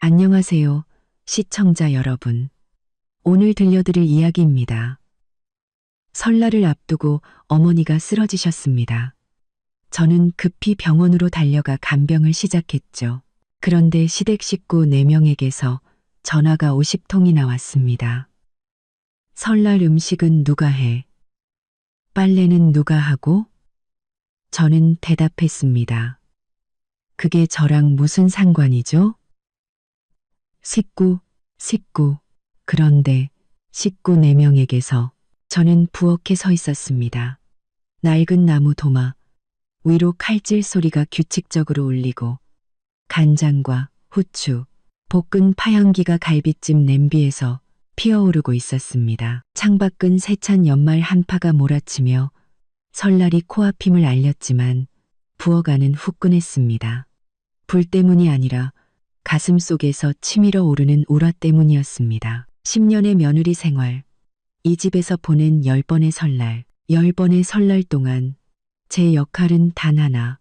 안녕하세요, 시청자 여러분. 오늘 들려드릴 이야기입니다. 설날을 앞두고 어머니가 쓰러지셨습니다. 저는 급히 병원으로 달려가 간병을 시작했죠. 그런데 시댁 식구 4명에게서 전화가 50통이나 왔습니다. 설날 음식은 누가 해? 빨래는 누가 하고? 저는 대답했습니다. 그게 저랑 무슨 상관이죠? 식구. 그런데 식구 4명에게서 저는 부엌에 서 있었습니다. 낡은 나무 도마, 위로 칼질 소리가 규칙적으로 울리고 간장과 후추, 볶은 파향기가 갈비찜 냄비에서 피어오르고 있었습니다. 창밖은 세찬 연말 한파가 몰아치며 설날이 코앞임을 알렸지만 부엌 안은 후끈했습니다. 불 때문이 아니라 가슴 속에서 치밀어 오르는 울화 때문이었습니다. 10년의 며느리 생활, 이 집에서 보낸 10번의 설날, 10번의 설날 동안 제 역할은 단 하나,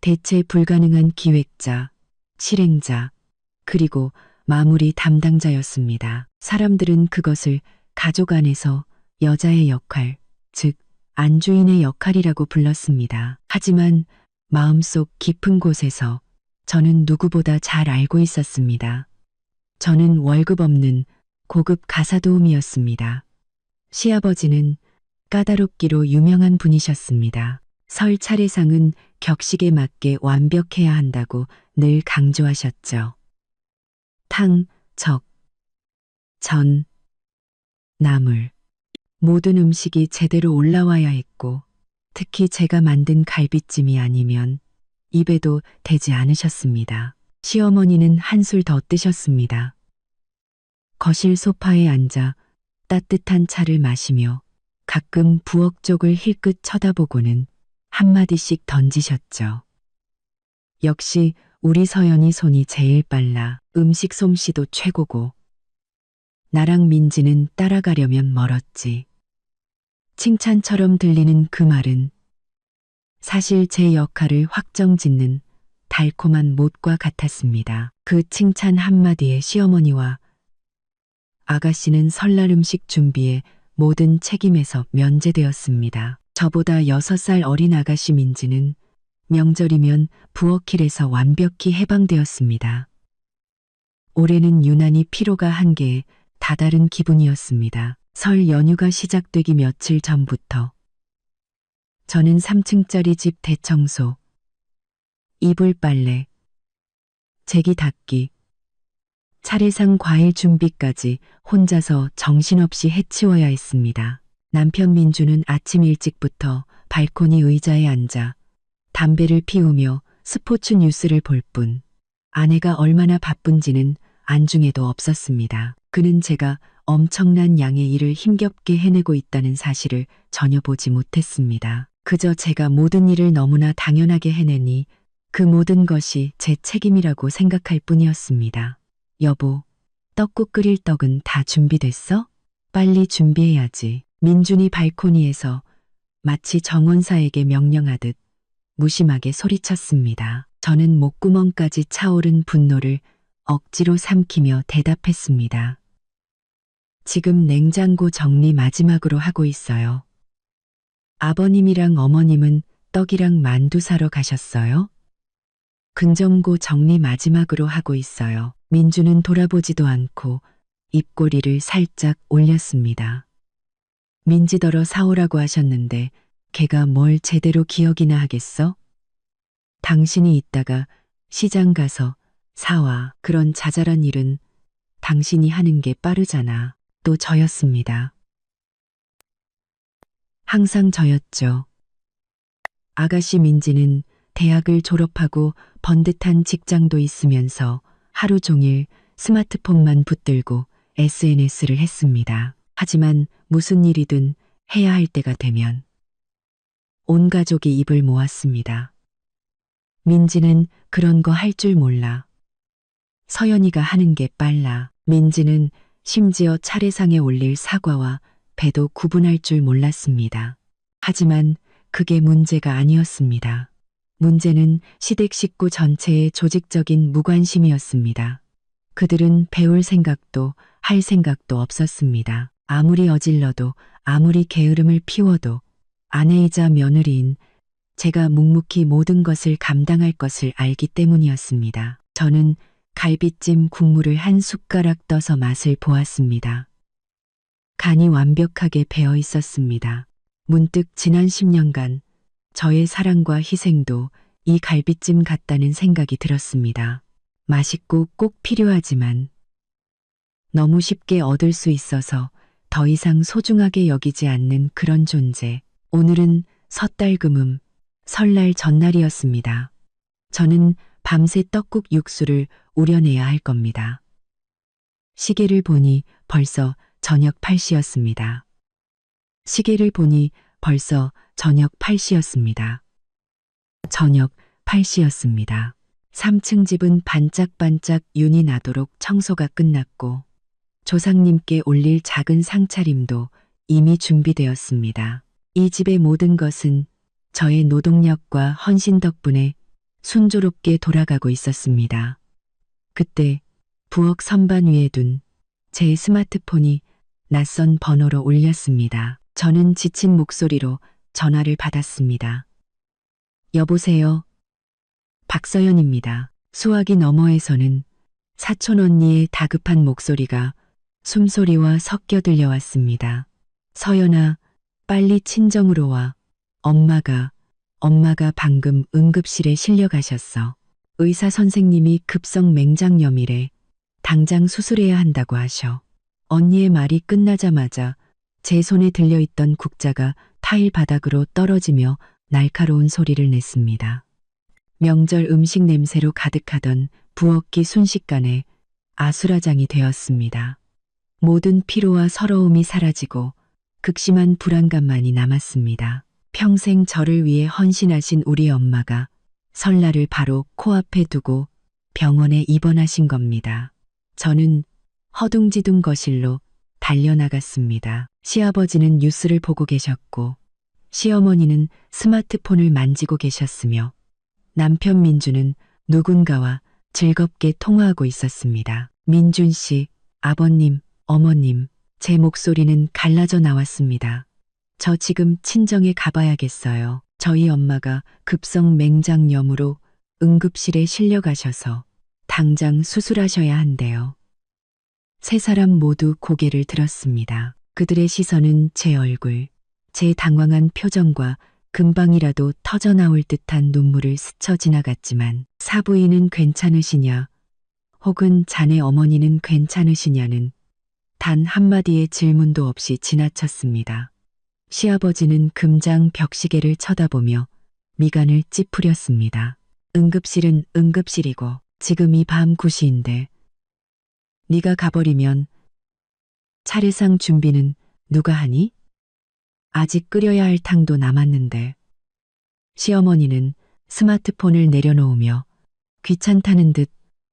대체 불가능한 기획자, 실행자, 그리고 마무리 담당자였습니다. 사람들은 그것을 가족 안에서 여자의 역할, 즉 안주인의 역할이라고 불렀습니다. 하지만 마음속 깊은 곳에서 저는 누구보다 잘 알고 있었습니다. 저는 월급 없는 고급 가사도우미였습니다. 시아버지는 까다롭기로 유명한 분이셨습니다. 설 차례상은 격식에 맞게 완벽해야 한다고 늘 강조하셨죠. 탕, 적, 전, 나물. 모든 음식이 제대로 올라와야 했고, 특히 제가 만든 갈비찜이 아니면 입에도 대지 않으셨습니다. 시어머니는 한술 더 뜨셨습니다. 거실 소파에 앉아 따뜻한 차를 마시며 가끔 부엌 쪽을 힐끗 쳐다보고는 한마디씩 던지셨죠. 역시 우리 서연이 손이 제일 빨라. 음식 솜씨도 최고고. 나랑 민지는 따라가려면 멀었지. 칭찬처럼 들리는 그 말은 사실 제 역할을 확정짓는 달콤한 못과 같았습니다. 그 칭찬 한마디에 시어머니와 아가씨는 설날 음식 준비에 모든 책임에서 면제되었습니다. 저보다 6살 어린 아가씨 민지는 명절이면 부엌일에서 완벽히 해방되었습니다. 올해는 유난히 피로가 한계에 다다른 기분이었습니다. 설 연휴가 시작되기 며칠 전부터 저는 3층짜리 집 대청소, 이불 빨래, 제기 닦기, 차례상 과일 준비까지 혼자서 정신없이 해치워야 했습니다. 남편 민주는 아침 일찍부터 발코니 의자에 앉아 담배를 피우며 스포츠 뉴스를 볼 뿐 아내가 얼마나 바쁜지는 안중에도 없었습니다. 그는 제가 엄청난 양의 일을 힘겹게 해내고 있다는 사실을 전혀 보지 못했습니다. 그저 제가 모든 일을 너무나 당연하게 해내니 그 모든 것이 제 책임이라고 생각할 뿐이었습니다. 여보, 떡국 끓일 떡은 다 준비됐어? 빨리 준비해야지. 민준이 발코니에서 마치 정원사에게 명령하듯 무심하게 소리쳤습니다. 저는 목구멍까지 차오른 분노를 억지로 삼키며 대답했습니다. 지금 냉장고 정리 마지막으로 하고 있어요. 아버님이랑 어머님은 떡이랑 만두 사러 가셨어요? 긍정고 정리 마지막으로 하고 있어요. 민주는 돌아보지도 않고 입꼬리를 살짝 올렸습니다. 민지더러 사오라고 하셨는데 걔가 뭘 제대로 기억이나 하겠어? 당신이 이따가 시장 가서 사와. 그런 자잘한 일은 당신이 하는 게 빠르잖아. 또 저였습니다. 항상 저였죠. 아가씨 민지는 대학을 졸업하고 번듯한 직장도 있으면서 하루 종일 스마트폰만 붙들고 SNS를 했습니다. 하지만 무슨 일이든 해야 할 때가 되면 온 가족이 입을 모았습니다. 민지는 그런 거 할 줄 몰라. 서연이가 하는 게 빨라. 민지는 심지어 차례상에 올릴 사과와 배도 구분할 줄 몰랐습니다. 하지만 그게 문제가 아니었습니다. 문제는 시댁 식구 전체의 조직적인 무관심이었습니다. 그들은 배울 생각도 할 생각도 없었습니다. 아무리 어질러도 아무리 게으름을 피워도 아내이자 며느리인 제가 묵묵히 모든 것을 감당할 것을 알기 때문이었습니다. 저는 갈비찜 국물을 한 숟가락 떠서 맛을 보았습니다. 간이 완벽하게 배어 있었습니다. 문득 지난 10년간 저의 사랑과 희생도 이 갈비찜 같다는 생각이 들었습니다. 맛있고 꼭 필요하지만 너무 쉽게 얻을 수 있어서 더 이상 소중하게 여기지 않는 그런 존재. 오늘은 섣달금음, 설날 전날이었습니다. 저는 밤새 떡국 육수를 우려내야 할 겁니다. 시계를 보니 벌써 저녁 8시였습니다. 시계를 보니 벌써 저녁 8시였습니다. 저녁 8시였습니다. 3층 집은 반짝반짝 윤이 나도록 청소가 끝났고 조상님께 올릴 작은 상차림도 이미 준비되었습니다. 이 집의 모든 것은 저의 노동력과 헌신 덕분에 순조롭게 돌아가고 있었습니다. 그때 부엌 선반 위에 둔 제 스마트폰이 낯선 번호로 울렸습니다. 저는 지친 목소리로 전화를 받았습니다. 여보세요. 박서연입니다. 수화기 너머에서는 사촌 언니의 다급한 목소리가 숨소리와 섞여 들려왔습니다. 서연아, 빨리 친정으로 와. 엄마가 방금 응급실에 실려가셨어. 의사 선생님이 급성 맹장염이래. 당장 수술해야 한다고 하셔. 언니의 말이 끝나자마자 제 손에 들려있던 국자가 타일 바닥으로 떨어지며 날카로운 소리를 냈습니다. 명절 음식 냄새로 가득하던 부엌이 순식간에 아수라장이 되었습니다. 모든 피로와 서러움이 사라지고 극심한 불안감만이 남았습니다. 평생 저를 위해 헌신하신 우리 엄마가 설날을 바로 코앞에 두고 병원에 입원하신 겁니다. 저는 허둥지둥 거실로 달려나갔습니다. 시아버지는 뉴스를 보고 계셨고 시어머니는 스마트폰을 만지고 계셨으며 남편 민주는 누군가와 즐겁게 통화하고 있었습니다. 민준 씨, 아버님, 어머님, 제 목소리는 갈라져 나왔습니다. 저 지금 친정에 가봐야겠어요. 저희 엄마가 급성 맹장염으로 응급실에 실려가셔서 당장 수술하셔야 한대요. 세 사람 모두 고개를 들었습니다. 그들의 시선은 제 얼굴, 제 당황한 표정과 금방이라도 터져나올 듯한 눈물을 스쳐 지나갔지만 사부인은 괜찮으시냐 혹은 자네 어머니는 괜찮으시냐는 단 한마디의 질문도 없이 지나쳤습니다. 시아버지는 금장 벽시계를 쳐다보며 미간을 찌푸렸습니다. 응급실은 응급실이고 지금 이 밤 9시인데 네가 가버리면 차례상 준비는 누가 하니? 아직 끓여야 할 탕도 남았는데. 시어머니는 스마트폰을 내려놓으며 귀찮다는 듯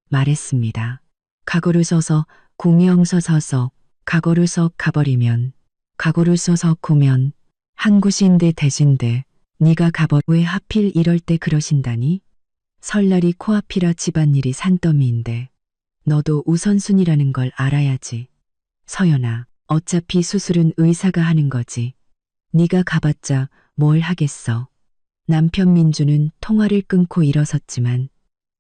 말했습니다. 각오를 써서 공명서 서서 각오를 써 가버리면 각오를 써서 고면 한 곳인데 대신데 네가 가버 왜 하필 이럴 때 그러신다니? 설날이 코앞이라 집안일이 산더미인데 너도 우선순위라는 걸 알아야지. 서연아, 어차피 수술은 의사가 하는 거지. 네가 가봤자 뭘 하겠어. 남편 민주는 통화를 끊고 일어섰지만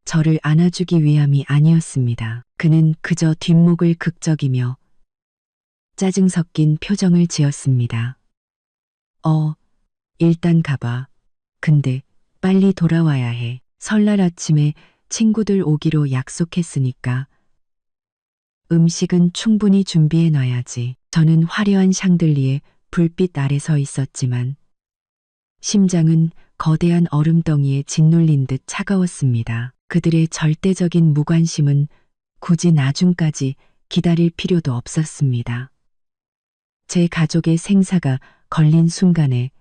저를 안아주기 위함이 아니었습니다. 그는 그저 뒷목을 극적이며 짜증 섞인 표정을 지었습니다. 일단 가봐. 근데 빨리 돌아와야 해. 설날 아침에 친구들 오기로 약속했으니까 음식은 충분히 준비해 놔야지. 저는 화려한 샹들리에 불빛 아래 서 있었지만 심장은 거대한 얼음덩이에 짓눌린 듯 차가웠습니다. 그들의 절대적인 무관심은 굳이 나중까지 기다릴 필요도 없었습니다. 제 가족의 생사가 걸린 순간에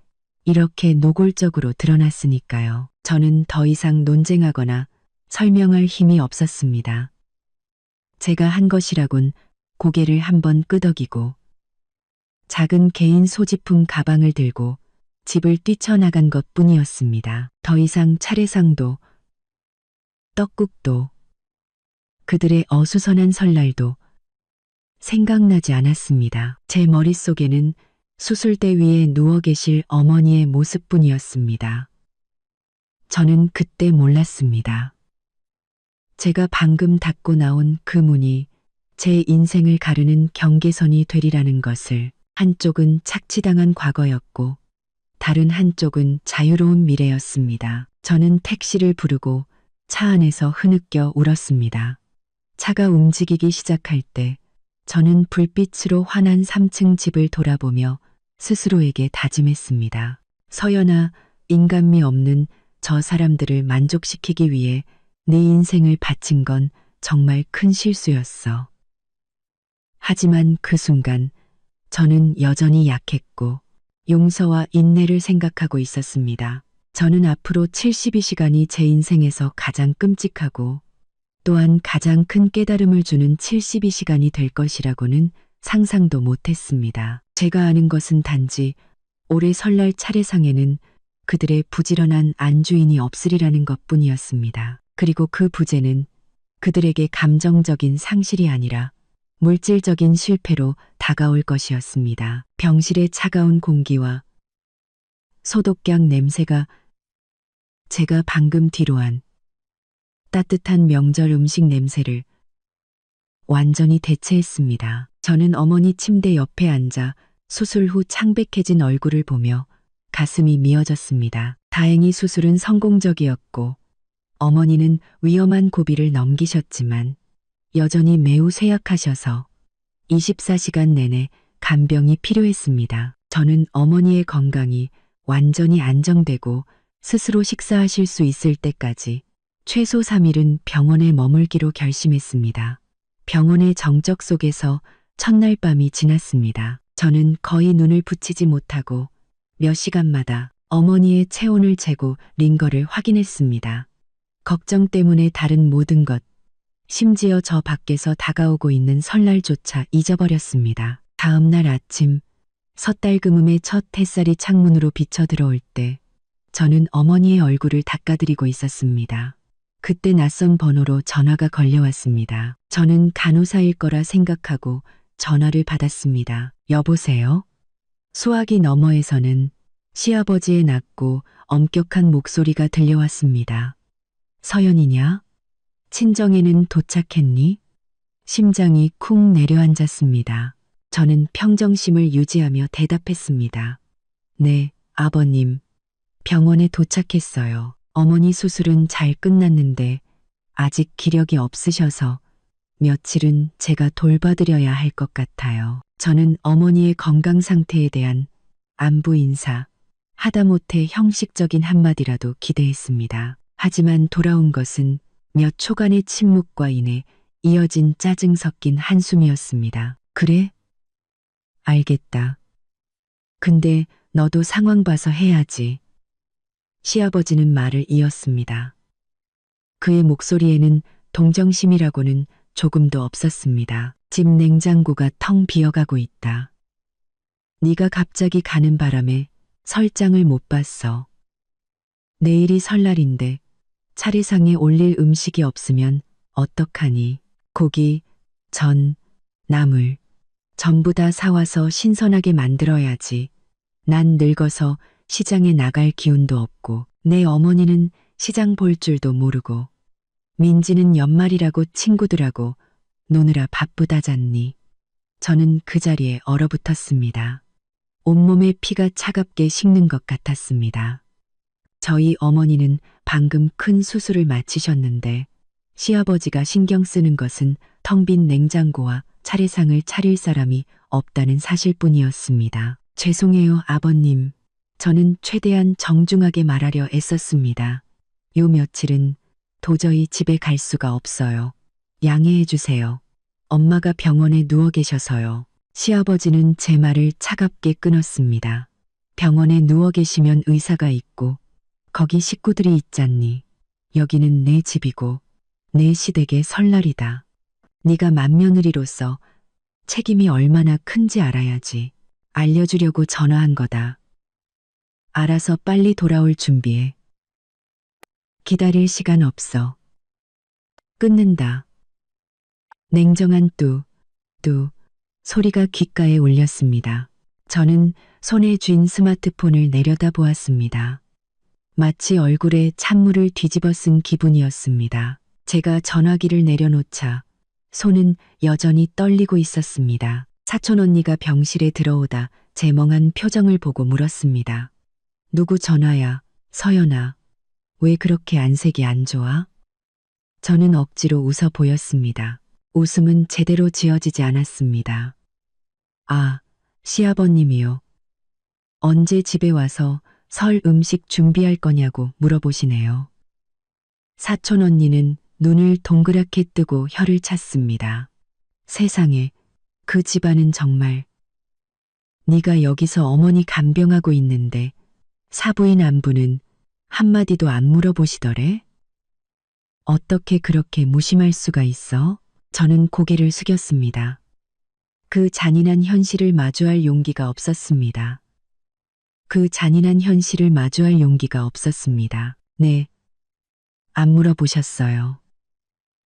이렇게 노골적으로 드러났으니까요. 저는 더 이상 논쟁하거나 설명할 힘이 없었습니다. 제가 한 것이라곤 고개를 한번 끄덕이고 작은 개인 소지품 가방을 들고 집을 뛰쳐나간 것뿐이었습니다. 더 이상 차례상도 떡국도 그들의 어수선한 설날도 생각나지 않았습니다. 제 머릿속에는 수술대 위에 누워 계실 어머니의 모습뿐이었습니다. 저는 그때 몰랐습니다. 제가 방금 닫고 나온 그 문이 제 인생을 가르는 경계선이 되리라는 것을. 한쪽은 착취당한 과거였고 다른 한쪽은 자유로운 미래였습니다. 저는 택시를 부르고 차 안에서 흐느껴 울었습니다. 차가 움직이기 시작할 때 저는 불빛으로 환한 3층 집을 돌아보며 스스로에게 다짐했습니다. 서연아, 인간미 없는 저 사람들을 만족시키기 위해 네 인생을 바친 건 정말 큰 실수였어. 하지만 그 순간 저는 여전히 약했고 용서와 인내를 생각하고 있었습니다. 저는 앞으로 72시간이 제 인생에서 가장 끔찍하고 또한 가장 큰 깨달음을 주는 72시간이 될 것이라고는 상상도 못했습니다. 제가 아는 것은 단지 올해 설날 차례상에는 그들의 부지런한 안주인이 없으리라는 것뿐이었습니다. 그리고 그 부재는 그들에게 감정적인 상실이 아니라 물질적인 실패로 다가올 것이었습니다. 병실의 차가운 공기와 소독약 냄새가 제가 방금 뒤로한 따뜻한 명절 음식 냄새를 완전히 대체했습니다. 저는 어머니 침대 옆에 앉아 수술 후 창백해진 얼굴을 보며 가슴이 미어졌습니다. 다행히 수술은 성공적이었고 어머니는 위험한 고비를 넘기셨지만 여전히 매우 쇠약하셔서 24시간 내내 간병이 필요했습니다. 저는 어머니의 건강이 완전히 안정되고 스스로 식사하실 수 있을 때까지 최소 3일은 병원에 머물기로 결심했습니다. 병원의 정적 속에서 첫날 밤이 지났습니다. 저는 거의 눈을 붙이지 못하고 몇 시간마다 어머니의 체온을 재고 링거를 확인했습니다. 걱정 때문에 다른 모든 것, 심지어 저 밖에서 다가오고 있는 설날조차 잊어버렸습니다. 다음 날 아침, 섣달그음의 첫 햇살이 창문으로 비쳐 들어올 때 저는 어머니의 얼굴을 닦아드리고 있었습니다. 그때 낯선 번호로 전화가 걸려왔습니다. 저는 간호사일 거라 생각하고 전화를 받았습니다. 여보세요? 수화기 너머에서는 시아버지의 낮고 엄격한 목소리가 들려왔습니다. 서연이냐? 친정에는 도착했니? 심장이 쿵 내려앉았습니다. 저는 평정심을 유지하며 대답했습니다. 네, 아버님. 병원에 도착했어요. 어머니 수술은 잘 끝났는데 아직 기력이 없으셔서 며칠은 제가 돌봐드려야 할 것 같아요. 저는 어머니의 건강 상태에 대한 안부 인사, 하다못해 형식적인 한마디라도 기대했습니다. 하지만 돌아온 것은 몇 초간의 침묵과 인해 이어진 짜증 섞인 한숨이었습니다. 그래? 알겠다. 근데 너도 상황 봐서 해야지. 시아버지는 말을 이었습니다. 그의 목소리에는 동정심이라고는 조금도 없었습니다. 집 냉장고가 텅 비어가고 있다. 네가 갑자기 가는 바람에 설장을 못 봤어. 내일이 설날인데 차례상에 올릴 음식이 없으면 어떡하니? 고기, 전, 나물 전부 다 사와서 신선하게 만들어야지. 난 늙어서 시장에 나갈 기운도 없고 내 어머니는 시장 볼 줄도 모르고 민지는 연말이라고 친구들하고 노느라 바쁘다잖니. 저는 그 자리에 얼어붙었습니다. 온몸에 피가 차갑게 식는 것 같았습니다. 저희 어머니는 방금 큰 수술을 마치셨는데 시아버지가 신경 쓰는 것은 텅 빈 냉장고와 차례상을 차릴 사람이 없다는 사실뿐이었습니다. 죄송해요, 아버님. 저는 최대한 정중하게 말하려 애썼습니다. 요 며칠은 도저히 집에 갈 수가 없어요. 양해해 주세요. 엄마가 병원에 누워 계셔서요. 시아버지는 제 말을 차갑게 끊었습니다. 병원에 누워 계시면 의사가 있고 거기 식구들이 있잖니. 여기는 내 집이고 내 시댁의 설날이다. 네가 맏며느리로서 책임이 얼마나 큰지 알아야지. 알려주려고 전화한 거다. 알아서 빨리 돌아올 준비해. 기다릴 시간 없어. 끊는다. 냉정한 뚜 소리가 귓가에 울렸습니다. 저는 손에 쥔 스마트폰을 내려다보았습니다. 마치 얼굴에 찬물을 뒤집어 쓴 기분이었습니다. 제가 전화기를 내려놓자 손은 여전히 떨리고 있었습니다. 사촌 언니가 병실에 들어오다 제 멍한 표정을 보고 물었습니다. 누구 전화야, 서연아. 왜 그렇게 안색이 안 좋아? 저는 억지로 웃어 보였습니다. 웃음은 제대로 지어지지 않았습니다. 아, 시아버님이요. 언제 집에 와서 설 음식 준비할 거냐고 물어보시네요. 사촌 언니는 눈을 동그랗게 뜨고 혀를 찼습니다. 세상에, 그 집안은 정말. 네가 여기서 어머니 간병하고 있는데 사부인 안부는 한마디도 안 물어보시더래? 어떻게 그렇게 무심할 수가 있어? 저는 고개를 숙였습니다. 그 잔인한 현실을 마주할 용기가 없었습니다. 그 잔인한 현실을 마주할 용기가 없었습니다. 네, 안 물어보셨어요.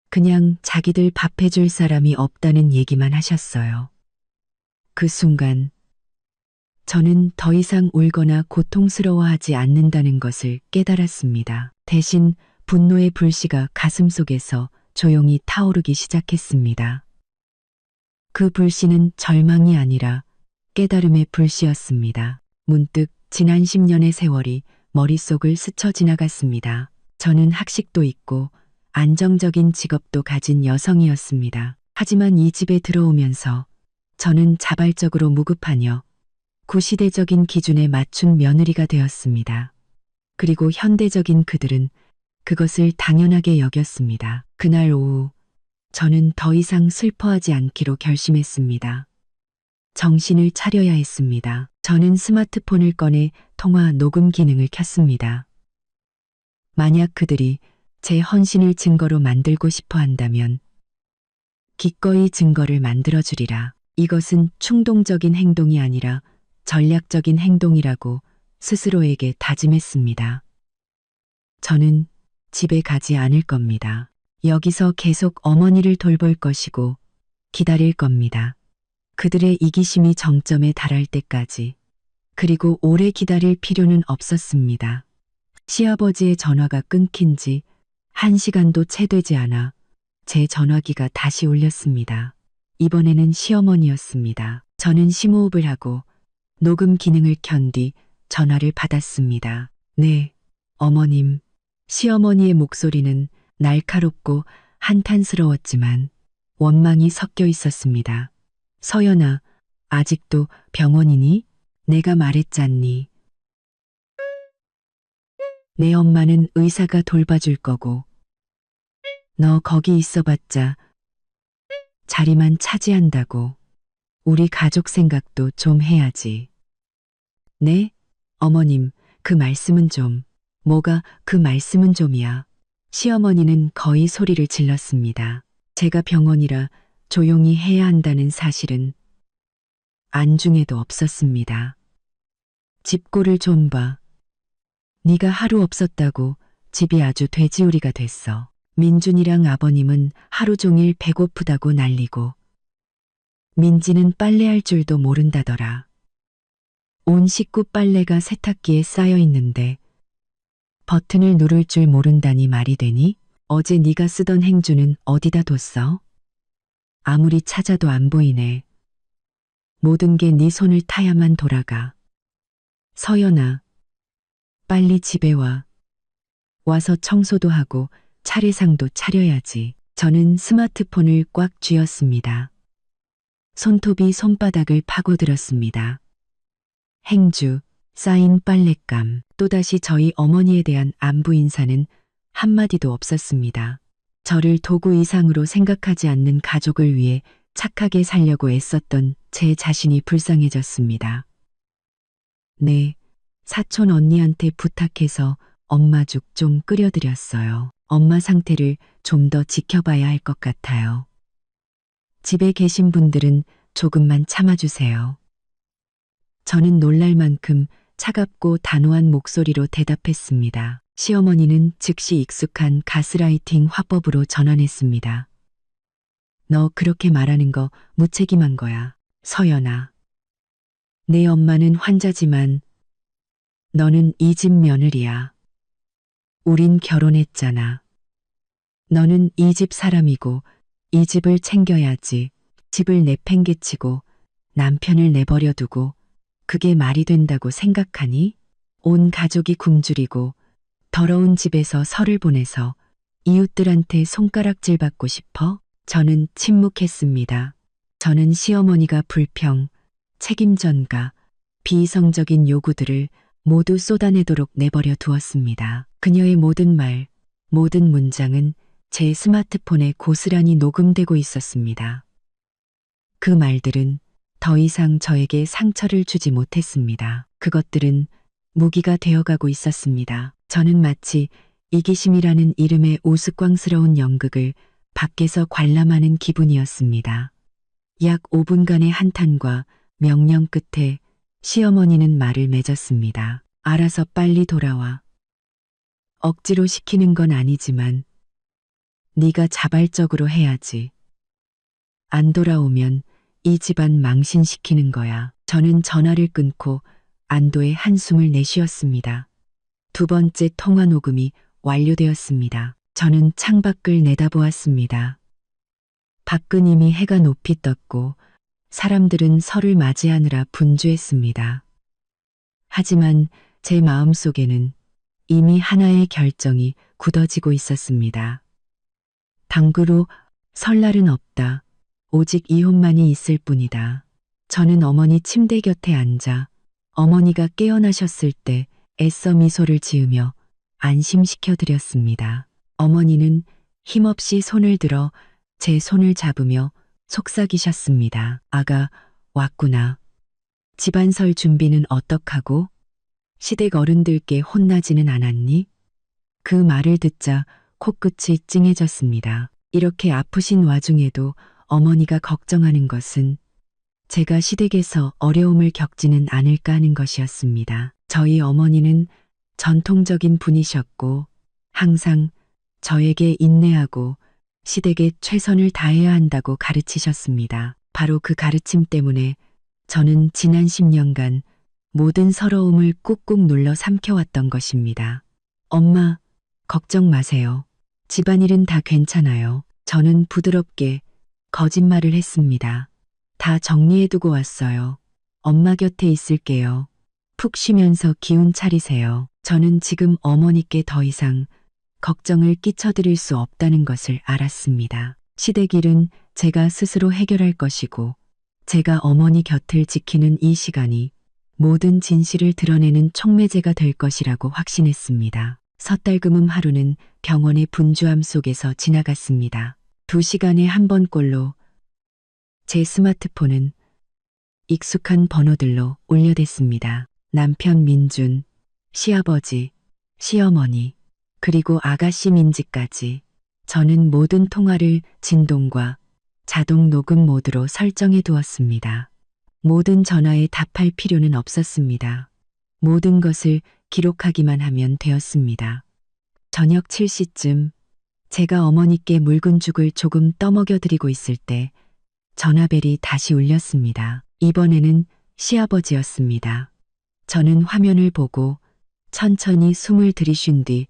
그냥 자기들 밥 해줄 사람이 없다는 얘기만 하셨어요. 그 순간 저는 더 이상 울거나 고통스러워하지 않는다는 것을 깨달았습니다. 대신 분노의 불씨가 가슴속에서 조용히 타오르기 시작했습니다. 그 불씨는 절망이 아니라 깨달음의 불씨였습니다. 문득 지난 10년의 세월이 머릿속을 스쳐 지나갔습니다. 저는 학식도 있고 안정적인 직업도 가진 여성이었습니다. 하지만 이 집에 들어오면서 저는 자발적으로 무급하녀, 구시대적인 기준에 맞춘 며느리가 되었습니다. 그리고 현대적인 그들은 그것을 당연하게 여겼습니다. 그날 오후 저는 더 이상 슬퍼하지 않기로 결심했습니다. 정신을 차려야 했습니다. 저는 스마트폰을 꺼내 통화 녹음 기능을 켰습니다. 만약 그들이 제 헌신을 증거로 만들고 싶어 한다면 기꺼이 증거를 만들어주리라. 이것은 충동적인 행동이 아니라 전략적인 행동이라고 스스로에게 다짐했습니다. 저는 집에 가지 않을 겁니다. 여기서 계속 어머니를 돌볼 것이고 기다릴 겁니다. 그들의 이기심이 정점에 달할 때까지. 그리고 오래 기다릴 필요는 없었습니다. 시아버지의 전화가 끊긴 지 1시간도 채 되지 않아 제 전화기가 다시 울렸습니다. 이번에는 시어머니였습니다. 저는 심호흡을 하고 녹음 기능을 켠 뒤 전화를 받았습니다. 네, 어머님. 시어머니의 목소리는 날카롭고 한탄스러웠지만 원망이 섞여 있었습니다. 서연아, 아직도 병원이니? 내가 말했잖니. 내 엄마는 의사가 돌봐줄 거고 너 거기 있어봤자 자리만 차지한다고. 우리 가족 생각도 좀 해야지. 네? 어머님, 그 말씀은 좀. 뭐가 그 말씀은 좀이야. 시어머니는 거의 소리를 질렀습니다. 제가 병원이라 조용히 해야 한다는 사실은 안중에도 없었습니다. 집꼴을 좀 봐. 네가 하루 없었다고 집이 아주 돼지우리가 됐어. 민준이랑 아버님은 하루 종일 배고프다고 난리고 민지는 빨래할 줄도 모른다더라. 온 식구 빨래가 세탁기에 쌓여 있는데 버튼을 누를 줄 모른다니 말이 되니? 어제 네가 쓰던 행주는 어디다 뒀어? 아무리 찾아도 안 보이네. 모든 게 네 손을 타야만 돌아가. 서연아, 빨리 집에 와. 와서 청소도 하고 차례상도 차려야지. 저는 스마트폰을 꽉 쥐었습니다. 손톱이 손바닥을 파고들었습니다. 행주, 쌓인 빨랫감, 또다시 저희 어머니에 대한 안부 인사는 한마디도 없었습니다. 저를 도구 이상으로 생각하지 않는 가족을 위해 착하게 살려고 애썼던 제 자신이 불쌍해졌습니다. 네, 사촌 언니한테 부탁해서 엄마죽 좀 끓여드렸어요. 엄마 상태를 좀 더 지켜봐야 할 것 같아요. 집에 계신 분들은 조금만 참아주세요. 저는 놀랄 만큼 차갑고 단호한 목소리로 대답했습니다. 시어머니는 즉시 익숙한 가스라이팅 화법으로 전환했습니다. 너 그렇게 말하는 거 무책임한 거야. 서연아. 내 엄마는 환자지만 너는 이 집 며느리야. 우린 결혼했잖아. 너는 이 집 사람이고 이 집을 챙겨야지. 집을 내팽개치고 남편을 내버려 두고 그게 말이 된다고 생각하니? 온 가족이 굶주리고 더러운 집에서 설을 보내서 이웃들한테 손가락질 받고 싶어? 저는 침묵했습니다. 저는 시어머니가 불평, 책임 전가, 비이성적인 요구들을 모두 쏟아내도록 내버려 두었습니다. 그녀의 모든 말, 모든 문장은 제 스마트폰에 고스란히 녹음되고 있었습니다. 그 말들은 더 이상 저에게 상처를 주지 못했습니다. 그것들은 무기가 되어가고 있었습니다. 저는 마치 이기심이라는 이름의 우스꽝스러운 연극을 밖에서 관람하는 기분이었습니다. 약 5분간의 한탄과 명령 끝에 시어머니는 말을 맺었습니다. 알아서 빨리 돌아와. 억지로 시키는 건 아니지만 네가 자발적으로 해야지. 안 돌아오면 이 집안 망신시키는 거야. 저는 전화를 끊고 안도의 한숨을 내쉬었습니다. 두 번째 통화 녹음이 완료되었습니다. 저는 창밖을 내다보았습니다. 밖은 이미 해가 높이 떴고 사람들은 설을 맞이하느라 분주했습니다. 하지만 제 마음속에는 이미 하나의 결정이 굳어지고 있었습니다. 당구로 설날은 없다. 오직 이혼만이 있을 뿐이다. 저는 어머니 침대 곁에 앉아 어머니가 깨어나셨을 때 애써 미소를 지으며 안심시켜 드렸습니다. 어머니는 힘없이 손을 들어 제 손을 잡으며 속삭이셨습니다. 아가, 왔구나. 집안설 준비는 어떡하고? 시댁 어른들께 혼나지는 않았니? 그 말을 듣자 코끝이 찡해졌습니다. 이렇게 아프신 와중에도 어머니가 걱정하는 것은 제가 시댁에서 어려움을 겪지는 않을까 하는 것이었습니다. 저희 어머니는 전통적인 분이셨고 항상 저에게 인내하고 시댁에 최선을 다해야 한다고 가르치셨습니다. 바로 그 가르침 때문에 저는 지난 10년간 모든 서러움을 꾹꾹 눌러 삼켜왔던 것입니다. 엄마, 걱정 마세요. 집안일은 다 괜찮아요. 저는 부드럽게 거짓말을 했습니다. 다 정리해두고 왔어요. 엄마 곁에 있을게요. 푹 쉬면서 기운 차리세요. 저는 지금 어머니께 더 이상 걱정을 끼쳐드릴 수 없다는 것을 알았습니다. 시댁 일은 제가 스스로 해결할 것이고 제가 어머니 곁을 지키는 이 시간이 모든 진실을 드러내는 촉매제가 될 것이라고 확신했습니다. 섣달금음 하루는 병원의 분주함 속에서 지나갔습니다. 2시간에 한 번꼴로 제 스마트폰은 익숙한 번호들로 울려댔습니다. 남편 민준, 시아버지, 시어머니, 그리고 아가씨 민지까지. 저는 모든 통화를 진동과 자동 녹음 모드로 설정해 두었습니다. 모든 전화에 답할 필요는 없었습니다. 모든 것을 기록하기만 하면 되었습니다. 저녁 7시쯤 제가 어머니께 묽은 죽을 조금 떠먹여 드리고 있을 때 전화벨이 다시 울렸습니다. 이번에는 시아버지였습니다. 저는 화면을 보고 천천히 숨을 들이쉰 뒤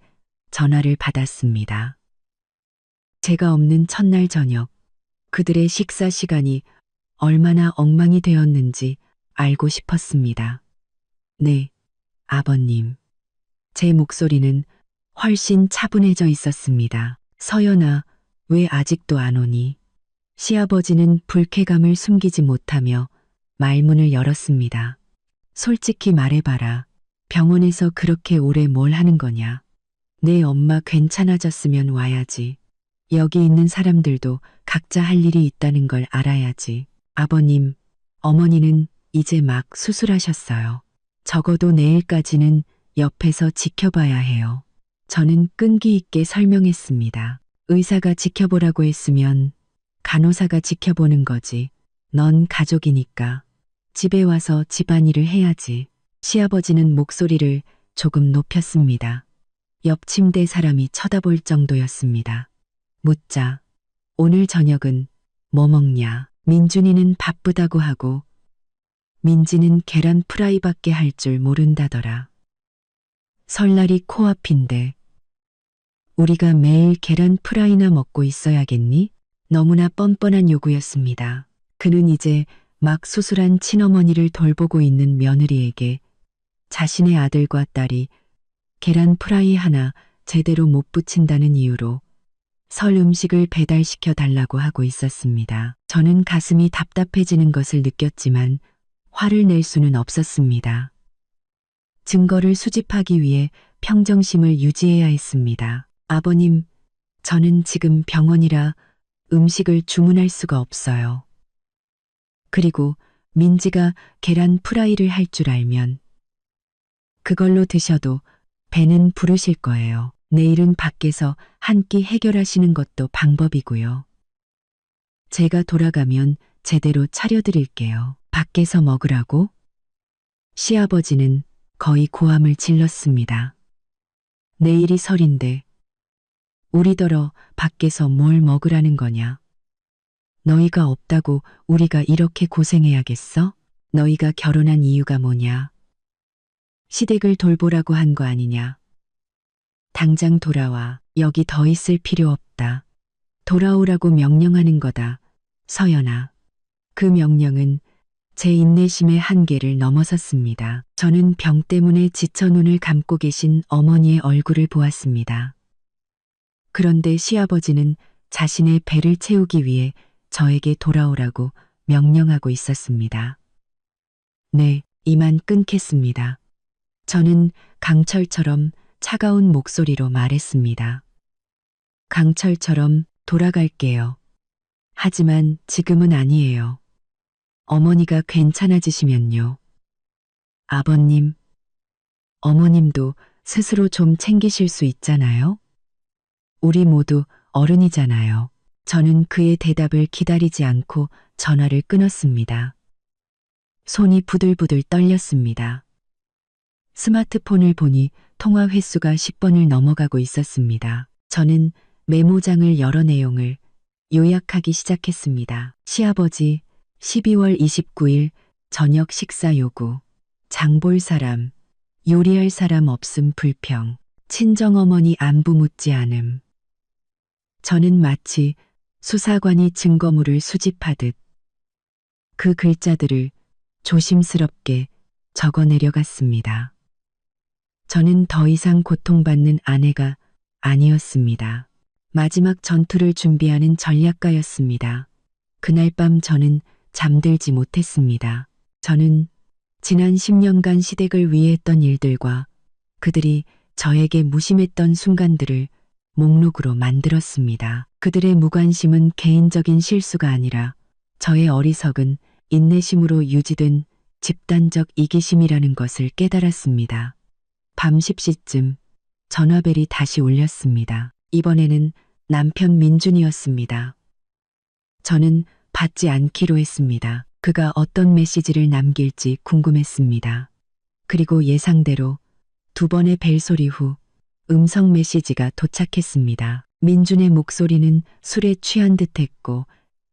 전화를 받았습니다. 제가 없는 첫날 저녁, 그들의 식사 시간이 얼마나 엉망이 되었는지 알고 싶었습니다. 네, 아버님. 제 목소리는 훨씬 차분해져 있었습니다. 서연아, 왜 아직도 안 오니? 시아버지는 불쾌감을 숨기지 못하며 말문을 열었습니다. 솔직히 말해봐라. 병원에서 그렇게 오래 뭘 하는 거냐? 내 엄마 괜찮아졌으면 와야지. 여기 있는 사람들도 각자 할 일이 있다는 걸 알아야지. 아버님, 어머니는 이제 막 수술하셨어요. 적어도 내일까지는 옆에서 지켜봐야 해요. 저는 끈기 있게 설명했습니다. 의사가 지켜보라고 했으면 간호사가 지켜보는 거지. 넌 가족이니까. 집에 와서 집안일을 해야지. 시아버지는 목소리를 조금 높였습니다. 옆 침대 사람이 쳐다볼 정도였습니다. 묻자. 오늘 저녁은 뭐 먹냐? 민준이는 바쁘다고 하고 민지는 계란 프라이밖에 할 줄 모른다더라. 설날이 코앞인데 우리가 매일 계란 프라이나 먹고 있어야겠니? 너무나 뻔뻔한 요구였습니다. 그는 이제 막 수술한 친어머니를 돌보고 있는 며느리에게 자신의 아들과 딸이 계란 프라이 하나 제대로 못 부친다는 이유로 설 음식을 배달시켜 달라고 하고 있었습니다. 저는 가슴이 답답해지는 것을 느꼈지만 화를 낼 수는 없었습니다. 증거를 수집하기 위해 평정심을 유지해야 했습니다. 아버님, 저는 지금 병원이라 음식을 주문할 수가 없어요. 그리고 민지가 계란 프라이를 할 줄 알면 그걸로 드셔도 배는 부르실 거예요. 내일은 밖에서 한 끼 해결하시는 것도 방법이고요. 제가 돌아가면 제대로 차려드릴게요. 밖에서 먹으라고? 시아버지는 거의 고함을 질렀습니다. 내일이 설인데 우리더러 밖에서 뭘 먹으라는 거냐? 너희가 없다고 우리가 이렇게 고생해야겠어? 너희가 결혼한 이유가 뭐냐? 시댁을 돌보라고 한 거 아니냐? 당장 돌아와. 여기 더 있을 필요 없다. 돌아오라고 명령하는 거다. 서연아. 그 명령은 제 인내심의 한계를 넘어섰습니다. 저는 병 때문에 지쳐 눈을 감고 계신 어머니의 얼굴을 보았습니다. 그런데 시아버지는 자신의 배를 채우기 위해 저에게 돌아오라고 명령하고 있었습니다. 네, 이만 끊겠습니다. 저는 강철처럼 차가운 목소리로 말했습니다. 강철처럼 돌아갈게요. 하지만 지금은 아니에요. 어머니가 괜찮아지시면요. 아버님, 어머님도 스스로 좀 챙기실 수 있잖아요? 우리 모두 어른이잖아요. 저는 그의 대답을 기다리지 않고 전화를 끊었습니다. 손이 부들부들 떨렸습니다. 스마트폰을 보니 통화 횟수가 10번을 넘어가고 있었습니다. 저는 메모장을 열어 내용을 요약하기 시작했습니다. 시아버지, 12월 29일 저녁 식사 요구. 장 볼 사람, 요리할 사람 없음 불평. 친정어머니 안부 묻지 않음. 저는 마치 수사관이 증거물을 수집하듯 그 글자들을 조심스럽게 적어 내려갔습니다. 저는 더 이상 고통받는 아내가 아니었습니다. 마지막 전투를 준비하는 전략가였습니다. 그날 밤 저는 잠들지 못했습니다. 저는 지난 10년간 시댁을 위해 했던 일들과 그들이 저에게 무심했던 순간들을 목록으로 만들었습니다. 그들의 무관심은 개인적인 실수가 아니라 저의 어리석은 인내심으로 유지된 집단적 이기심이라는 것을 깨달았습니다. 밤 10시쯤 전화벨이 다시 울렸습니다. 이번에는 남편 민준이었습니다. 저는 받지 않기로 했습니다. 그가 어떤 메시지를 남길지 궁금했습니다. 그리고 예상대로 2번의 벨소리 후 음성 메시지가 도착했습니다. 민준의 목소리는 술에 취한 듯했고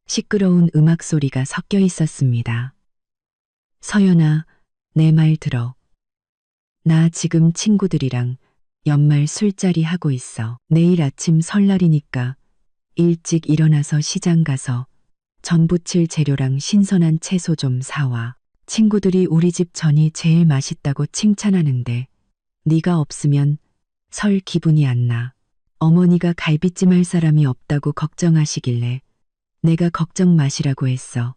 시끄러운 음악 소리가 섞여 있었습니다. 서연아, 내 말 들어. 나 지금 친구들이랑 연말 술자리 하고 있어. 내일 아침 설날이니까 일찍 일어나서 시장 가서 전 부칠 재료랑 신선한 채소 좀 사와. 친구들이 우리 집 전이 제일 맛있다고 칭찬하는데 네가 없으면 설 기분이 안 나. 어머니가 갈비찜 할 사람이 없다고 걱정하시길래 내가 걱정 마시라고 했어.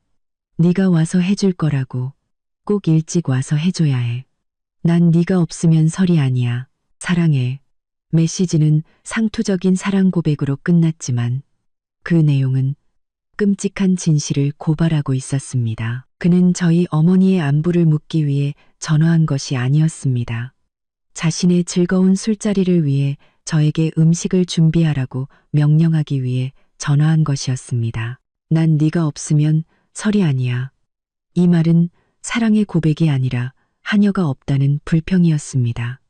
네가 와서 해줄 거라고. 꼭 일찍 와서 해줘야 해. 난 네가 없으면 설이 아니야. 사랑해. 메시지는 상투적인 사랑 고백으로 끝났지만 그 내용은 끔찍한 진실을 고발하고 있었습니다. 그는 저희 어머니의 안부를 묻기 위해 전화한 것이 아니었습니다. 자신의 즐거운 술자리를 위해 저에게 음식을 준비하라고 명령하기 위해 전화한 것이었습니다. 난 네가 없으면 설이 아니야. 이 말은 사랑의 고백이 아니라 하녀가 없다는 불평이었습니다.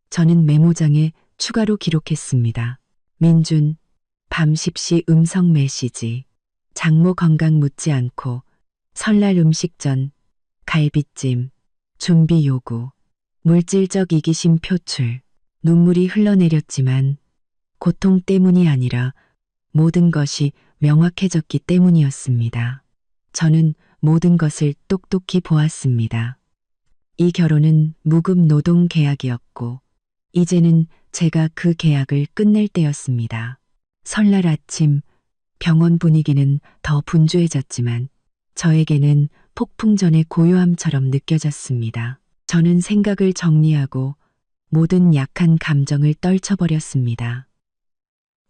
저는 메모장에 추가로 기록했습니다. 민준, 밤 10시 음성 메시지. 장모 건강 묻지 않고 설날 음식 전 갈비찜 준비 요구, 물질적 이기심 표출, 눈물이 흘러내렸지만 고통 때문이 아니라 모든 것이 명확해졌기 때문이었습니다. 저는 모든 것을 똑똑히 보았습니다. 이 결혼은 무급 노동 계약이었고 이제는 제가 그 계약을 끝낼 때였습니다. 설날 아침 병원 분위기는 더 분주해졌지만 저에게는 폭풍 전의 고요함처럼 느껴졌습니다. 저는 생각을 정리하고 모든 약한 감정을 떨쳐버렸습니다.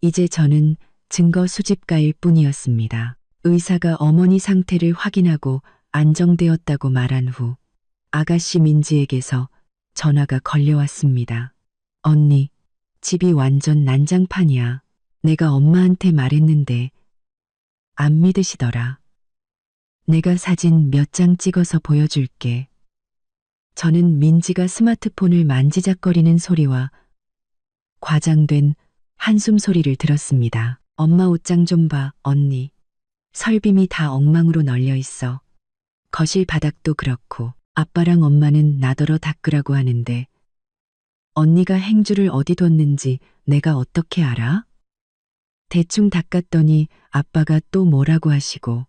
이제 저는 증거 수집가일 뿐이었습니다. 의사가 어머니 상태를 확인하고 안정되었다고 말한 후 아가씨 민지에게서 전화가 걸려왔습니다. 언니, 집이 완전 난장판이야. 내가 엄마한테 말했는데 안 믿으시더라. 내가 사진 몇 장 찍어서 보여줄게. 저는 민지가 스마트폰을 만지작거리는 소리와 과장된 한숨 소리를 들었습니다. 엄마 옷장 좀 봐, 언니. 설빔이 다 엉망으로 널려 있어. 거실 바닥도 그렇고 아빠랑 엄마는 나더러 닦으라고 하는데 언니가 행주를 어디 뒀는지 내가 어떻게 알아? 대충 닦았더니 아빠가 또 뭐라고 하시고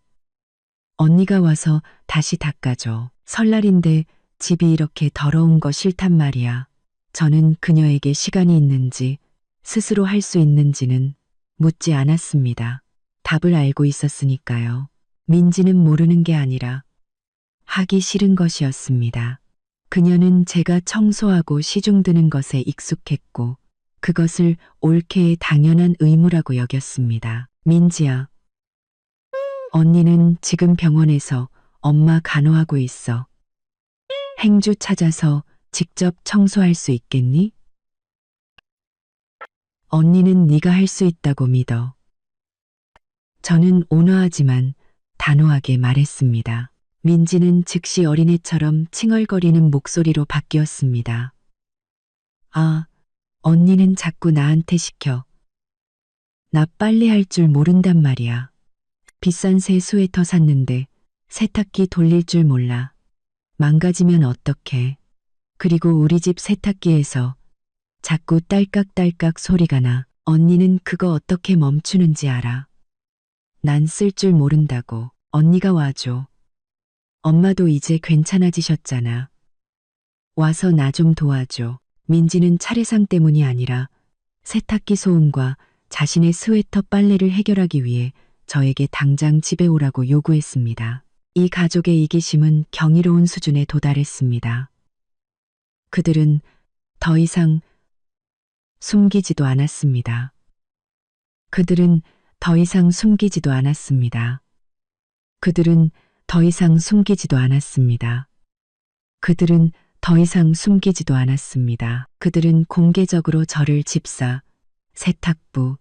언니가 와서 다시 닦아줘. 설날인데 집이 이렇게 더러운 거 싫단 말이야. 저는 그녀에게 시간이 있는지 스스로 할 수 있는지는 묻지 않았습니다. 답을 알고 있었으니까요. 민지는 모르는 게 아니라 하기 싫은 것이었습니다. 그녀는 제가 청소하고 시중 드는 것에 익숙했고 그것을 옳게 당연한 의무라고 여겼습니다. 민지야, 언니는 지금 병원에서 엄마 간호하고 있어. 행주 찾아서 직접 청소할 수 있겠니? 언니는 네가 할 수 있다고 믿어. 저는 온화하지만 단호하게 말했습니다. 민지는 즉시 어린애처럼 칭얼거리는 목소리로 바뀌었습니다. 아, 언니는 자꾸 나한테 시켜. 나 빨래 할 줄 모른단 말이야. 비싼 새 스웨터 샀는데 세탁기 돌릴 줄 몰라. 망가지면 어떡해. 그리고 우리 집 세탁기에서 자꾸 딸깍딸깍 소리가 나. 언니는 그거 어떻게 멈추는지 알아. 난 쓸 줄 모른다고. 언니가 와줘. 엄마도 이제 괜찮아지셨잖아. 와서 나 좀 도와줘. 민지는 차례상 때문이 아니라 세탁기 소음과 자신의 스웨터 빨래를 해결하기 위해 저에게 당장 집에 오라고 요구했습니다. 이 가족의 이기심은 경이로운 수준에 도달했습니다. 그들은 더 이상 숨기지도 않았습니다. 그들은 더 이상 숨기지도 않았습니다. 그들은 더 이상 숨기지도 않았습니다. 그들은 더 이상 숨기지도 않았습니다. 그들은 공개적으로 저를 집사, 세탁부,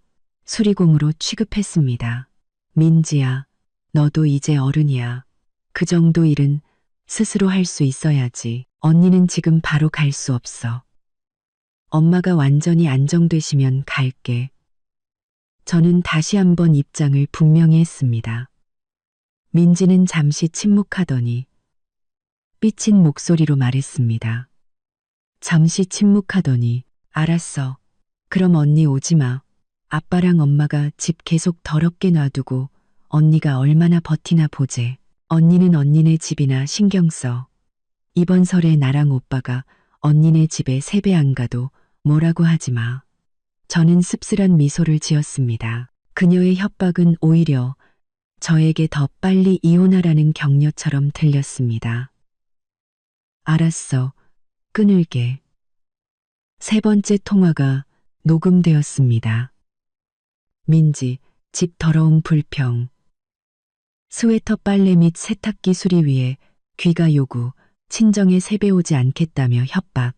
수리공으로 취급했습니다. 민지야, 너도 이제 어른이야. 그 정도 일은 스스로 할 수 있어야지. 언니는 지금 바로 갈 수 없어. 엄마가 완전히 안정되시면 갈게. 저는 다시 한번 입장을 분명히 했습니다. 민지는 잠시 침묵하더니 삐친 목소리로 말했습니다. 잠시 침묵하더니 알았어. 그럼 언니 오지 마. 아빠랑 엄마가 집 계속 더럽게 놔두고 언니가 얼마나 버티나 보재. 언니는 언니네 집이나 신경 써. 이번 설에 나랑 오빠가 언니네 집에 세배 안 가도 뭐라고 하지 마. 저는 씁쓸한 미소를 지었습니다. 그녀의 협박은 오히려 저에게 더 빨리 이혼하라는 격려처럼 들렸습니다. 알았어. 끊을게. 세 번째 통화가 녹음되었습니다. 민지, 집 더러움 불평. 스웨터 빨래 및 세탁기 수리 위에 귀가 요구, 친정에 세배 오지 않겠다며 협박.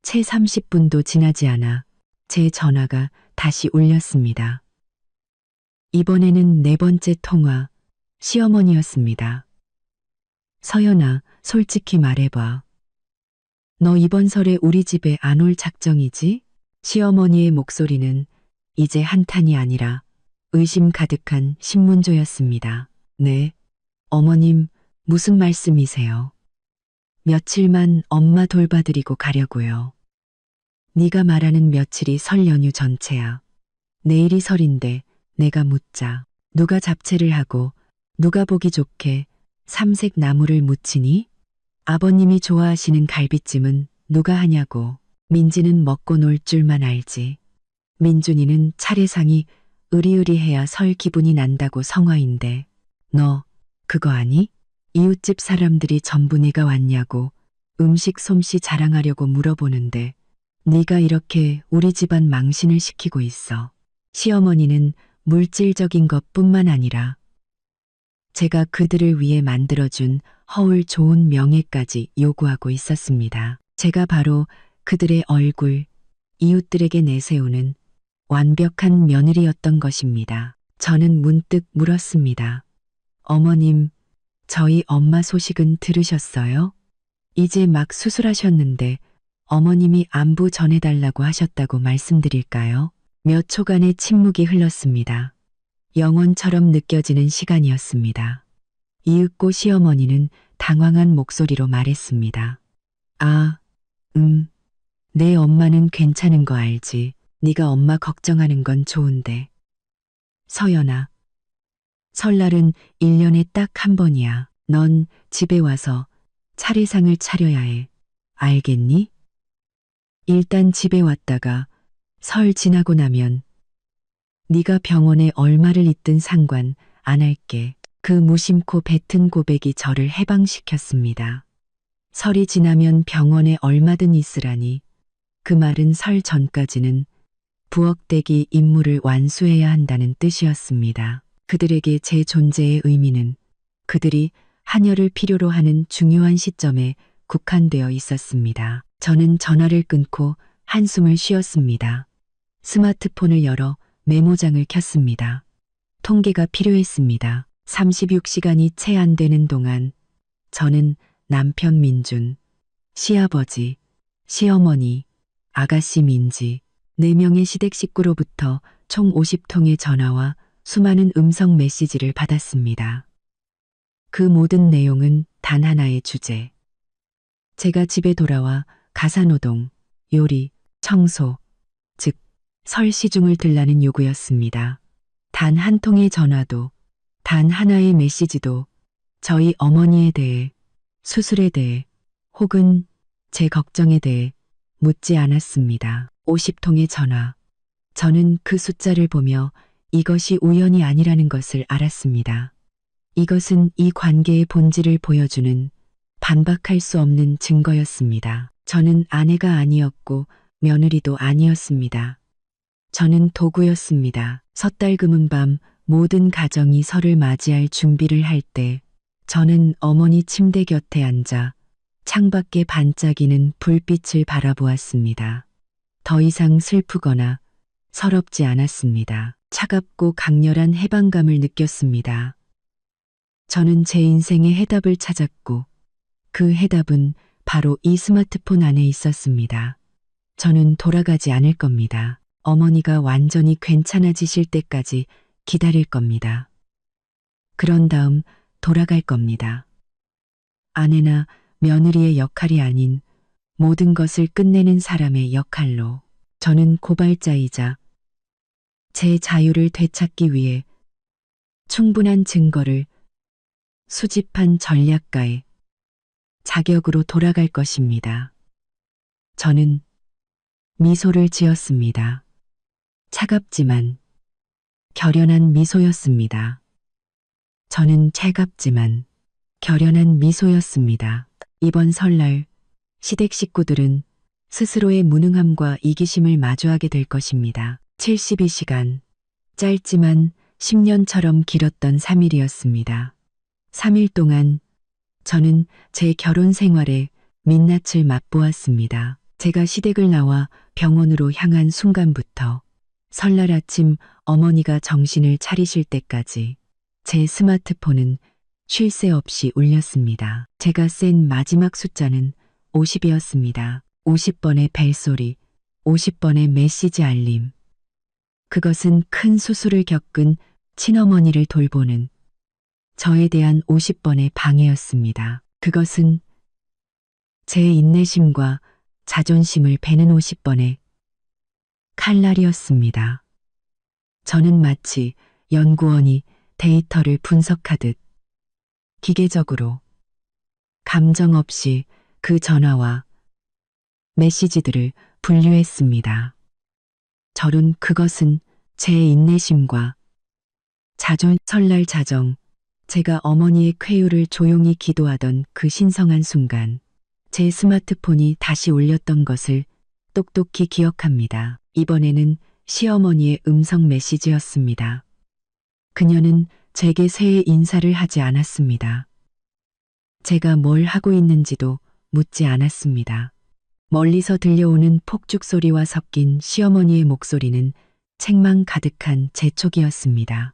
채 30분도 지나지 않아 제 전화가 다시 울렸습니다. 이번에는 네 번째 통화, 시어머니였습니다. 서연아, 솔직히 말해봐. 너 이번 설에 우리 집에 안 올 작정이지? 시어머니의 목소리는 이제 한탄이 아니라 의심 가득한 신문조였습니다. 네, 어머님, 무슨 말씀이세요? 며칠만 엄마 돌봐드리고 가려고요. 네가 말하는 며칠이 설 연휴 전체야. 내일이 설인데 내가 묻자. 누가 잡채를 하고 누가 보기 좋게 삼색 나물을 무치니? 아버님이 좋아하시는 갈비찜은 누가 하냐고. 민지는 먹고 놀 줄만 알지. 민준이는 차례상이 으리으리해야 설 기분이 난다고 성화인데 너 그거 아니? 이웃집 사람들이 전부 네가 왔냐고 음식 솜씨 자랑하려고 물어보는데 네가 이렇게 우리 집안 망신을 시키고 있어. 시어머니는 물질적인 것뿐만 아니라 제가 그들을 위해 만들어준 허울 좋은 명예까지 요구하고 있었습니다. 제가 바로 그들의 얼굴, 이웃들에게 내세우는 완벽한 며느리였던 것입니다. 저는 문득 물었습니다. 어머님, 저희 엄마 소식은 들으셨어요? 이제 막 수술하셨는데 어머님이 안부 전해달라고 하셨다고 말씀드릴까요? 몇 초간의 침묵이 흘렀습니다. 영원처럼 느껴지는 시간이었습니다. 이윽고 시어머니는 당황한 목소리로 말했습니다. 아, 내 엄마는 괜찮은 거 알지. 네가 엄마 걱정하는 건 좋은데. 서연아, 설날은 1년에 딱 한 번이야. 넌 집에 와서 차례상을 차려야 해. 알겠니? 일단 집에 왔다가 설 지나고 나면 네가 병원에 얼마를 있든 상관 안 할게. 그 무심코 뱉은 고백이 저를 해방시켰습니다. 설이 지나면 병원에 얼마든 있으라니. 그 말은 설 전까지는 부엌대기 임무를 완수해야 한다는 뜻이었습니다. 그들에게 제 존재의 의미는 그들이 한여를 필요로 하는 중요한 시점에 국한되어 있었습니다. 저는 전화를 끊고 한숨을 쉬었습니다. 스마트폰을 열어 메모장을 켰습니다. 통계가 필요했습니다. 36시간이 채 안 되는 동안 저는 남편 민준, 시아버지, 시어머니, 아가씨 민지, 4명의 시댁 식구로부터 총 50통의 전화와 수많은 음성 메시지를 받았습니다. 그 모든 내용은 단 하나의 주제. 제가 집에 돌아와 가사노동, 요리, 청소, 즉 설 시중을 들라는 요구였습니다. 단 한 통의 전화도, 단 하나의 메시지도 저희 어머니에 대해, 수술에 대해, 혹은 제 걱정에 대해 묻지 않았습니다. 50통의 전화. 저는 그 숫자를 보며 이것이 우연이 아니라는 것을 알았습니다. 이것은 이 관계의 본질을 보여주는 반박할 수 없는 증거였습니다. 저는 아내가 아니었고 며느리도 아니었습니다. 저는 도구였습니다. 섣달 금은 밤 모든 가정이 설을 맞이할 준비를 할 때 저는 어머니 침대 곁에 앉아 창밖에 반짝이는 불빛을 바라보았습니다. 더 이상 슬프거나 서럽지 않았습니다. 차갑고 강렬한 해방감을 느꼈습니다. 저는 제 인생의 해답을 찾았고 그 해답은 바로 이 스마트폰 안에 있었습니다. 저는 돌아가지 않을 겁니다. 어머니가 완전히 괜찮아지실 때까지 기다릴 겁니다. 그런 다음 돌아갈 겁니다. 아내나 며느리의 역할이 아닌 모든 것을 끝내는 사람의 역할로 저는 고발자이자 제 자유를 되찾기 위해 충분한 증거를 수집한 전략가의 자격으로 돌아갈 것입니다. 저는 미소를 지었습니다. 차갑지만 결연한 미소였습니다. 저는 차갑지만 결연한 미소였습니다. 이번 설날 시댁 식구들은 스스로의 무능함과 이기심을 마주하게 될 것입니다. 72시간, 짧지만 10년처럼 길었던 3일이었습니다. 3일 동안 저는 제 결혼 생활에 민낯을 맛보았습니다. 제가 시댁을 나와 병원으로 향한 순간부터 설날 아침 어머니가 정신을 차리실 때까지 제 스마트폰은 쉴 새 없이 울렸습니다. 제가 센 마지막 숫자는 50이었습니다. 50번의 벨소리, 50번의 메시지 알림. 그것은 큰 수술을 겪은 친어머니를 돌보는 저에 대한 50번의 방해였습니다. 그것은 제 인내심과 자존심을 베는 50번의 칼날이었습니다. 저는 마치 연구원이 데이터를 분석하듯 기계적으로 감정 없이 그 전화와 메시지들을 분류했습니다. 저는 그것은 제 인내심과 설날 자정, 제가 어머니의 쾌유를 조용히 기도하던 그 신성한 순간, 제 스마트폰이 다시 울렸던 것을 똑똑히 기억합니다. 이번에는 시어머니의 음성 메시지였습니다. 그녀는 제게 새해 인사를 하지 않았습니다. 제가 뭘 하고 있는지도 묻지 않았습니다. 멀리서 들려오는 폭죽 소리와 섞인 시어머니의 목소리는 책망 가득한 재촉이었습니다.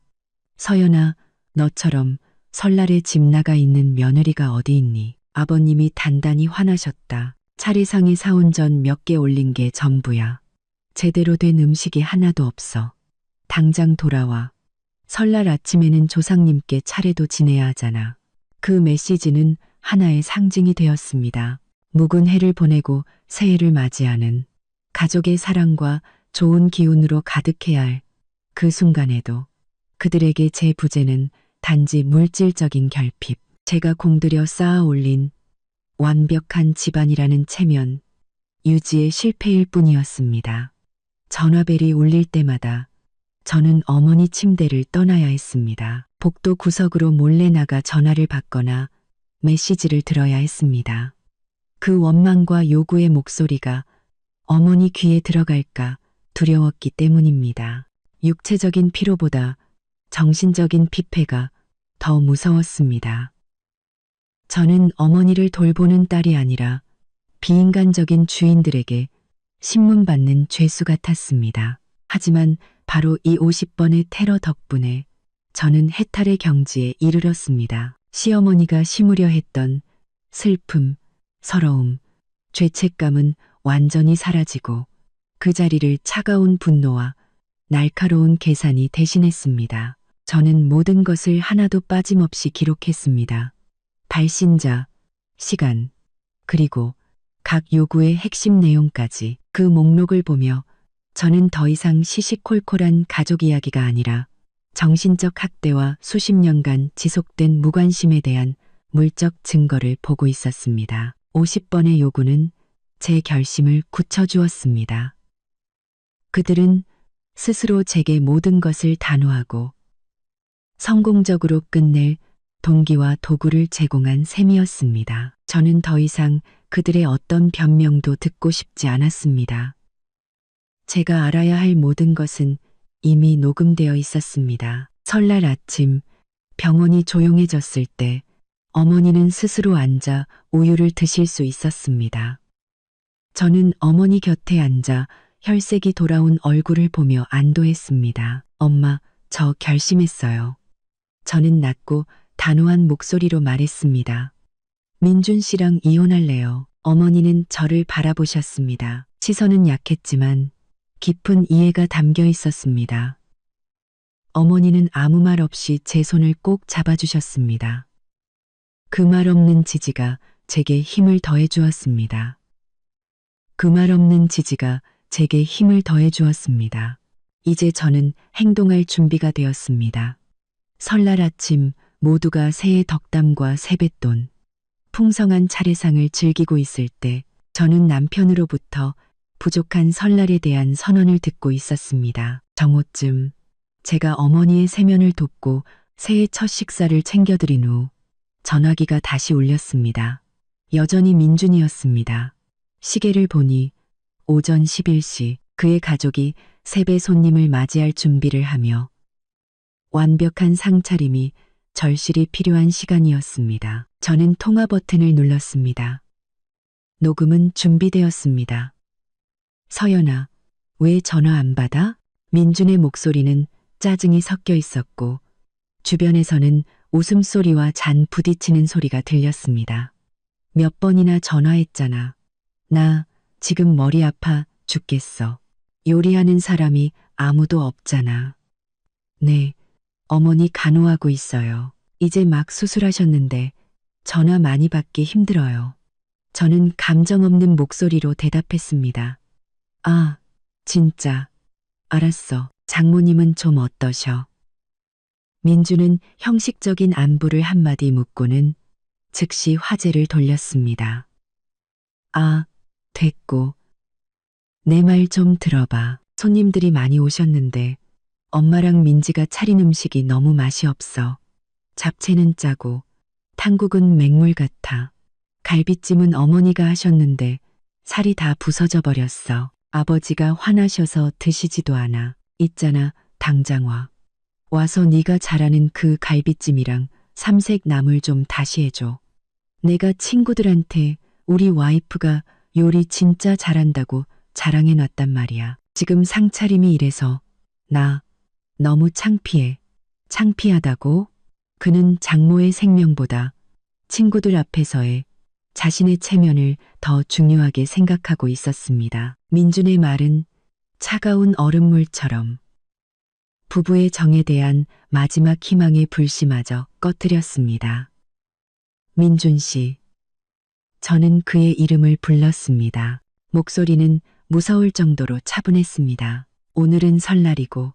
서연아, 너처럼 설날에 집 나가 있는 며느리가 어디 있니? 아버님이 단단히 화나셨다. 차례상에 사온 전 몇 개 올린 게 전부야. 제대로 된 음식이 하나도 없어. 당장 돌아와. 설날 아침에는 조상님께 차례도 지내야 하잖아. 그 메시지는 하나의 상징이 되었습니다. 묵은 해를 보내고 새해를 맞이하는 가족의 사랑과 좋은 기운으로 가득해야 할 그 순간에도 그들에게 제 부재는 단지 물질적인 결핍, 제가 공들여 쌓아 올린 완벽한 집안이라는 체면, 유지의 실패일 뿐이었습니다. 전화벨이 울릴 때마다 저는 어머니 침대를 떠나야 했습니다. 복도 구석으로 몰래 나가 전화를 받거나 메시지를 들어야 했습니다. 그 원망과 요구의 목소리가 어머니 귀에 들어갈까 두려웠기 때문입니다. 육체적인 피로보다 정신적인 피폐가 더 무서웠습니다. 저는 어머니를 돌보는 딸이 아니라 비인간적인 주인들에게 신문받는 죄수 같았습니다. 하지만 바로 이 50번의 테러 덕분에 저는 해탈의 경지에 이르렀습니다. 시어머니가 심으려 했던 슬픔, 서러움, 죄책감은 완전히 사라지고 그 자리를 차가운 분노와 날카로운 계산이 대신했습니다. 저는 모든 것을 하나도 빠짐없이 기록했습니다. 발신자, 시간, 그리고 각 요구의 핵심 내용까지. 그 목록을 보며 저는 더 이상 시시콜콜한 가족 이야기가 아니라 정신적 학대와 수십 년간 지속된 무관심에 대한 물적 증거를 보고 있었습니다. 50번의 요구는 제 결심을 굳혀주었습니다. 그들은 스스로 제게 모든 것을 단호하고 성공적으로 끝낼 동기와 도구를 제공한 셈이었습니다. 저는 더 이상 그들의 어떤 변명도 듣고 싶지 않았습니다. 제가 알아야 할 모든 것은 이미 녹음되어 있었습니다. 설날 아침 병원이 조용해졌을 때 어머니는 스스로 앉아 우유를 드실 수 있었습니다. 저는 어머니 곁에 앉아 혈색이 돌아온 얼굴을 보며 안도했습니다. 엄마, 저 결심했어요. 저는 낮고 단호한 목소리로 말했습니다. 민준 씨랑 이혼할래요. 어머니는 저를 바라보셨습니다. 시선은 약했지만 깊은 이해가 담겨 있었습니다. 어머니는 아무 말 없이 제 손을 꼭 잡아주셨습니다. 그 말 없는 지지가 제게 힘을 더해 주었습니다. 그 말 없는 지지가 제게 힘을 더해 주었습니다. 이제 저는 행동할 준비가 되었습니다. 설날 아침 모두가 새해 덕담과 세뱃돈, 풍성한 차례상을 즐기고 있을 때 저는 남편으로부터 부족한 설날에 대한 선언을 듣고 있었습니다. 정오쯤 제가 어머니의 세면을 돕고 새해 첫 식사를 챙겨드린 후 전화기가 다시 울렸습니다. 여전히 민준이었습니다. 시계를 보니 오전 11시 그의 가족이 세배 손님을 맞이할 준비를 하며 완벽한 상차림이 절실히 필요한 시간이었습니다. 저는 통화 버튼을 눌렀습니다. 녹음은 준비되었습니다. 서연아, 왜 전화 안 받아? 민준의 목소리는 짜증이 섞여 있었고 주변에서는 웃음소리와 잔 부딪히는 소리가 들렸습니다. 몇 번이나 전화했잖아. 나 지금 머리 아파 죽겠어. 요리하는 사람이 아무도 없잖아. 네, 어머니 간호하고 있어요. 이제 막 수술하셨는데 전화 많이 받기 힘들어요. 저는 감정 없는 목소리로 대답했습니다. 아, 진짜. 알았어. 장모님은 좀 어떠셔? 민주는 형식적인 안부를 한마디 묻고는 즉시 화제를 돌렸습니다. 아, 됐고. 내 말 좀 들어봐. 손님들이 많이 오셨는데 엄마랑 민지가 차린 음식이 너무 맛이 없어. 잡채는 짜고 탕국은 맹물 같아. 갈비찜은 어머니가 하셨는데 살이 다 부서져 버렸어. 아버지가 화나셔서 드시지도 않아. 있잖아, 당장 와. 와서 네가 잘하는 그 갈비찜이랑 삼색 나물 좀 다시 해줘. 내가 친구들한테 우리 와이프가 요리 진짜 잘한다고 자랑해놨단 말이야. 지금 상차림이 이래서 나 너무 창피해. 창피하다고? 그는 장모의 생명보다 친구들 앞에서의 자신의 체면을 더 중요하게 생각하고 있었습니다. 민준의 말은 차가운 얼음물처럼 부부의 정에 대한 마지막 희망의 불씨마저 꺼뜨렸습니다. 민준 씨. 저는 그의 이름을 불렀습니다. 목소리는 무서울 정도로 차분했습니다. 오늘은 설날이고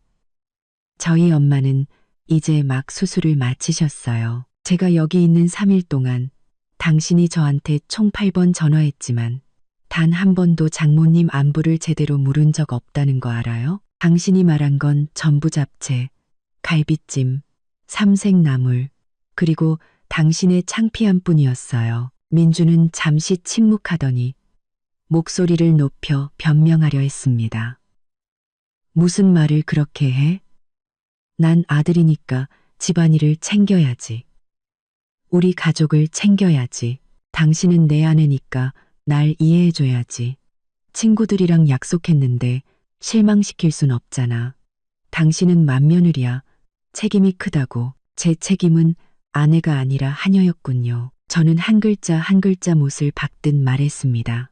저희 엄마는 이제 막 수술을 마치셨어요. 제가 여기 있는 3일 동안 당신이 저한테 총 8번 전화했지만 단 한 번도 장모님 안부를 제대로 물은 적 없다는 거 알아요? 당신이 말한 건 전부 잡채, 갈비찜, 삼색나물, 그리고 당신의 창피함 뿐이었어요. 민주는 잠시 침묵하더니 목소리를 높여 변명하려 했습니다. 무슨 말을 그렇게 해? 난 아들이니까 집안일을 챙겨야지. 우리 가족을 챙겨야지. 당신은 내 아내니까 날 이해해줘야지. 친구들이랑 약속했는데 실망시킬 순 없잖아. 당신은 맏며느리야. 책임이 크다고. 제 책임은 아내가 아니라 하녀였군요. 저는 한 글자 한 글자 못을 박듯 말했습니다.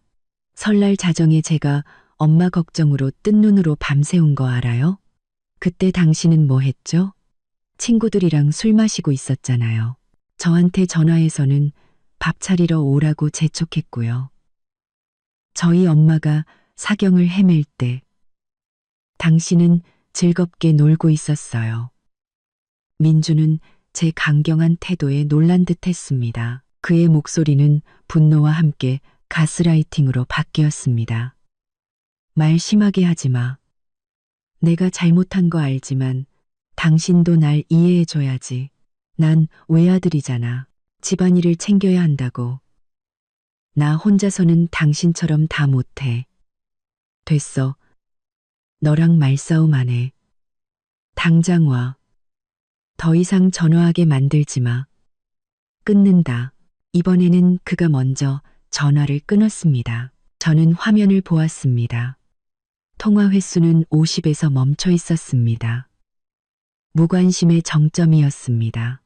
설날 자정에 제가 엄마 걱정으로 뜬 눈으로 밤새운 거 알아요? 그때 당신은 뭐 했죠? 친구들이랑 술 마시고 있었잖아요. 저한테 전화해서는 밥 차리러 오라고 재촉했고요. 저희 엄마가 사경을 헤맬 때 당신은 즐겁게 놀고 있었어요. 민주는 제 강경한 태도에 놀란 듯 했습니다. 그의 목소리는 분노와 함께 가스라이팅으로 바뀌었습니다. 말 심하게 하지 마. 내가 잘못한 거 알지만 당신도 날 이해해줘야지. 난 외아들이잖아. 집안일을 챙겨야 한다고. 나 혼자서는 당신처럼 다 못해. 됐어. 너랑 말싸움 안 해. 당장 와. 더 이상 전화하게 만들지 마. 끊는다. 이번에는 그가 먼저 전화를 끊었습니다. 저는 화면을 보았습니다. 통화 횟수는 50에서 멈춰 있었습니다. 무관심의 정점이었습니다.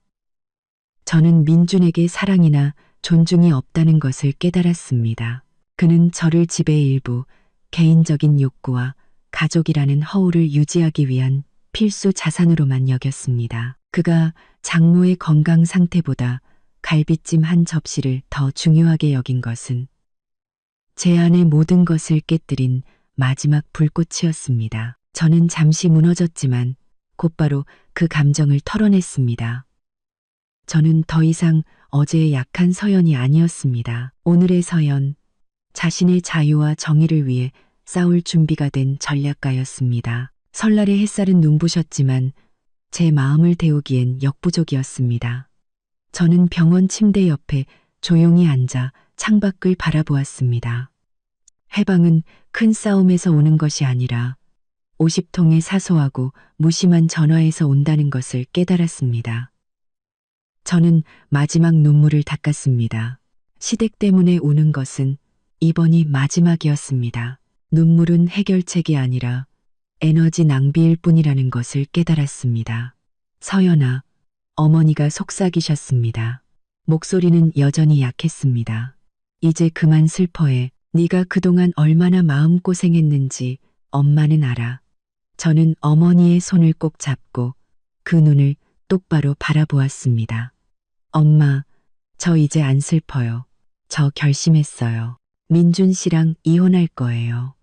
저는 민준에게 사랑이나 존중이 없다는 것을 깨달았습니다. 그는 저를 집의 일부 개인적인 욕구와 가족이라는 허울을 유지하기 위한 필수 자산으로만 여겼습니다. 그가 장모의 건강 상태보다 갈비찜 한 접시를 더 중요하게 여긴 것은 제 안의 모든 것을 깨뜨린 마지막 불꽃이었습니다. 저는 잠시 무너졌지만 곧바로 그 감정을 털어냈습니다. 저는 더 이상 어제의 약한 서연이 아니었습니다. 오늘의 서연, 자신의 자유와 정의를 위해 싸울 준비가 된 전략가였습니다. 설날의 햇살은 눈부셨지만 제 마음을 데우기엔 역부족이었습니다. 저는 병원 침대 옆에 조용히 앉아 창밖을 바라보았습니다. 해방은 큰 싸움에서 오는 것이 아니라 50통의 사소하고 무심한 전화에서 온다는 것을 깨달았습니다. 저는 마지막 눈물을 닦았습니다. 시댁 때문에 우는 것은 이번이 마지막이었습니다. 눈물은 해결책이 아니라 에너지 낭비일 뿐이라는 것을 깨달았습니다. 서연아, 어머니가 속삭이셨습니다. 목소리는 여전히 약했습니다. 이제 그만 슬퍼해. 네가 그동안 얼마나 마음고생했는지 엄마는 알아. 저는 어머니의 손을 꼭 잡고 그 눈을 똑바로 바라보았습니다. 엄마, 저 이제 안 슬퍼요. 저 결심했어요. 민준 씨랑 이혼할 거예요.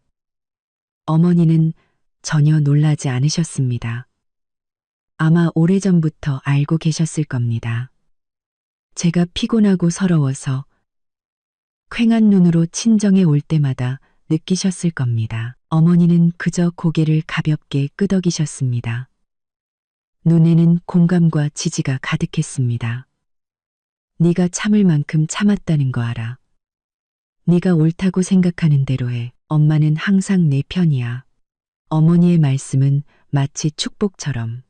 어머니는 전혀 놀라지 않으셨습니다. 아마 오래전부터 알고 계셨을 겁니다. 제가 피곤하고 서러워서 퀭한 눈으로 친정에 올 때마다 느끼셨을 겁니다. 어머니는 그저 고개를 가볍게 끄덕이셨습니다. 눈에는 공감과 지지가 가득했습니다. 네가 참을 만큼 참았다는 거 알아. 네가 옳다고 생각하는 대로 해. 엄마는 항상 내 편이야. 어머니의 말씀은 마치 축복처럼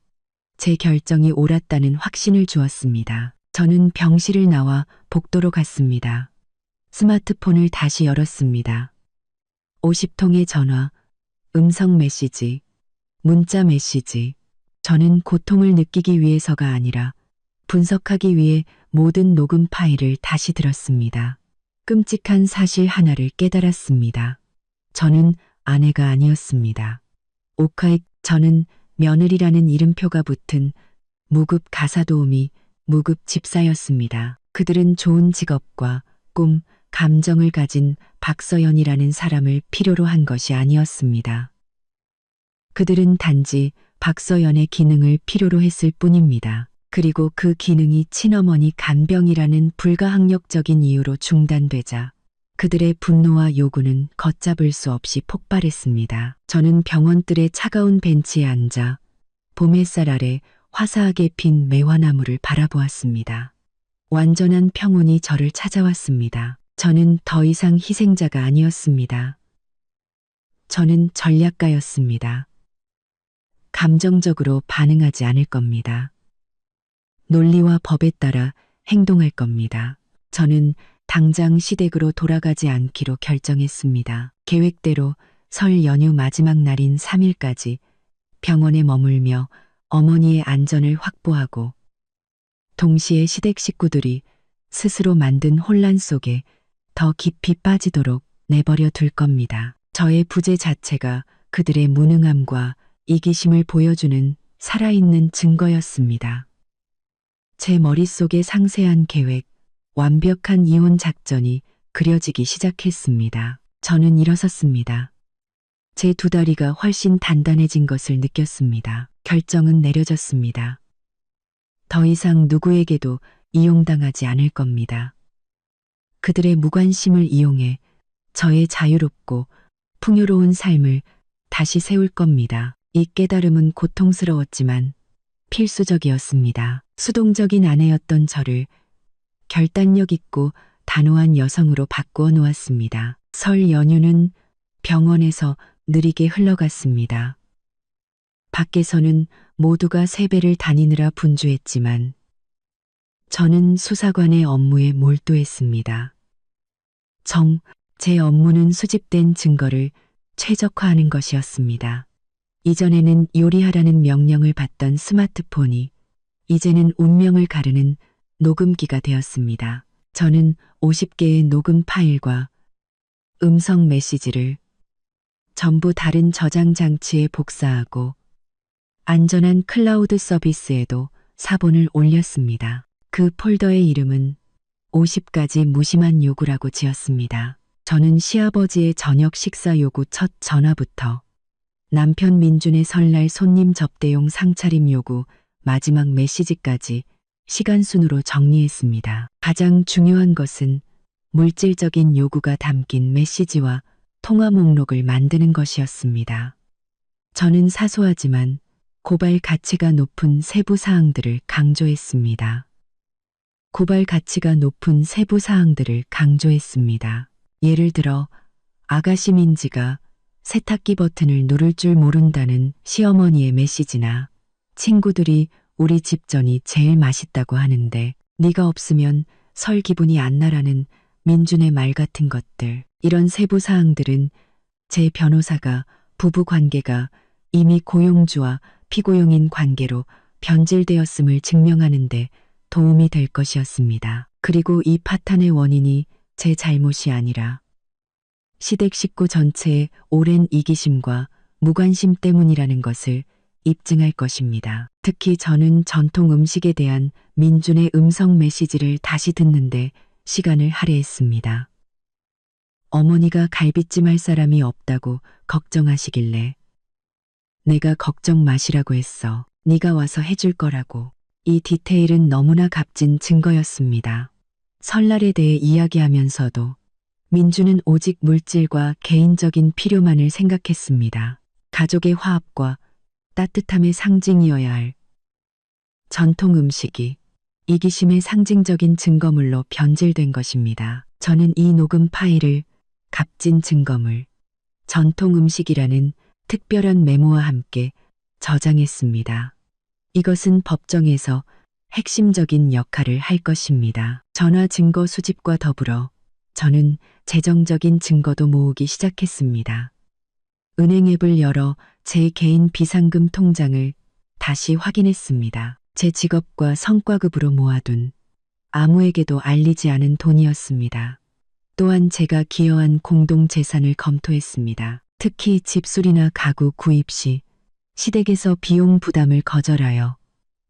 제 결정이 옳았다는 확신을 주었습니다. 저는 병실을 나와 복도로 갔습니다. 스마트폰을 다시 열었습니다. 50통의 전화, 음성 메시지, 문자 메시지. 저는 고통을 느끼기 위해서가 아니라 분석하기 위해 모든 녹음 파일을 다시 들었습니다. 끔찍한 사실 하나를 깨달았습니다. 저는 아내가 아니었습니다. 오카익, 저는 며느리라는 이름표가 붙은 무급 가사도우미, 무급 집사였습니다. 그들은 좋은 직업과 꿈, 감정을 가진 박서연이라는 사람을 필요로 한 것이 아니었습니다. 그들은 단지 박서연의 기능을 필요로 했을 뿐입니다. 그리고 그 기능이 친어머니 간병이라는 불가항력적인 이유로 중단되자 그들의 분노와 요구는 걷잡을 수 없이 폭발했습니다. 저는 병원들의 차가운 벤치에 앉아 봄 햇살 아래 화사하게 핀 매화나무를 바라보았습니다. 완전한 평온이 저를 찾아왔습니다. 저는 더 이상 희생자가 아니었습니다. 저는 전략가였습니다. 감정적으로 반응하지 않을 겁니다. 논리와 법에 따라 행동할 겁니다. 저는 당장 시댁으로 돌아가지 않기로 결정했습니다. 계획대로 설 연휴 마지막 날인 3일까지 병원에 머물며 어머니의 안전을 확보하고 동시에 시댁 식구들이 스스로 만든 혼란 속에 더 깊이 빠지도록 내버려 둘 겁니다. 저의 부재 자체가 그들의 무능함과 이기심을 보여주는 살아있는 증거였습니다. 제 머릿속에 상세한 계획, 완벽한 이혼 작전이 그려지기 시작했습니다. 저는 일어섰습니다. 제 두 다리가 훨씬 단단해진 것을 느꼈습니다. 결정은 내려졌습니다. 더 이상 누구에게도 이용당하지 않을 겁니다. 그들의 무관심을 이용해 저의 자유롭고 풍요로운 삶을 다시 세울 겁니다. 이 깨달음은 고통스러웠지만 필수적이었습니다. 수동적인 아내였던 저를 결단력 있고 단호한 여성으로 바꾸어 놓았습니다. 설 연휴는 병원에서 느리게 흘러갔습니다. 밖에서는 모두가 세배를 다니느라 분주했지만 저는 수사관의 업무에 몰두했습니다. 제 업무는 수집된 증거를 최적화하는 것이었습니다. 이전에는 요리하라는 명령을 받던 스마트폰이 이제는 운명을 가르는 녹음기가 되었습니다. 저는 50개의 녹음 파일과 음성 메시지를 전부 다른 저장 장치에 복사하고 안전한 클라우드 서비스에도 사본을 올렸습니다. 그 폴더의 이름은 50가지 무심한 요구라고 지었습니다. 저는 시아버지의 저녁 식사 요구 첫 전화부터 남편 민준의 설날 손님 접대용 상차림 요구 마지막 메시지까지 시간 순으로 정리했습니다. 가장 중요한 것은 물질적인 요구가 담긴 메시지와 통화 목록을 만드는 것이었습니다. 저는 사소하지만 고발 가치가 높은 세부 사항들을 강조했습니다. 고발 가치가 높은 세부 사항들을 강조했습니다. 예를 들어 아가씨 민지가 세탁기 버튼을 누를 줄 모른다는 시어머니의 메시지나 친구들이 우리 집전이 제일 맛있다고 하는데 네가 없으면 설 기분이 안 나라는 민준의 말 같은 것들. 이런 세부 사항들은 제 변호사가 부부 관계가 이미 고용주와 피고용인 관계로 변질되었음을 증명하는데 도움이 될 것이었습니다. 그리고 이 파탄의 원인이 제 잘못이 아니라 시댁 식구 전체의 오랜 이기심과 무관심 때문이라는 것을 입증할 것입니다. 특히 저는 전통 음식에 대한 민준의 음성 메시지를 다시 듣는데 시간을 할애했습니다. 어머니가 갈비찜 할 사람이 없다고 걱정하시길래 내가 걱정 마시라고 했어. 네가 와서 해줄 거라고. 이 디테일은 너무나 값진 증거였습니다. 설날에 대해 이야기하면서도 민주는 오직 물질과 개인적인 필요만을 생각했습니다. 가족의 화합과 따뜻함의 상징이어야 할 전통 음식이 이기심의 상징적인 증거물로 변질된 것입니다. 저는 이 녹음 파일을 값진 증거물, 전통 음식이라는 특별한 메모와 함께 저장했습니다. 이것은 법정에서 핵심적인 역할을 할 것입니다. 전화 증거 수집과 더불어 저는 재정적인 증거도 모으기 시작했습니다. 은행 앱을 열어 제 개인 비상금 통장을 다시 확인했습니다. 제 직업과 성과급으로 모아둔 아무에게도 알리지 않은 돈이었습니다. 또한 제가 기여한 공동재산을 검토했습니다. 특히 집수리나 가구 구입 시 시댁에서 비용 부담을 거절하여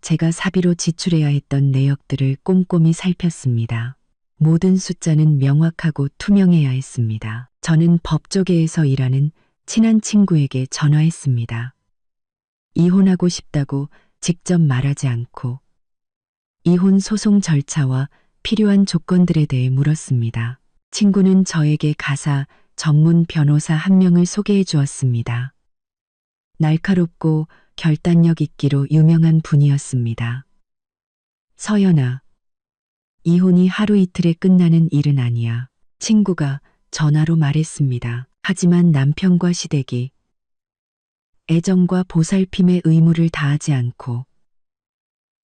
제가 사비로 지출해야 했던 내역들을 꼼꼼히 살폈습니다. 모든 숫자는 명확하고 투명해야 했습니다. 저는 법조계에서 일하는 친한 친구에게 전화했습니다. 이혼하고 싶다고 직접 말하지 않고 이혼 소송 절차와 필요한 조건들에 대해 물었습니다. 친구는 저에게 가사 전문 변호사 한 명을 소개해 주었습니다. 날카롭고 결단력 있기로 유명한 분이었습니다. 서연아, 이혼이 하루 이틀에 끝나는 일은 아니야. 친구가 전화로 말했습니다. 하지만 남편과 시댁이 애정과 보살핌의 의무를 다하지 않고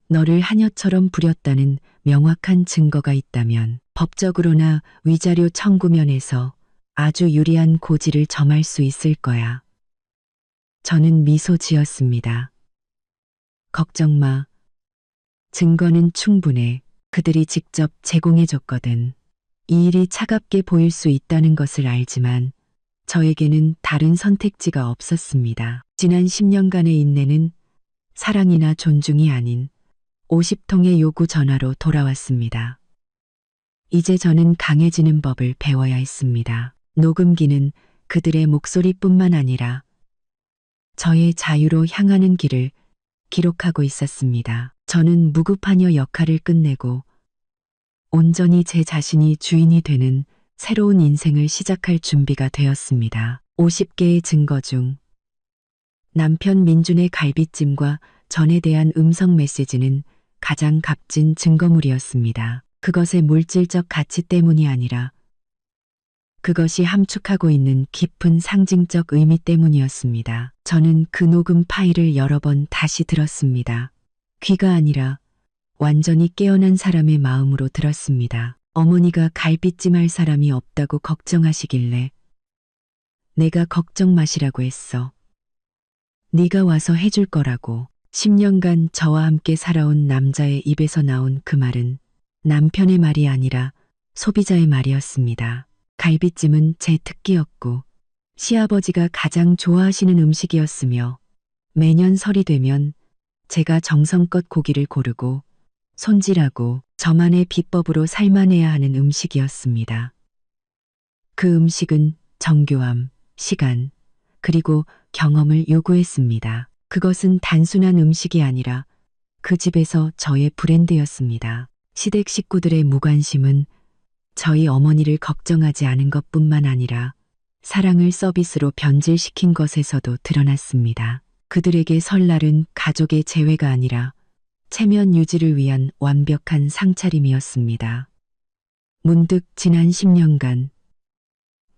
너를 하녀처럼 부렸다는 명확한 증거가 있다면 법적으로나 위자료 청구면에서 아주 유리한 고지를 점할 수 있을 거야. 저는 미소 지었습니다. 걱정 마. 증거는 충분해. 그들이 직접 제공해줬거든. 이 일이 차갑게 보일 수 있다는 것을 알지만 저에게는 다른 선택지가 없었습니다. 지난 10년간의 인내는 사랑이나 존중이 아닌 50통의 요구 전화로 돌아왔습니다. 이제 저는 강해지는 법을 배워야 했습니다. 녹음기는 그들의 목소리뿐만 아니라 저의 자유로 향하는 길을 기록하고 있었습니다. 저는 무급하녀 역할을 끝내고 온전히 제 자신이 주인이 되는 새로운 인생을 시작할 준비가 되었습니다. 50개의 증거 중 남편 민준의 갈비찜과 전에 대한 음성 메시지는 가장 값진 증거물이었습니다. 그것의 물질적 가치 때문이 아니라 그것이 함축하고 있는 깊은 상징적 의미 때문이었습니다. 저는 그 녹음 파일을 여러 번 다시 들었습니다. 귀가 아니라 완전히 깨어난 사람의 마음으로 들었습니다. 어머니가 갈비찜 할 사람이 없다고 걱정하시길래 내가 걱정 마시라고 했어. 네가 와서 해줄 거라고. 10년간 저와 함께 살아온 남자의 입에서 나온 그 말은 남편의 말이 아니라 소비자의 말이었습니다. 갈비찜은 제 특기였고 시아버지가 가장 좋아하시는 음식이었으며 매년 설이 되면 제가 정성껏 고기를 고르고 손질하고 저만의 비법으로 삶아내야 하는 음식이었습니다. 그 음식은 정교함, 시간, 그리고 경험을 요구했습니다. 그것은 단순한 음식이 아니라 그 집에서 저의 브랜드였습니다. 시댁 식구들의 무관심은 저희 어머니를 걱정하지 않은 것뿐만 아니라 사랑을 서비스로 변질시킨 것에서도 드러났습니다. 그들에게 설날은 가족의 재회가 아니라 체면 유지를 위한 완벽한 상차림이었습니다. 문득 지난 10년간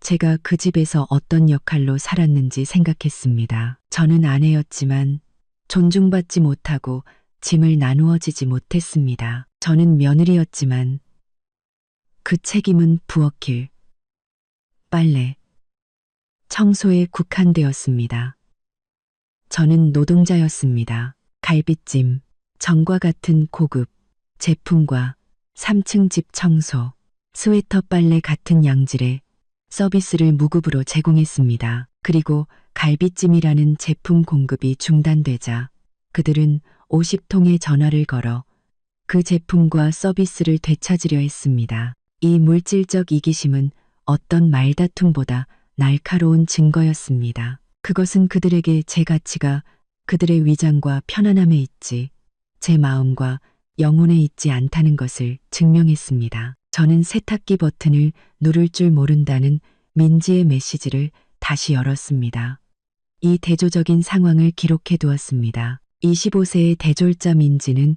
제가 그 집에서 어떤 역할로 살았는지 생각했습니다. 저는 아내였지만 존중받지 못하고 짐을 나누어지지 못했습니다. 저는 며느리였지만 그 책임은 부엌일, 빨래, 청소에 국한되었습니다. 저는 노동자였습니다. 갈비찜, 전과 같은 고급 제품과 3층 집 청소, 스웨터 빨래 같은 양질의 서비스를 무급으로 제공했습니다. 그리고 갈비찜이라는 제품 공급이 중단되자 그들은 50통의 전화를 걸어 그 제품과 서비스를 되찾으려 했습니다. 이 물질적 이기심은 어떤 말다툼보다 날카로운 증거였습니다. 그것은 그들에게 제 가치가 그들의 위장과 편안함에 있지 제 마음과 영혼에 있지 않다는 것을 증명했습니다. 저는 세탁기 버튼을 누를 줄 모른다는 민지의 메시지를 다시 열었습니다. 이 대조적인 상황을 기록해 두었습니다. 25세의 대졸자 민지는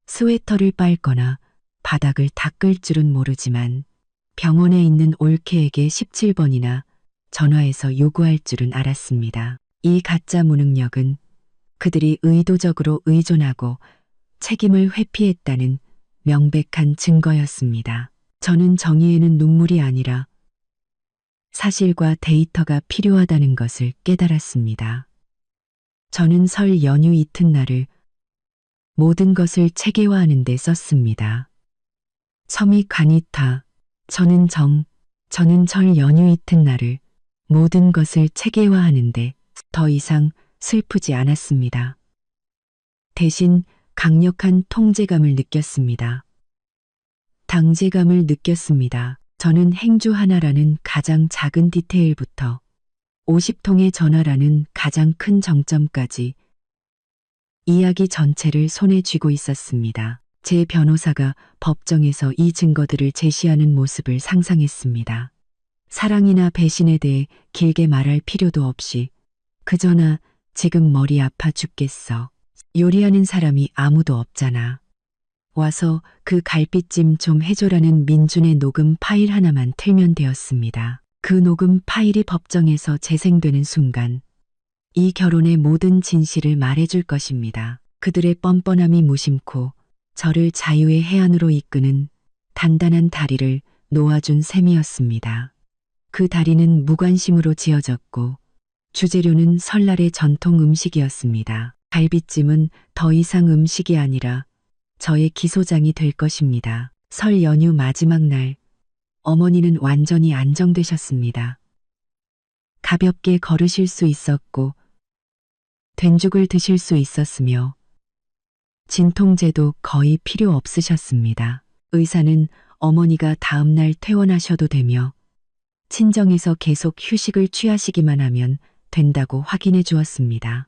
스웨터를 빨거나 바닥을 닦을 줄은 모르지만 병원에 있는 올케에게 17번이나 전화해서 요구할 줄은 알았습니다. 이 가짜 무능력은 그들이 의도적으로 의존하고 책임을 회피했다는 명백한 증거였습니다. 저는 정의에는 눈물이 아니라 사실과 데이터가 필요하다는 것을 깨달았습니다. 저는 설 연휴 이튿날을 모든 것을 체계화하는 데 썼습니다. 첨이 가니타, 저는 설 연휴 이튿날을 모든 것을 체계화하는데 더 이상 슬프지 않았습니다. 대신 강력한 통제감을 느꼈습니다. 당제감을 느꼈습니다. 저는 행주 하나라는 가장 작은 디테일부터 50통의 전화라는 가장 큰 정점까지 이야기 전체를 손에 쥐고 있었습니다. 제 변호사가 법정에서 이 증거들을 제시하는 모습을 상상했습니다. 사랑이나 배신에 대해 길게 말할 필요도 없이 그저나 지금 머리 아파 죽겠어. 요리하는 사람이 아무도 없잖아. 와서 그 갈비찜 좀 해줘라는 민준의 녹음 파일 하나만 틀면 되었습니다. 그 녹음 파일이 법정에서 재생되는 순간 이 결혼의 모든 진실을 말해줄 것입니다. 그들의 뻔뻔함이 무심코 저를 자유의 해안으로 이끄는 단단한 다리를 놓아준 셈이었습니다. 그 다리는 무관심으로 지어졌고 주재료는 설날의 전통 음식이었습니다. 갈비찜은 더 이상 음식이 아니라 저의 기소장이 될 것입니다. 설 연휴 마지막 날 어머니는 완전히 안정되셨습니다. 가볍게 걸으실 수 있었고 된죽을 드실 수 있었으며 진통제도 거의 필요 없으셨습니다. 의사는 어머니가 다음날 퇴원하셔도 되며 친정에서 계속 휴식을 취하시기만 하면 된다고 확인해 주었습니다.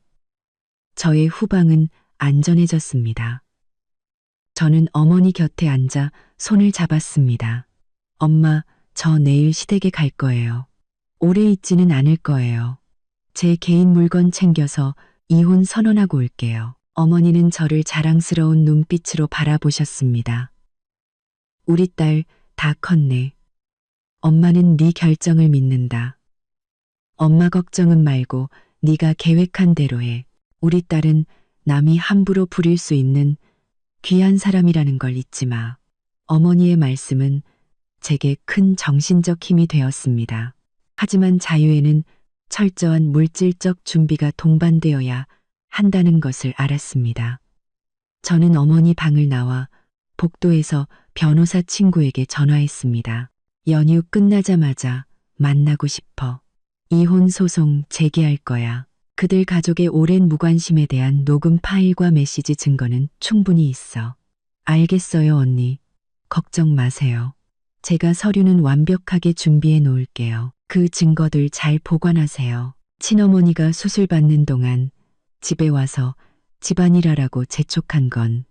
저의 후방은 안전해졌습니다. 저는 어머니 곁에 앉아 손을 잡았습니다. 엄마, 저 내일 시댁에 갈 거예요. 오래 있지는 않을 거예요. 제 개인 물건 챙겨서 이혼 선언하고 올게요. 어머니는 저를 자랑스러운 눈빛으로 바라보셨습니다. 우리 딸 다 컸네. 엄마는 네 결정을 믿는다. 엄마 걱정은 말고 네가 계획한 대로 해. 우리 딸은 남이 함부로 부릴 수 있는 귀한 사람이라는 걸 잊지 마. 어머니의 말씀은 제게 큰 정신적 힘이 되었습니다. 하지만 자유에는 철저한 물질적 준비가 동반되어야 한다는 것을 알았습니다. 저는 어머니 방을 나와 복도에서 변호사 친구에게 전화했습니다. 연휴 끝나자마자 만나고 싶어. 이혼 소송 제기할 거야. 그들 가족의 오랜 무관심에 대한 녹음 파일과 메시지 증거는 충분히 있어. 알겠어요, 언니. 걱정 마세요. 제가 서류는 완벽하게 준비해 놓을게요. 그 증거들 잘 보관하세요. 친어머니가 수술 받는 동안 집에 와서 집안일하라고 재촉한 건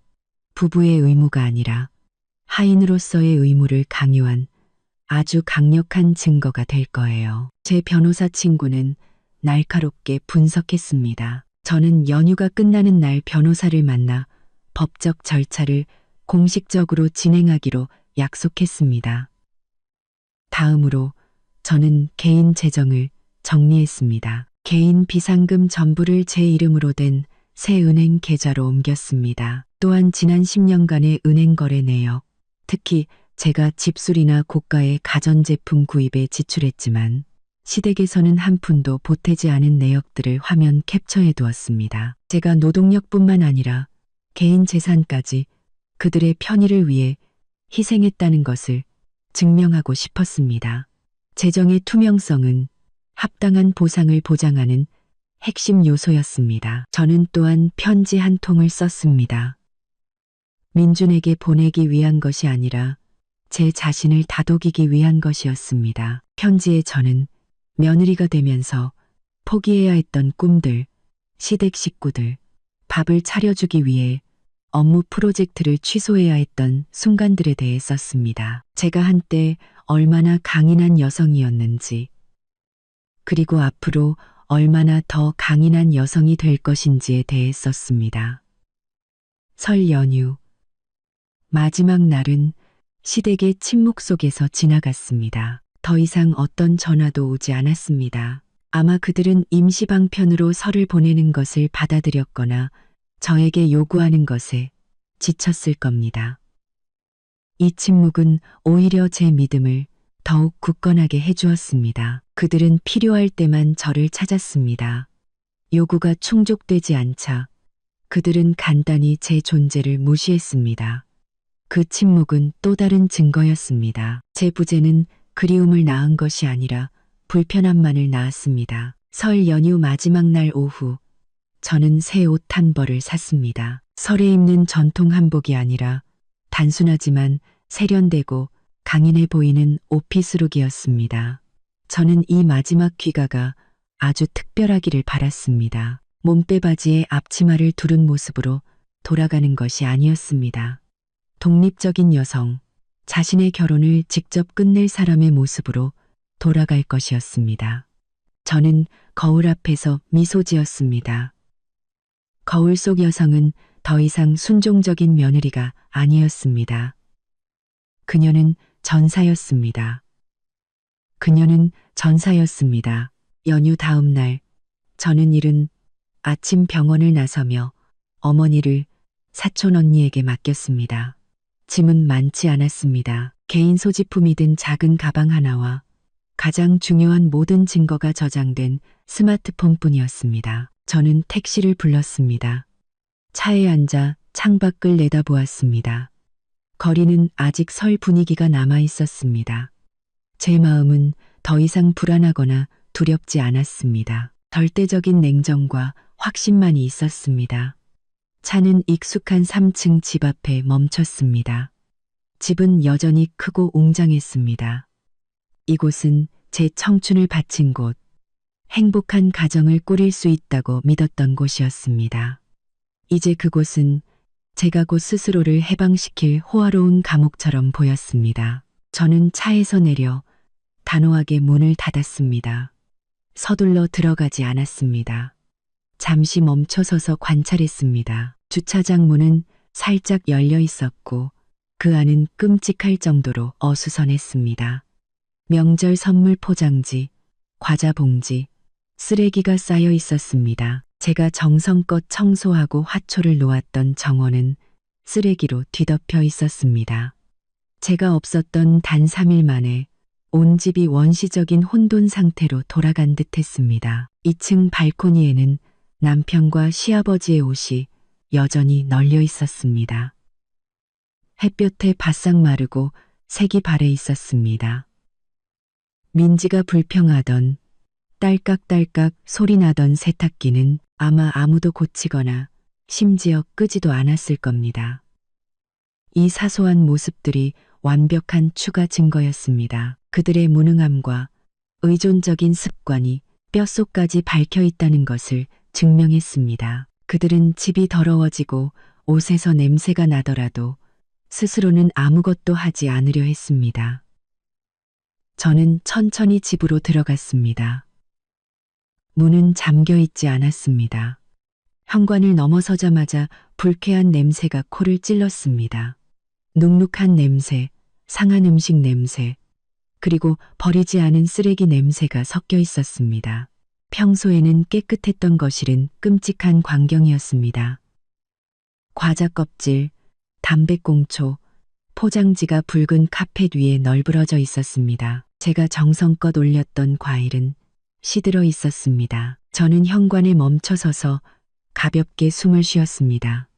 부부의 의무가 아니라 하인으로서의 의무를 강요한 아주 강력한 증거가 될 거예요. 제 변호사 친구는 날카롭게 분석했습니다. 저는 연휴가 끝나는 날 변호사를 만나 법적 절차를 공식적으로 진행하기로 약속했습니다. 다음으로 저는 개인 재정을 정리했습니다. 개인 비상금 전부를 제 이름으로 된 새 은행 계좌로 옮겼습니다. 또한 지난 10년간의 은행 거래 내역, 특히 제가 집술이나 고가의 가전제품 구입에 지출했지만 시댁에서는 한 푼도 보태지 않은 내역들을 화면 캡처해 두었습니다. 제가 노동력뿐만 아니라 개인 재산까지 그들의 편의를 위해 희생했다는 것을 증명하고 싶었습니다. 재정의 투명성은 합당한 보상을 보장하는 핵심 요소였습니다. 저는 또한 편지 한 통을 썼습니다. 민준에게 보내기 위한 것이 아니라 제 자신을 다독이기 위한 것이었습니다. 편지에 저는 며느리가 되면서 포기해야 했던 꿈들, 시댁 식구들, 밥을 차려주기 위해 업무 프로젝트를 취소해야 했던 순간들에 대해 썼습니다. 제가 한때 얼마나 강인한 여성이었는지, 그리고 앞으로 얼마나 더 강인한 여성이 될 것인지에 대해 썼습니다. 설 연휴. 마지막 날은 시댁의 침묵 속에서 지나갔습니다. 더 이상 어떤 전화도 오지 않았습니다. 아마 그들은 임시방편으로 설을 보내는 것을 받아들였거나 저에게 요구하는 것에 지쳤을 겁니다. 이 침묵은 오히려 제 믿음을 더욱 굳건하게 해주었습니다. 그들은 필요할 때만 저를 찾았습니다. 요구가 충족되지 않자 그들은 간단히 제 존재를 무시했습니다. 그 침묵은 또 다른 증거였습니다. 제 부재는 그리움을 낳은 것이 아니라 불편함만을 낳았습니다. 설 연휴 마지막 날 오후, 저는 새 옷 한 벌을 샀습니다. 설에 입는 전통 한복이 아니라 단순하지만 세련되고 강인해 보이는 오피스룩이었습니다. 저는 이 마지막 귀가가 아주 특별하기를 바랐습니다. 몸빼바지에 앞치마를 두른 모습으로 돌아가는 것이 아니었습니다. 독립적인 여성, 자신의 결혼을 직접 끝낼 사람의 모습으로 돌아갈 것이었습니다. 저는 거울 앞에서 미소 지었습니다. 거울 속 여성은 더 이상 순종적인 며느리가 아니었습니다. 그녀는 전사였습니다. 그녀는 전사였습니다. 연휴 다음 날, 저는 이른 아침 병원을 나서며 어머니를 사촌 언니에게 맡겼습니다. 짐은 많지 않았습니다. 개인 소지품이 든 작은 가방 하나와 가장 중요한 모든 증거가 저장된 스마트폰뿐이었습니다. 저는 택시를 불렀습니다. 차에 앉아 창밖을 내다보았습니다. 거리는 아직 설 분위기가 남아 있었습니다. 제 마음은 더 이상 불안하거나 두렵지 않았습니다. 절대적인 냉정과 확신만이 있었습니다. 차는 익숙한 3층 집 앞에 멈췄습니다. 집은 여전히 크고 웅장했습니다. 이곳은 제 청춘을 바친 곳, 행복한 가정을 꾸릴 수 있다고 믿었던 곳이었습니다. 이제 그곳은 제가 곧 스스로를 해방시킬 호화로운 감옥처럼 보였습니다. 저는 차에서 내려 단호하게 문을 닫았습니다. 서둘러 들어가지 않았습니다. 잠시 멈춰서서 관찰했습니다. 주차장 문은 살짝 열려 있었고 그 안은 끔찍할 정도로 어수선했습니다. 명절 선물 포장지, 과자 봉지, 쓰레기가 쌓여 있었습니다. 제가 정성껏 청소하고 화초를 놓았던 정원은 쓰레기로 뒤덮여 있었습니다. 제가 없었던 단 3일 만에 온 집이 원시적인 혼돈 상태로 돌아간 듯 했습니다. 2층 발코니에는 남편과 시아버지의 옷이 여전히 널려 있었습니다. 햇볕에 바싹 마르고 색이 발해 있었습니다. 민지가 불평하던 딸깍딸깍 소리 나던 세탁기는 아마 아무도 고치거나 심지어 끄지도 않았을 겁니다. 이 사소한 모습들이 완벽한 추가 증거였습니다. 그들의 무능함과 의존적인 습관이 뼛속까지 밝혀 있다는 것을 증명했습니다. 그들은 집이 더러워지고 옷에서 냄새가 나더라도 스스로는 아무것도 하지 않으려 했습니다. 저는 천천히 집으로 들어갔습니다. 문은 잠겨 있지 않았습니다. 현관을 넘어서자마자 불쾌한 냄새가 코를 찔렀습니다. 눅눅한 냄새, 상한 음식 냄새, 그리고 버리지 않은 쓰레기 냄새가 섞여 있었습니다. 평소에는 깨끗했던 거실은 끔찍한 광경이었습니다. 과자 껍질, 담배꽁초, 포장지가 붉은 카펫 위에 널브러져 있었습니다. 제가 정성껏 올렸던 과일은 시들어 있었습니다. 저는 현관에 멈춰서서 가볍게 숨을 쉬었습니다.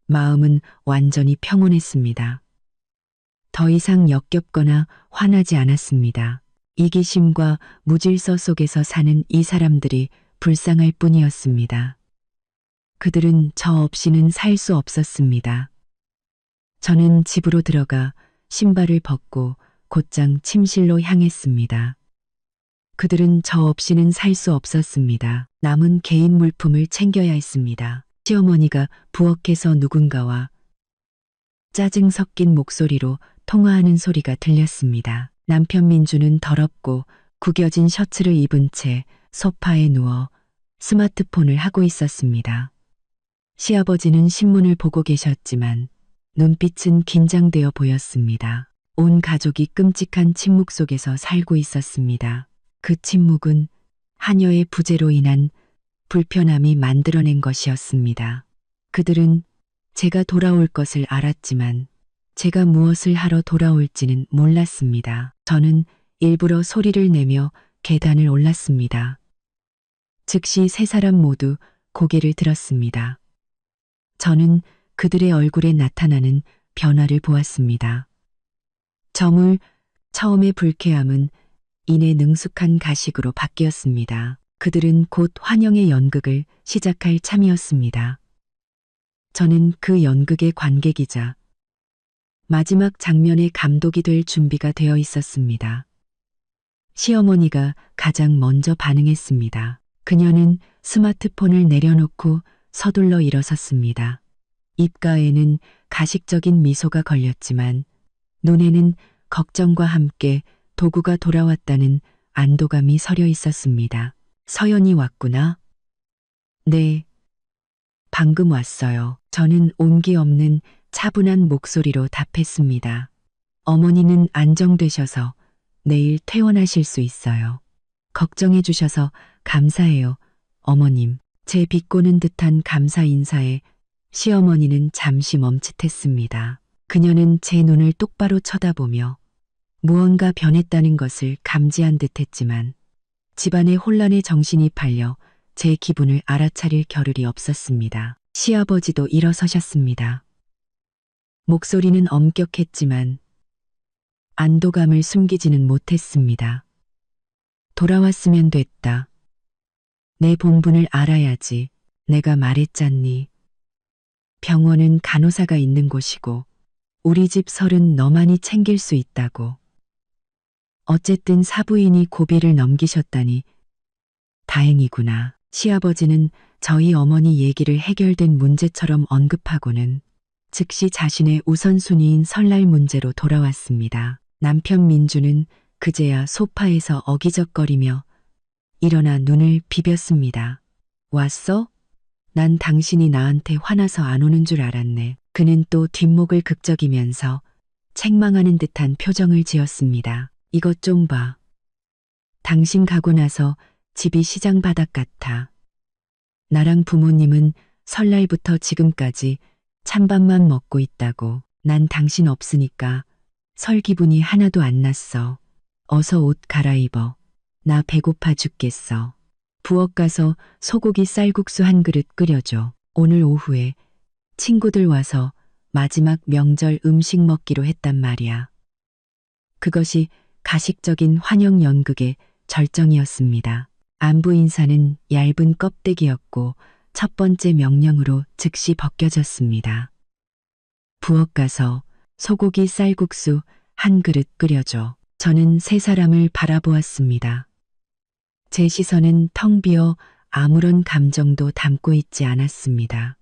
마음은 완전히 평온했습니다. 더 이상 역겹거나 화나지 않았습니다. 이기심과 무질서 속에서 사는 이 사람들이 불쌍할 뿐이었습니다. 그들은 저 없이는 살 수 없었습니다. 저는 집으로 들어가 신발을 벗고 곧장 침실로 향했습니다. 그들은 저 없이는 살 수 없었습니다. 남은 개인 물품을 챙겨야 했습니다. 시어머니가 부엌에서 누군가와 짜증 섞인 목소리로 통화하는 소리가 들렸습니다. 남편 민주는 더럽고 구겨진 셔츠를 입은 채 소파에 누워 스마트폰을 하고 있었습니다. 시아버지는 신문을 보고 계셨지만 눈빛은 긴장되어 보였습니다. 온 가족이 끔찍한 침묵 속에서 살고 있었습니다. 그 침묵은 하녀의 부재로 인한 불편함이 만들어낸 것이었습니다. 그들은 제가 돌아올 것을 알았지만 제가 무엇을 하러 돌아올지는 몰랐습니다. 저는 일부러 소리를 내며 계단을 올랐습니다. 즉시 세 사람 모두 고개를 들었습니다. 저는 그들의 얼굴에 나타나는 변화를 보았습니다. 저물 처음의 불쾌함은 이내 능숙한 가식으로 바뀌었습니다. 그들은 곧 환영의 연극을 시작할 참이었습니다. 저는 그 연극의 관객이자 마지막 장면의 감독이 될 준비가 되어 있었습니다. 시어머니가 가장 먼저 반응했습니다. 그녀는 스마트폰을 내려놓고 서둘러 일어섰습니다. 입가에는 가식적인 미소가 걸렸지만 눈에는 걱정과 함께 도구가 돌아왔다는 안도감이 서려 있었습니다. 서연이 왔구나. 네. 방금 왔어요. 저는 온기 없는 차분한 목소리로 답했습니다. 어머니는 안정되셔서 내일 퇴원하실 수 있어요. 걱정해 주셔서 감사해요, 어머님. 제 비꼬는 듯한 감사 인사에 시어머니는 잠시 멈칫했습니다. 그녀는 제 눈을 똑바로 쳐다보며 무언가 변했다는 것을 감지한 듯했지만 집안의 혼란에 정신이 팔려 제 기분을 알아차릴 겨를이 없었습니다. 시아버지도 일어서셨습니다. 목소리는 엄격했지만 안도감을 숨기지는 못했습니다. 돌아왔으면 됐다. 내 본분을 알아야지. 내가 말했잖니. 병원은 간호사가 있는 곳이고 우리 집 설은 너만이 챙길 수 있다고. 어쨌든 사부인이 고비를 넘기셨다니 다행이구나. 시아버지는 저희 어머니 얘기를 해결된 문제처럼 언급하고는 즉시 자신의 우선순위인 설날 문제로 돌아왔습니다. 남편 민주는 그제야 소파에서 어기적거리며 일어나 눈을 비볐습니다. 왔어? 난 당신이 나한테 화나서 안 오는 줄 알았네. 그는 또 뒷목을 극적이면서 책망하는 듯한 표정을 지었습니다. 이것 좀 봐. 당신 가고 나서 집이 시장 바닥 같아. 나랑 부모님은 설날부터 지금까지 찬밥만 먹고 있다고. 난 당신 없으니까 설 기분이 하나도 안 났어. 어서 옷 갈아입어. 나 배고파 죽겠어. 부엌 가서 소고기 쌀국수 한 그릇 끓여줘. 오늘 오후에 친구들 와서 마지막 명절 음식 먹기로 했단 말이야. 그것이 가식적인 환영 연극의 절정이었습니다. 안부 인사는 얇은 껍데기였고 첫 번째 명령으로 즉시 벗겨졌습니다. 부엌 가서 소고기 쌀국수 한 그릇 끓여줘. 저는 세 사람을 바라보았습니다. 제 시선은 텅 비어 아무런 감정도 담고 있지 않았습니다.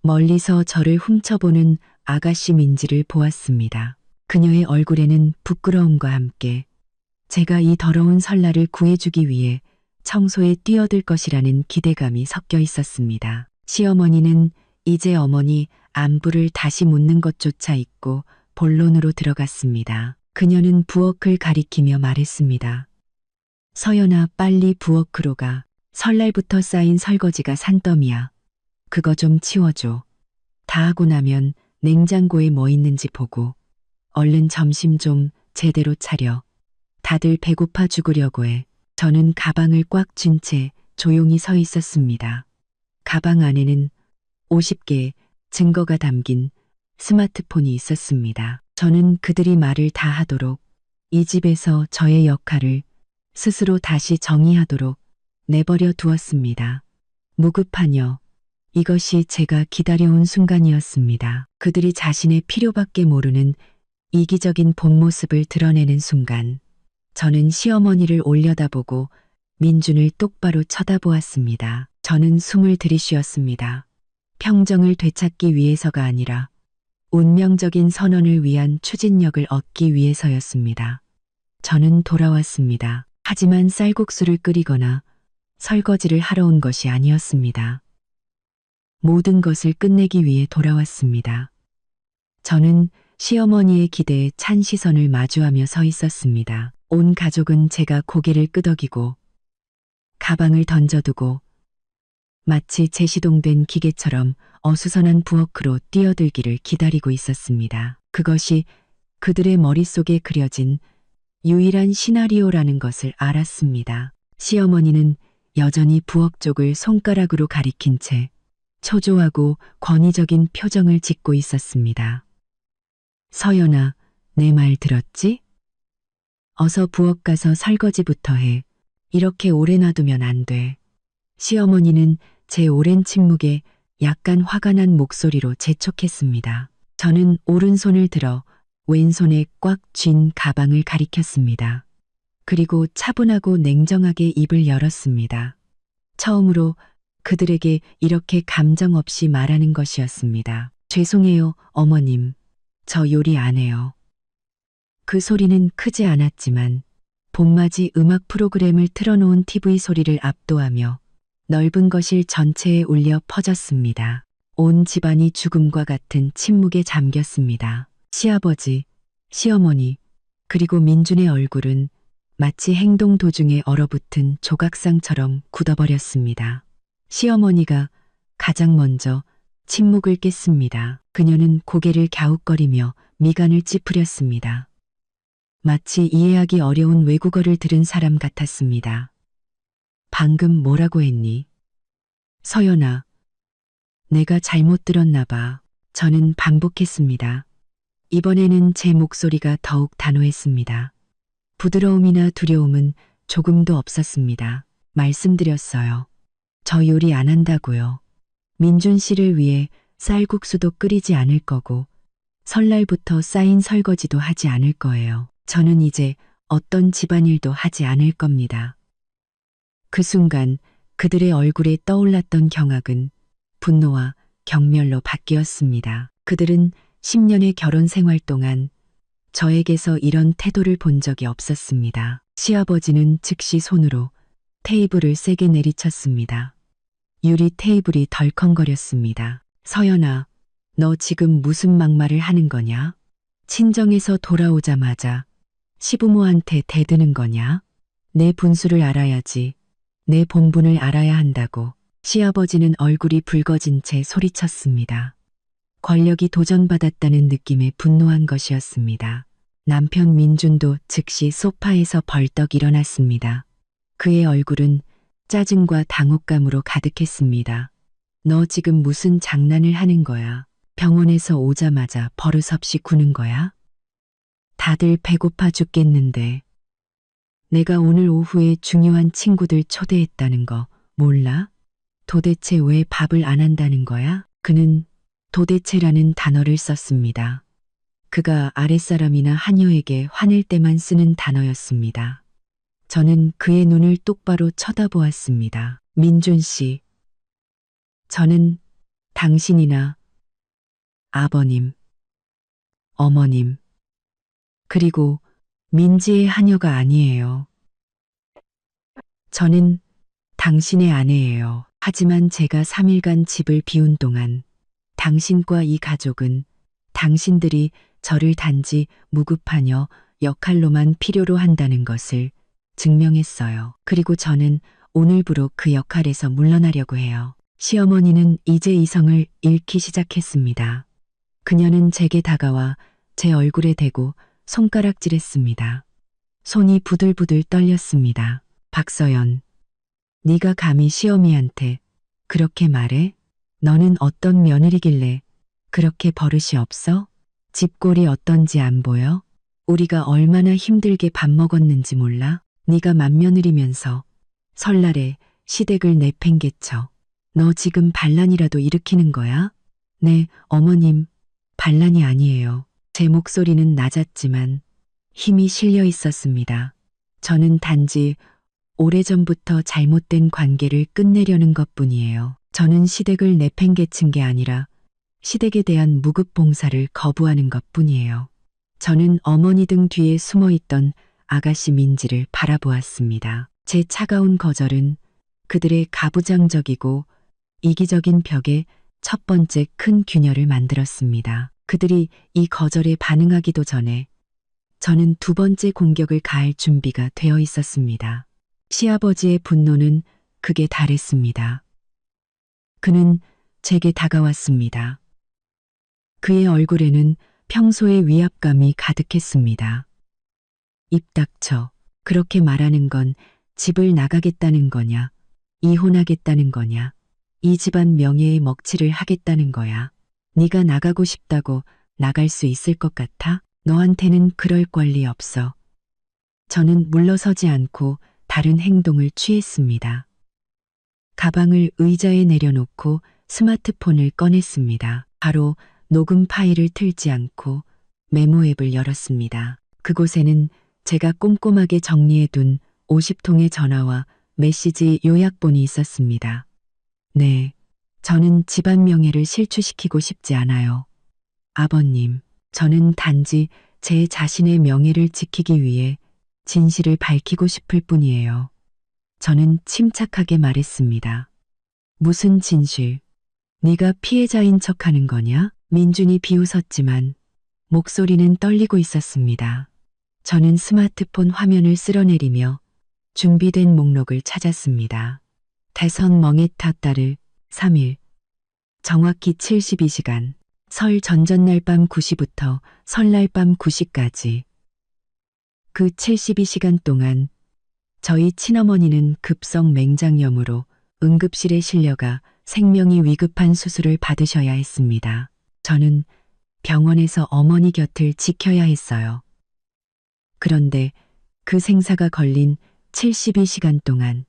멀리서 저를 훔쳐보는 아가씨 민지를 보았습니다. 그녀의 얼굴에는 부끄러움과 함께 제가 이 더러운 설날을 구해주기 위해 청소에 뛰어들 것이라는 기대감이 섞여 있었습니다. 시어머니는 이제 어머니 안부를 다시 묻는 것조차 잊고 본론으로 들어갔습니다. 그녀는 부엌을 가리키며 말했습니다. 서연아, 빨리 부엌으로 가. 설날부터 쌓인 설거지가 산더미야. 그거 좀 치워줘. 다 하고 나면 냉장고에 뭐 있는지 보고 얼른 점심 좀 제대로 차려. 다들 배고파 죽으려고 해. 저는 가방을 꽉 쥔 채 조용히 서 있었습니다. 가방 안에는 50개의 증거가 담긴 스마트폰이 있었습니다. 저는 그들이 말을 다 하도록 이 집에서 저의 역할을 스스로 다시 정의하도록 내버려 두었습니다. 무급하녀. 이것이 제가 기다려온 순간이었습니다. 그들이 자신의 필요밖에 모르는 이기적인 본 모습을 드러내는 순간, 저는 시어머니를 올려다보고 민준을 똑바로 쳐다보았습니다. 저는 숨을 들이쉬었습니다. 평정을 되찾기 위해서가 아니라 운명적인 선언을 위한 추진력을 얻기 위해서였습니다. 저는 돌아왔습니다. 하지만 쌀국수를 끓이거나 설거지를 하러 온 것이 아니었습니다. 모든 것을 끝내기 위해 돌아왔습니다. 저는 시어머니의 기대에 찬 시선을 마주하며 서 있었습니다. 온 가족은 제가 고개를 끄덕이고 가방을 던져두고 마치 제시동된 기계처럼 어수선한 부엌으로 뛰어들기를 기다리고 있었습니다. 그것이 그들의 머릿속에 그려진 유일한 시나리오라는 것을 알았습니다. 시어머니는 여전히 부엌 쪽을 손가락으로 가리킨 채 초조하고 권위적인 표정을 짓고 있었습니다. 서연아, 내 말 들었지? 어서 부엌 가서 설거지부터 해. 이렇게 오래 놔두면 안 돼. 시어머니는 제 오랜 침묵에 약간 화가 난 목소리로 재촉했습니다. 저는 오른손을 들어 왼손에 꽉 쥔 가방을 가리켰습니다. 그리고 차분하고 냉정하게 입을 열었습니다. 처음으로 그들에게 이렇게 감정 없이 말하는 것이었습니다. 죄송해요, 어머님. 저 요리 안 해요. 그 소리는 크지 않았지만 봄맞이 음악 프로그램을 틀어놓은 TV 소리를 압도하며 넓은 거실 전체에 울려 퍼졌습니다. 온 집안이 죽음과 같은 침묵에 잠겼습니다. 시아버지, 시어머니, 그리고 민준의 얼굴은 마치 행동 도중에 얼어붙은 조각상처럼 굳어버렸습니다. 시어머니가 가장 먼저 침묵을 깼습니다. 그녀는 고개를 갸웃거리며 미간을 찌푸렸습니다. 마치 이해하기 어려운 외국어를 들은 사람 같았습니다. 방금 뭐라고 했니? 서연아, 내가 잘못 들었나 봐. 저는 반복했습니다. 이번에는 제 목소리가 더욱 단호했습니다. 부드러움이나 두려움은 조금도 없었습니다. 말씀드렸어요. 저 요리 안 한다고요. 민준 씨를 위해 쌀국수도 끓이지 않을 거고 설날부터 쌓인 설거지도 하지 않을 거예요. 저는 이제 어떤 집안일도 하지 않을 겁니다. 그 순간 그들의 얼굴에 떠올랐던 경악은 분노와 경멸로 바뀌었습니다. 그들은 10년의 결혼 생활 동안 저에게서 이런 태도를 본 적이 없었습니다. 시아버지는 즉시 손으로 테이블을 세게 내리쳤습니다. 유리 테이블이 덜컹거렸습니다. 서연아, 너 지금 무슨 막말을 하는 거냐? 친정에서 돌아오자마자 시부모한테 대드는 거냐? 내 분수를 알아야지. 내 본분을 알아야 한다고. 시아버지는 얼굴이 붉어진 채 소리쳤습니다. 권력이 도전받았다는 느낌에 분노한 것이었습니다. 남편 민준도 즉시 소파에서 벌떡 일어났습니다. 그의 얼굴은 짜증과 당혹감으로 가득했습니다. 너 지금 무슨 장난을 하는 거야? 병원에서 오자마자 버릇없이 구는 거야? 다들 배고파 죽겠는데. 내가 오늘 오후에 중요한 친구들 초대했다는 거 몰라? 도대체 왜 밥을 안 한다는 거야? 그는 도대체라는 단어를 썼습니다. 그가 아랫사람이나 하녀에게 화낼 때만 쓰는 단어였습니다. 저는 그의 눈을 똑바로 쳐다보았습니다. 민준 씨, 저는 당신이나 아버님, 어머님, 그리고 민지의 하녀가 아니에요. 저는 당신의 아내예요. 하지만 제가 3일간 집을 비운 동안 당신과 이 가족은 당신들이 저를 단지 무급하녀 역할로만 필요로 한다는 것을 증명했어요. 그리고 저는 오늘부로 그 역할에서 물러나려고 해요. 시어머니는 이제 이성을 잃기 시작했습니다. 그녀는 제게 다가와 제 얼굴에 대고 손가락질했습니다. 손이 부들부들 떨렸습니다. 박서연, 네가 감히 시어미한테 그렇게 말해? 너는 어떤 며느리길래 그렇게 버릇이 없어? 집꼴이 어떤지 안 보여? 우리가 얼마나 힘들게 밥 먹었는지 몰라? 네가 맏며느리면서 설날에 시댁을 내팽개쳐. 너 지금 반란이라도 일으키는 거야? 네, 어머님, 반란이 아니에요. 제 목소리는 낮았지만 힘이 실려 있었습니다. 저는 단지 오래전부터 잘못된 관계를 끝내려는 것뿐이에요. 저는 시댁을 내팽개친 게 아니라 시댁에 대한 무급 봉사를 거부하는 것뿐이에요. 저는 어머니 등 뒤에 숨어 있던 아가씨 민지를 바라보았습니다. 제 차가운 거절은 그들의 가부장적이고 이기적인 벽에 첫 번째 큰 균열을 만들었습니다. 그들이 이 거절에 반응하기도 전에 저는 두 번째 공격을 가할 준비가 되어 있었습니다. 시아버지의 분노는 극에 달했습니다. 그는 제게 다가왔습니다. 그의 얼굴에는 평소의 위압감이 가득했습니다. 입 닥쳐. 그렇게 말하는 건 집을 나가겠다는 거냐? 이혼하겠다는 거냐? 이 집안 명예에 먹칠을 하겠다는 거야? 네가 나가고 싶다고 나갈 수 있을 것 같아? 너한테는 그럴 권리 없어. 저는 물러서지 않고 다른 행동을 취했습니다. 가방을 의자에 내려놓고 스마트폰을 꺼냈습니다. 바로 녹음 파일을 틀지 않고 메모 앱을 열었습니다. 그곳에는 제가 꼼꼼하게 정리해둔 50통의 전화와 메시지 요약본이 있었습니다. 네, 저는 집안 명예를 실추시키고 싶지 않아요. 아버님, 저는 단지 제 자신의 명예를 지키기 위해 진실을 밝히고 싶을 뿐이에요. 저는 침착하게 말했습니다. 무슨 진실? 네가 피해자인 척하는 거냐? 민준이 비웃었지만 목소리는 떨리고 있었습니다. 저는 스마트폰 화면을 쓸어내리며 준비된 목록을 찾았습니다. 대선 멍에타 딸을 3일, 정확히 72시간, 설 전전날 밤 9시부터 설날 밤 9시까지. 그 72시간 동안 저희 친어머니는 급성 맹장염으로 응급실에 실려가 생명이 위급한 수술을 받으셔야 했습니다. 저는 병원에서 어머니 곁을 지켜야 했어요. 그런데 그 생사가 걸린 72시간 동안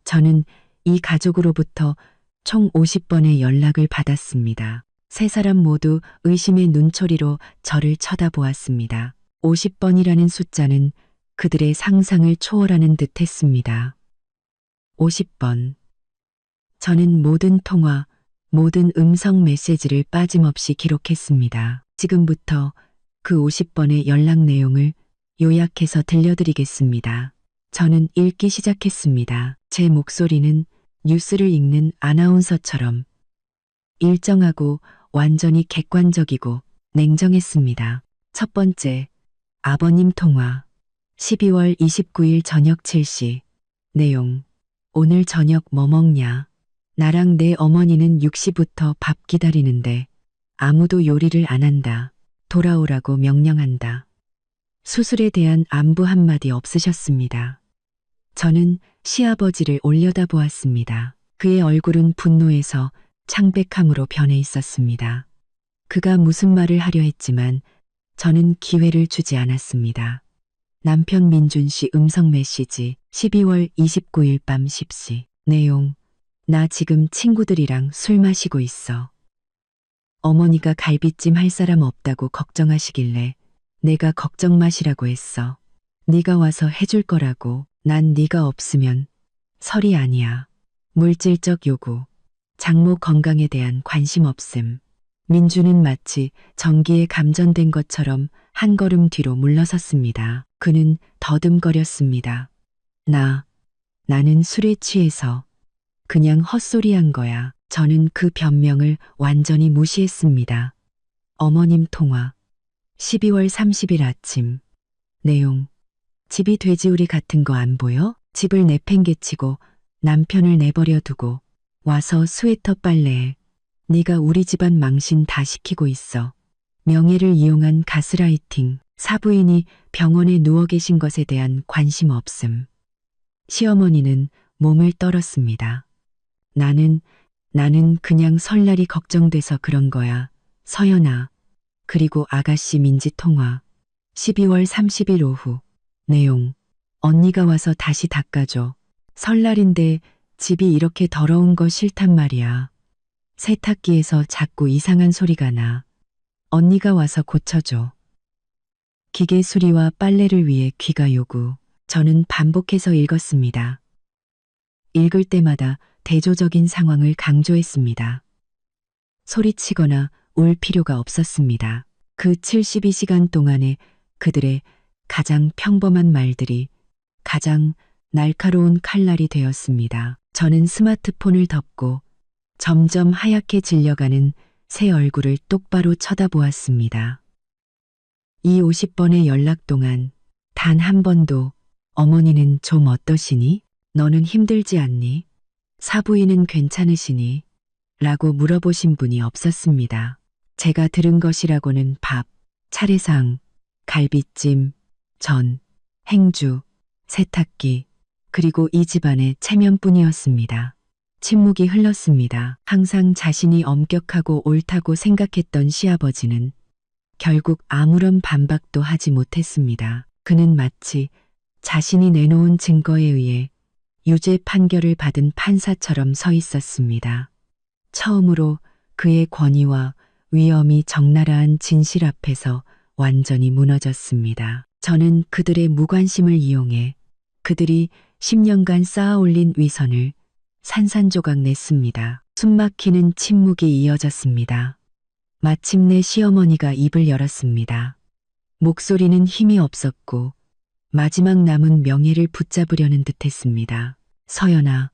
저는 이 가족으로부터 총 50번의 연락을 받았습니다. 세 사람 모두 의심의 눈초리로 저를 쳐다보았습니다. 50번이라는 숫자는 그들의 상상을 초월하는 듯 했습니다. 50번. 저는 모든 통화, 모든 음성 메시지를 빠짐없이 기록했습니다. 지금부터 그 50번의 연락 내용을 요약해서 들려드리겠습니다. 저는 읽기 시작했습니다. 제 목소리는 뉴스를 읽는 아나운서처럼 일정하고 완전히 객관적이고 냉정했습니다. 첫 번째, 아버님 통화. 12월 29일 저녁 7시. 내용. 오늘 저녁 뭐 먹냐? 나랑 내 어머니는 6시부터 밥 기다리는데 아무도 요리를 안 한다. 돌아오라고 명령한다. 수술에 대한 안부 한마디 없으셨습니다. 저는 시아버지를 올려다보았습니다. 그의 얼굴은 분노에서 창백함으로 변해 있었습니다. 그가 무슨 말을 하려 했지만 저는 기회를 주지 않았습니다. 남편 민준 씨 음성 메시지 12월 29일 밤 10시. 내용. 나 지금 친구들이랑 술 마시고 있어. 어머니가 갈비찜 할 사람 없다고 걱정하시길래 내가 걱정 마시라고 했어. 네가 와서 해줄 거라고. 난 네가 없으면 설이 아니야. 물질적 요구. 장모 건강에 대한 관심 없음. 민주는 마치 전기에 감전된 것처럼 한 걸음 뒤로 물러섰습니다. 그는 더듬거렸습니다. 나는 술에 취해서 그냥 헛소리한 거야. 저는 그 변명을 완전히 무시했습니다. 어머님 통화. 12월 30일 아침. 내용. 집이 돼지우리 같은 거 안 보여? 집을 내팽개치고 남편을 내버려 두고 와서 스웨터 빨래해. 네가 우리 집안 망신 다 시키고 있어. 명예를 이용한 가스라이팅. 사부인이 병원에 누워 계신 것에 대한 관심 없음. 시어머니는 몸을 떨었습니다. 나는 그냥 설날이 걱정돼서 그런 거야. 서연아. 그리고 아가씨 민지 통화. 12월 30일 오후. 내용. 언니가 와서 다시 닦아줘. 설날인데 집이 이렇게 더러운 거 싫단 말이야. 세탁기에서 자꾸 이상한 소리가 나. 언니가 와서 고쳐줘. 기계 수리와 빨래를 위해 귀가 요구. 저는 반복해서 읽었습니다. 읽을 때마다 대조적인 상황을 강조했습니다. 소리치거나 울 필요가 없었습니다. 그 72시간 동안에 그들의 가장 평범한 말들이 가장 날카로운 칼날이 되었습니다. 저는 스마트폰을 덮고 점점 하얗게 질려가는 새 얼굴을 똑바로 쳐다보았습니다. 이 50번의 연락 동안 단 한 번도 어머니는 좀 어떠시니? 너는 힘들지 않니? 사부인은 괜찮으시니? 라고 물어보신 분이 없었습니다. 제가 들은 것이라고는 밥, 차례상, 갈비찜, 전, 행주, 세탁기, 그리고 이 집안의 체면뿐이었습니다. 침묵이 흘렀습니다. 항상 자신이 엄격하고 옳다고 생각했던 시아버지는 결국 아무런 반박도 하지 못했습니다. 그는 마치 자신이 내놓은 증거에 의해 유죄 판결을 받은 판사처럼 서 있었습니다. 처음으로 그의 권위와 위엄이 적나라한 진실 앞에서 완전히 무너졌습니다. 저는 그들의 무관심을 이용해 그들이 10년간 쌓아올린 위선을 산산조각 냈습니다. 숨막히는 침묵이 이어졌습니다. 마침내 시어머니가 입을 열었습니다. 목소리는 힘이 없었고 마지막 남은 명예를 붙잡으려는 듯했습니다. 서연아,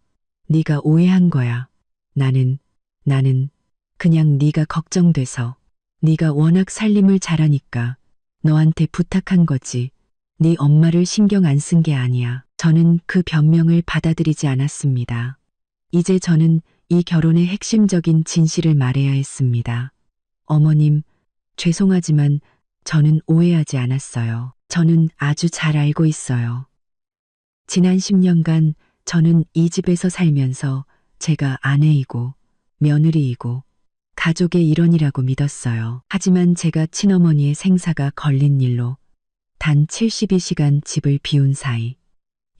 네가 오해한 거야. 나는 그냥 네가 걱정돼서 네가 워낙 살림을 잘하니까 너한테 부탁한 거지. 네 엄마를 신경 안 쓴 게 아니야. 저는 그 변명을 받아들이지 않았습니다. 이제 저는 이 결혼의 핵심적인 진실을 말해야 했습니다. 어머님, 죄송하지만 저는 오해하지 않았어요. 저는 아주 잘 알고 있어요. 지난 10년간 저는 이 집에서 살면서 제가 아내이고 며느리이고 가족의 일원이라고 믿었어요. 하지만 제가 친어머니의 생사가 걸린 일로 단 72시간 집을 비운 사이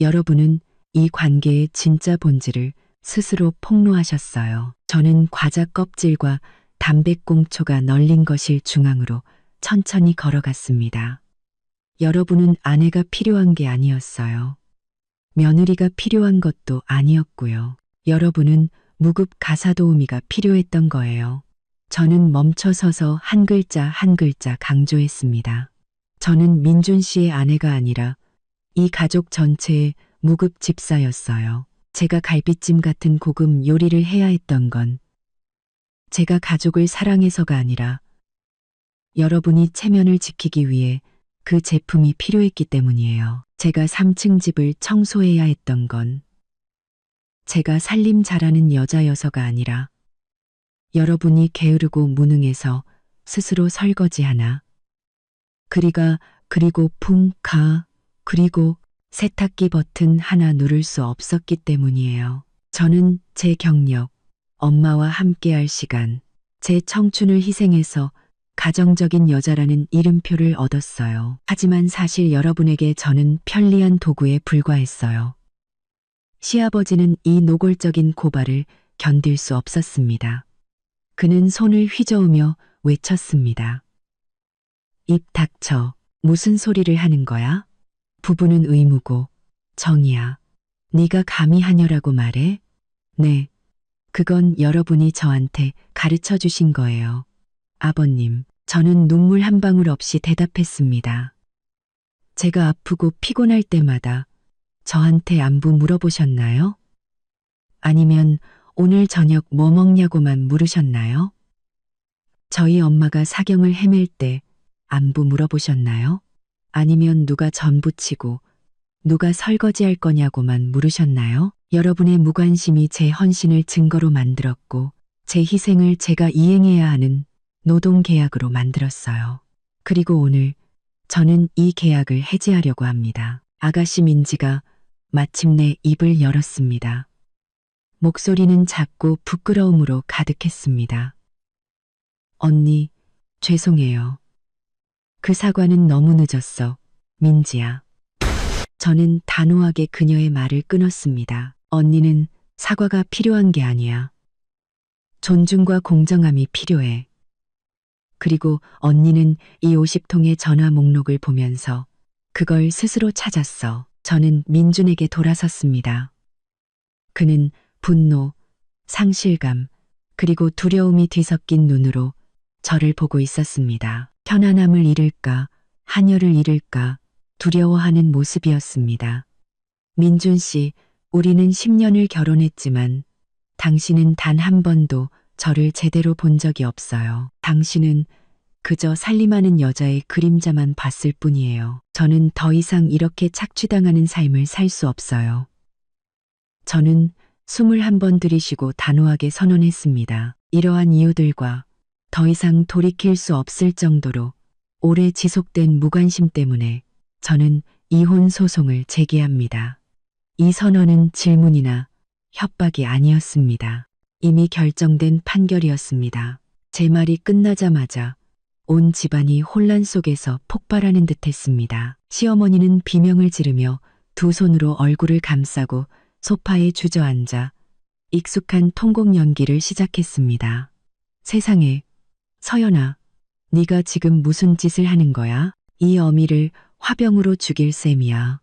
여러분은 이 관계의 진짜 본질을 스스로 폭로하셨어요. 저는 과자 껍질과 담배꽁초가 널린 거실 중앙으로 천천히 걸어갔습니다. 여러분은 아내가 필요한 게 아니었어요. 며느리가 필요한 것도 아니었고요. 여러분은 무급 가사 도우미가 필요했던 거예요. 저는 멈춰서서 한 글자 한 글자 강조했습니다. 저는 민준 씨의 아내가 아니라 이 가족 전체의 무급 집사였어요. 제가 갈비찜 같은 고급 요리를 해야 했던 건 제가 가족을 사랑해서가 아니라 여러분이 체면을 지키기 위해 그 제품이 필요했기 때문이에요. 제가 3층 집을 청소해야 했던 건 제가 살림 잘하는 여자여서가 아니라 여러분이 게으르고 무능해서 스스로 설거지 하나 그리고 그리고 세탁기 버튼 하나 누를 수 없었기 때문이에요. 저는 제 경력, 엄마와 함께할 시간, 제 청춘을 희생해서 가정적인 여자라는 이름표를 얻었어요. 하지만 사실 여러분에게 저는 편리한 도구에 불과했어요. 시아버지는 이 노골적인 고발을 견딜 수 없었습니다. 그는 손을 휘저으며 외쳤습니다. 입 닥쳐. 무슨 소리를 하는 거야? 부부는 의무고 정이야. 네가 감히 하녀라고 말해? 네. 그건 여러분이 저한테 가르쳐 주신 거예요. 아버님, 저는 눈물 한 방울 없이 대답했습니다. 제가 아프고 피곤할 때마다 저한테 안부 물어보셨나요? 아니면 오늘 저녁 뭐 먹냐고만 물으셨나요? 저희 엄마가 사경을 헤맬 때 안부 물어보셨나요? 아니면 누가 전 부치고 누가 설거지할 거냐고만 물으셨나요? 여러분의 무관심이 제 헌신을 증거로 만들었고 제 희생을 제가 이행해야 하는 노동계약으로 만들었어요. 그리고 오늘 저는 이 계약을 해지하려고 합니다. 아가씨 민지가 마침내 입을 열었습니다. 목소리는 작고 부끄러움으로 가득했습니다. 언니, 죄송해요. 그 사과는 너무 늦었어, 민지야. 저는 단호하게 그녀의 말을 끊었습니다. 언니는 사과가 필요한 게 아니야. 존중과 공정함이 필요해. 그리고 언니는 이 50통의 전화 목록을 보면서 그걸 스스로 찾았어. 저는 민준에게 돌아섰습니다. 그는 분노, 상실감, 그리고 두려움이 뒤섞인 눈으로 저를 보고 있었습니다. 편안함을 잃을까, 한여를 잃을까 두려워하는 모습이었습니다. 민준 씨, 우리는 10년을 결혼했지만 당신은 단 한 번도 저를 제대로 본 적이 없어요. 당신은 그저 살림하는 여자의 그림자만 봤을 뿐이에요. 저는 더 이상 이렇게 착취당하는 삶을 살 수 없어요. 저는 숨을 한 번 들이쉬고 단호하게 선언했습니다. 이러한 이유들과 더 이상 돌이킬 수 없을 정도로 오래 지속된 무관심 때문에 저는 이혼 소송을 제기합니다. 이 선언은 질문이나 협박이 아니었습니다. 이미 결정된 판결이었습니다. 제 말이 끝나자마자 온 집안이 혼란 속에서 폭발하는 듯 했습니다. 시어머니는 비명을 지르며 두 손으로 얼굴을 감싸고 소파에 주저앉아 익숙한 통곡 연기를 시작했습니다. 세상에, 서연아, 네가 지금 무슨 짓을 하는 거야? 이 어미를 화병으로 죽일 셈이야.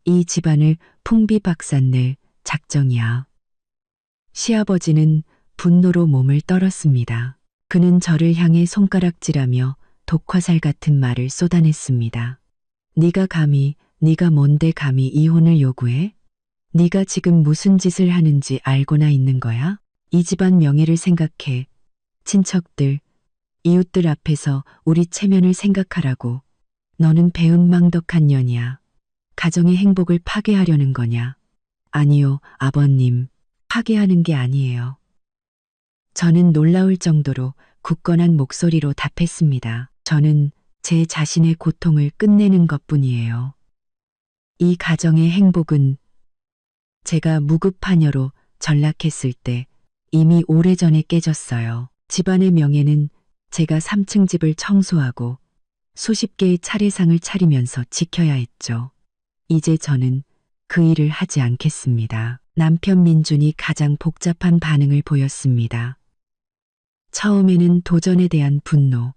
이 집안을 풍비박산낼 작정이야. 시아버지는 분노로 몸을 떨었습니다. 그는 저를 향해 손가락질하며 독화살 같은 말을 쏟아냈습니다. 네가 뭔데 감히 이혼을 요구해? 네가 지금 무슨 짓을 하는지 알고나 있는 거야? 이 집안 명예를 생각해. 친척들, 이웃들 앞에서 우리 체면을 생각하라고. 너는 배은망덕한 년이야. 가정의 행복을 파괴하려는 거냐? 아니요, 아버님. 파괴하는 게 아니에요. 저는 놀라울 정도로 굳건한 목소리로 답했습니다. 저는 제 자신의 고통을 끝내는 것뿐이에요. 이 가정의 행복은 제가 무급파녀로 전락했을 때 이미 오래전에 깨졌어요. 집안의 명예는 제가 3층 집을 청소하고 수십 개의 차례상을 차리면서 지켜야 했죠. 이제 저는 그 일을 하지 않겠습니다. 남편 민준이 가장 복잡한 반응을 보였습니다. 처음에는 도전에 대한 분노,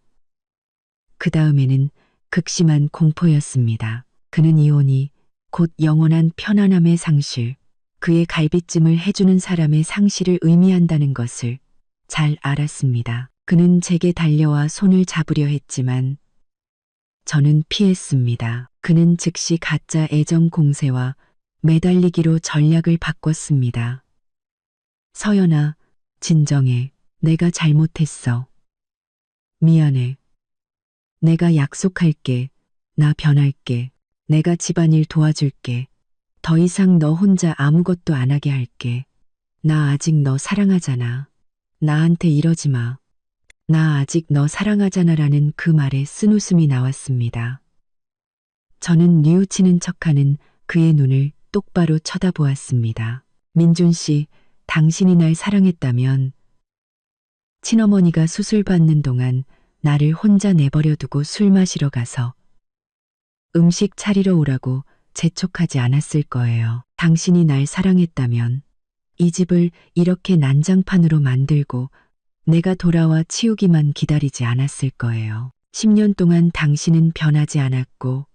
그 다음에는 극심한 공포였습니다. 그는 이혼이 곧 영원한 편안함의 상실, 그의 갈비찜을 해주는 사람의 상실을 의미한다는 것을 잘 알았습니다. 그는 제게 달려와 손을 잡으려 했지만 저는 피했습니다. 그는 즉시 가짜 애정 공세와 매달리기로 전략을 바꿨습니다. 서연아, 진정해. 내가 잘못했어. 미안해. 내가 약속할게. 나 변할게. 내가 집안일 도와줄게. 더 이상 너 혼자 아무것도 안 하게 할게. 나 아직 너 사랑하잖아. 나한테 이러지 마. 나 아직 너 사랑하잖아라는 그 말에 쓴웃음이 나왔습니다. 저는 뉘우치는 척하는 그의 눈을 똑바로 쳐다보았습니다. 민준 씨, 당신이 날 사랑했다면 친어머니가 수술 받는 동안 나를 혼자 내버려 두고 술 마시러 가서 음식 차리러 오라고 재촉하지 않았을 거예요. 당신이 날 사랑했다면 이 집을 이렇게 난장판으로 만들고 내가 돌아와 치우기만 기다리지 않았을 거예요. 10년 동안 당신은 변하지 않았고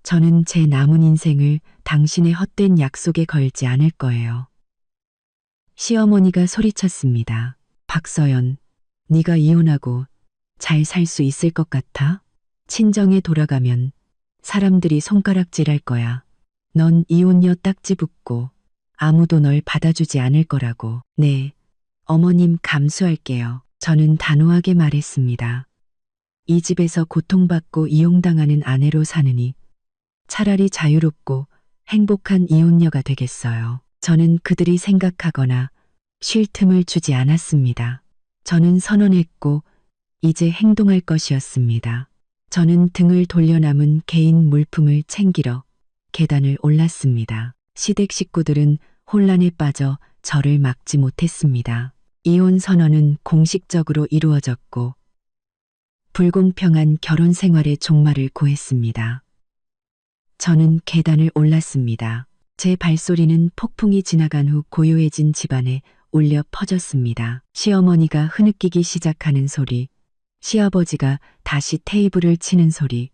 저는 제 남은 인생을 당신의 헛된 약속에 걸지 않을 거예요. 시어머니가 소리쳤습니다. 박서연, 네가 이혼하고 잘 살 수 있을 것 같아? 친정에 돌아가면 사람들이 손가락질할 거야. 넌 이혼녀 딱지 붙고 아무도 널 받아주지 않을 거라고. 네, 어머님 감수할게요. 저는 단호하게 말했습니다. 이 집에서 고통받고 이용당하는 아내로 사느니 차라리 자유롭고 행복한 이혼녀가 되겠어요. 저는 그들이 생각하거나 쉴 틈을 주지 않았습니다. 저는 선언했고 이제 행동할 것이었습니다. 저는 등을 돌려 남은 개인 물품을 챙기러 계단을 올랐습니다. 시댁 식구들은 혼란에 빠져 저를 막지 못했습니다. 이혼 선언은 공식적으로 이루어졌고 불공평한 결혼 생활의 종말을 고했습니다. 저는 계단을 올랐습니다. 제 발소리는 폭풍이 지나간 후 고요해진 집안에 울려 퍼졌습니다. 시어머니가 흐느끼기 시작하는 소리, 시아버지가 다시 테이블을 치는 소리,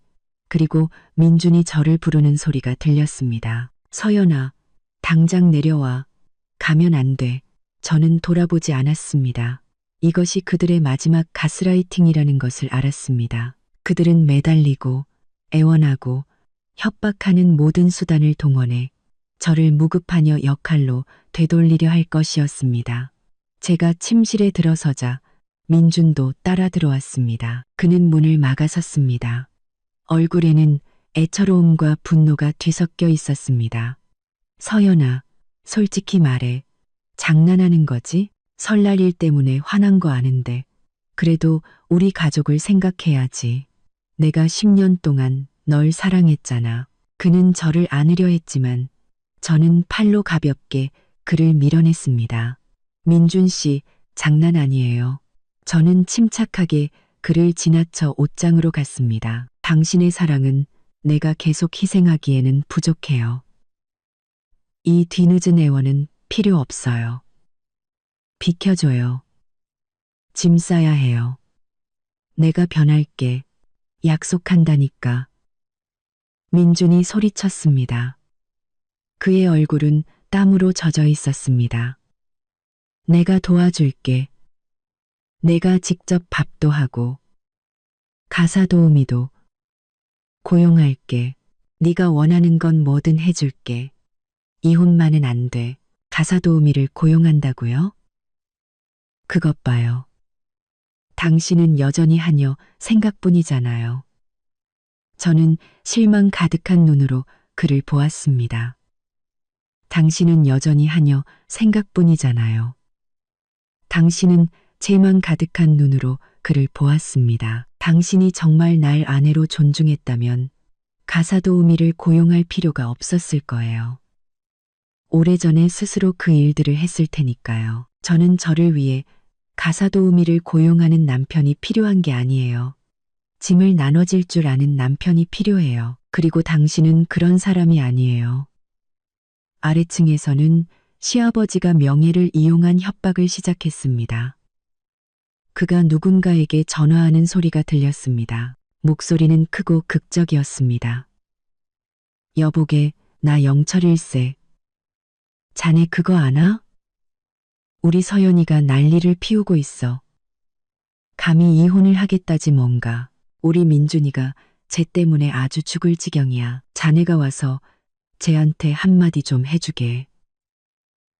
그리고 민준이 저를 부르는 소리가 들렸습니다. 서연아, 당장 내려와. 가면 안 돼. 저는 돌아보지 않았습니다. 이것이 그들의 마지막 가스라이팅이라는 것을 알았습니다. 그들은 매달리고 애원하고 협박하는 모든 수단을 동원해 저를 무급하녀 역할로 되돌리려 할 것이었습니다. 제가 침실에 들어서자 민준도 따라 들어왔습니다. 그는 문을 막아섰습니다. 얼굴에는 애처로움과 분노가 뒤섞여 있었습니다. 서연아, 솔직히 말해. 장난하는 거지? 설날 일 때문에 화난 거 아는데. 그래도 우리 가족을 생각해야지. 내가 10년 동안 널 사랑했잖아. 그는 저를 안으려 했지만 저는 팔로 가볍게 그를 밀어냈습니다. 민준 씨, 장난 아니에요. 저는 침착하게 그를 지나쳐 옷장으로 갔습니다. 당신의 사랑은 내가 계속 희생하기에는 부족해요. 이 뒤늦은 애원은 필요 없어요. 비켜줘요. 짐 싸야 해요. 내가 변할게. 약속한다니까. 민준이 소리쳤습니다. 그의 얼굴은 땀으로 젖어 있었습니다. 내가 도와줄게. 내가 직접 밥도 하고 가사 도우미도 고용할게. 네가 원하는 건 뭐든 해줄게. 이혼만은 안 돼. 가사 도우미를 고용한다고요? 그것 봐요. 당신은 여전히 하녀 생각뿐이잖아요. 저는 실망 가득한 눈으로 그를 보았습니다. 당신은 여전히 하녀 생각뿐이잖아요. 당신은 재망 가득한 눈으로 그를 보았습니다. 당신이 정말 날 아내로 존중했다면 가사 도우미를 고용할 필요가 없었을 거예요. 오래전에 스스로 그 일들을 했을 테니까요. 저는 저를 위해 가사 도우미를 고용하는 남편이 필요한 게 아니에요. 짐을 나눠질 줄 아는 남편이 필요해요. 그리고 당신은 그런 사람이 아니에요. 아래층에서는 시아버지가 명예를 이용한 협박을 시작했습니다. 그가 누군가에게 전화하는 소리가 들렸습니다. 목소리는 크고 극적이었습니다. 여보게, 나 영철일세. 자네 그거 아나? 우리 서연이가 난리를 피우고 있어. 감히 이혼을 하겠다지 뭔가. 우리 민준이가 쟤 때문에 아주 죽을 지경이야. 자네가 와서 쟤한테 한마디 좀 해주게.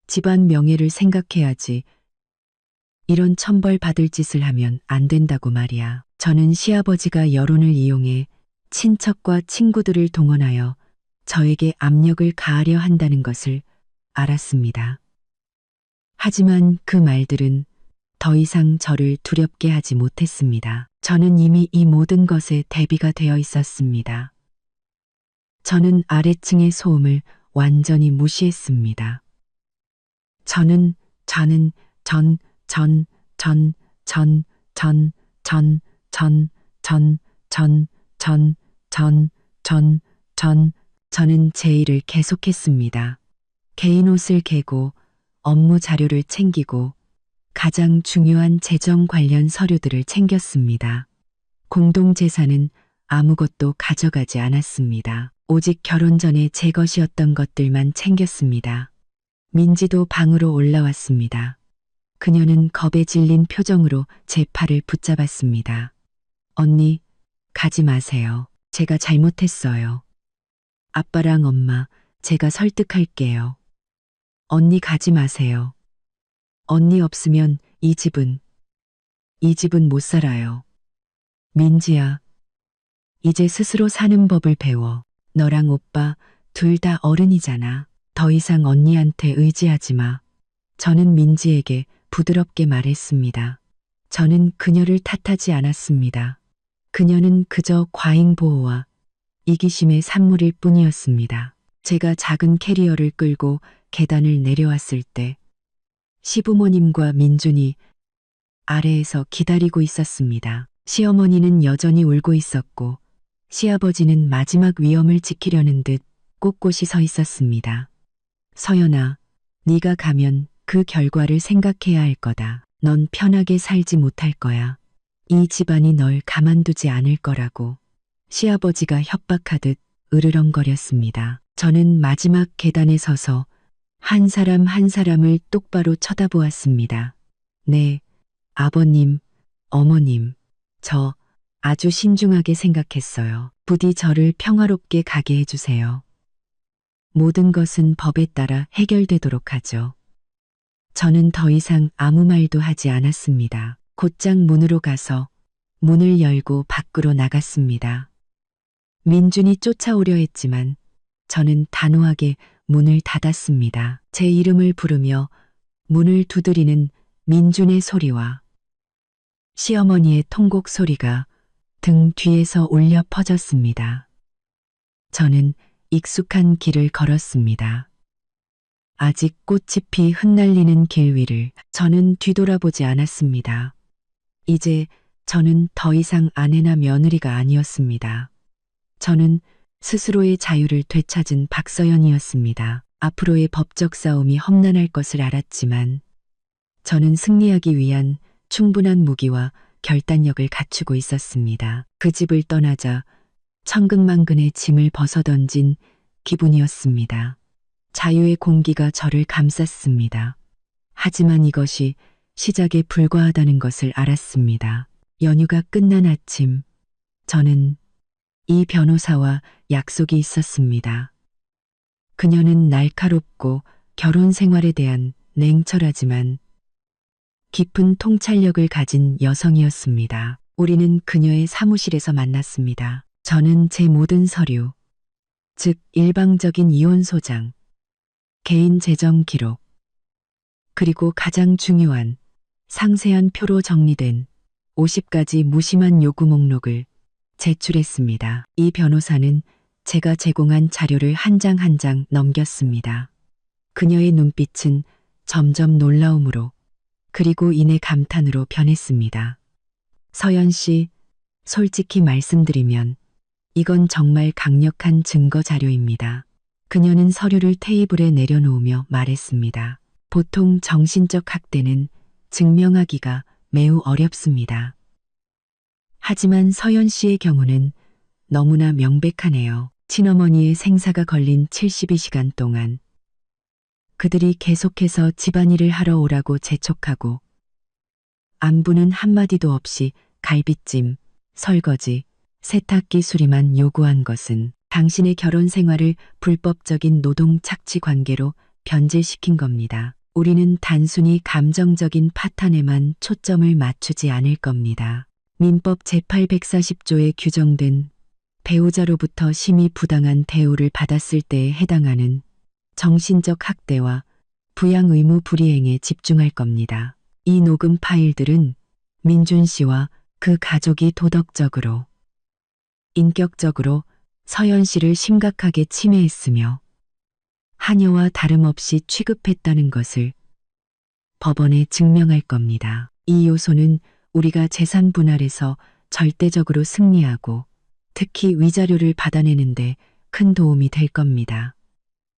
집안 명예를 생각해야지. 이런 천벌 받을 짓을 하면 안 된다고 말이야. 저는 시아버지가 여론을 이용해 친척과 친구들을 동원하여 저에게 압력을 가하려 한다는 것을 알았습니다. 하지만 그 말들은 더 이상 저를 두렵게 하지 못했습니다. 저는 이미 이 모든 것에 대비가 되어 있었습니다. 저는 아래층의 소음을 완전히 무시했습니다. 저는 제 일을 계속했습니다. 개인 옷을 개고 업무 자료를 챙기고 가장 중요한 재정 관련 서류들을 챙겼습니다. 공동재산은 아무것도 가져가지 않았습니다. 오직 결혼 전에 제 것이었던 것들만 챙겼습니다. 민지도 방으로 올라왔습니다. 그녀는 겁에 질린 표정으로 제 팔을 붙잡았습니다. 언니, 가지 마세요. 제가 잘못했어요. 아빠랑 엄마, 제가 설득할게요. 언니 가지 마세요. 언니 없으면 이 집은 못 살아요. 민지야, 이제 스스로 사는 법을 배워. 너랑 오빠 둘 다 어른이잖아. 더 이상 언니한테 의지하지 마. 저는 민지에게 부드럽게 말했습니다. 저는 그녀를 탓하지 않았습니다. 그녀는 그저 과잉 보호와 이기심의 산물일 뿐이었습니다. 제가 작은 캐리어를 끌고 계단을 내려왔을 때 시부모님과 민준이 아래에서 기다리고 있었습니다. 시어머니는 여전히 울고 있었고 시아버지는 마지막 위엄을 지키려는 듯 꼿꼿이 서 있었습니다. 서연아, 네가 가면 그 결과를 생각해야 할 거다. 넌 편하게 살지 못할 거야. 이 집안이 널 가만두지 않을 거라고 시아버지가 협박하듯 으르렁거렸습니다. 저는 마지막 계단에 서서 한 사람 한 사람을 똑바로 쳐다보았습니다. 네, 아버님, 어머님, 저 아주 신중하게 생각했어요. 부디 저를 평화롭게 가게 해주세요. 모든 것은 법에 따라 해결되도록 하죠. 저는 더 이상 아무 말도 하지 않았습니다. 곧장 문으로 가서 문을 열고 밖으로 나갔습니다. 민준이 쫓아오려 했지만 저는 단호하게 문을 닫았습니다. 제 이름을 부르며 문을 두드리는 민준의 소리와 시어머니의 통곡 소리가 등 뒤에서 울려 퍼졌습니다. 저는 익숙한 길을 걸었습니다. 아직 꽃잎이 흩날리는 길 위를 저는 뒤돌아보지 않았습니다. 이제 저는 더 이상 아내나 며느리가 아니었습니다. 저는 스스로의 자유를 되찾은 박서연이었습니다. 앞으로의 법적 싸움이 험난할 것을 알았지만 저는 승리하기 위한 충분한 무기와 결단력을 갖추고 있었습니다. 그 집을 떠나자 천근만근의 짐을 벗어던진 기분이었습니다. 자유의 공기가 저를 감쌌습니다. 하지만 이것이 시작에 불과하다는 것을 알았습니다. 연휴가 끝난 아침, 저는 이 변호사와 약속이 있었습니다. 그녀는 날카롭고 결혼 생활에 대한 냉철하지만 깊은 통찰력을 가진 여성이었습니다. 우리는 그녀의 사무실에서 만났습니다. 저는 제 모든 서류, 즉 일방적인 이혼 소장, 개인 재정 기록, 그리고 가장 중요한 상세한 표로 정리된 50가지 무심한 요구 목록을 제출했습니다. 이 변호사는 제가 제공한 자료를 한 장 한 장 넘겼습니다. 그녀의 눈빛은 점점 놀라움으로 그리고 이내 감탄으로 변했습니다. 서연 씨, 솔직히 말씀드리면 이건 정말 강력한 증거 자료입니다. 그녀는 서류를 테이블에 내려놓으며 말했습니다. 보통 정신적 학대는 증명하기가 매우 어렵습니다. 하지만 서연 씨의 경우는 너무나 명백하네요. 친어머니의 생사가 걸린 72시간 동안 그들이 계속해서 집안일을 하러 오라고 재촉하고 안부는 한마디도 없이 갈비찜, 설거지, 세탁기 수리만 요구한 것은 당신의 결혼 생활을 불법적인 노동 착취 관계로 변질시킨 겁니다. 우리는 단순히 감정적인 파탄에만 초점을 맞추지 않을 겁니다. 민법 제840조에 규정된 배우자로부터 심히 부당한 대우를 받았을 때에 해당하는 정신적 학대와 부양 의무 불이행에 집중할 겁니다. 이 녹음 파일들은 민준 씨와 그 가족이 도덕적으로, 인격적으로 서연 씨를 심각하게 침해했으며 하녀와 다름없이 취급했다는 것을 법원에 증명할 겁니다. 이 요소는 우리가 재산 분할에서 절대적으로 승리하고 특히 위자료를 받아내는데 큰 도움이 될 겁니다.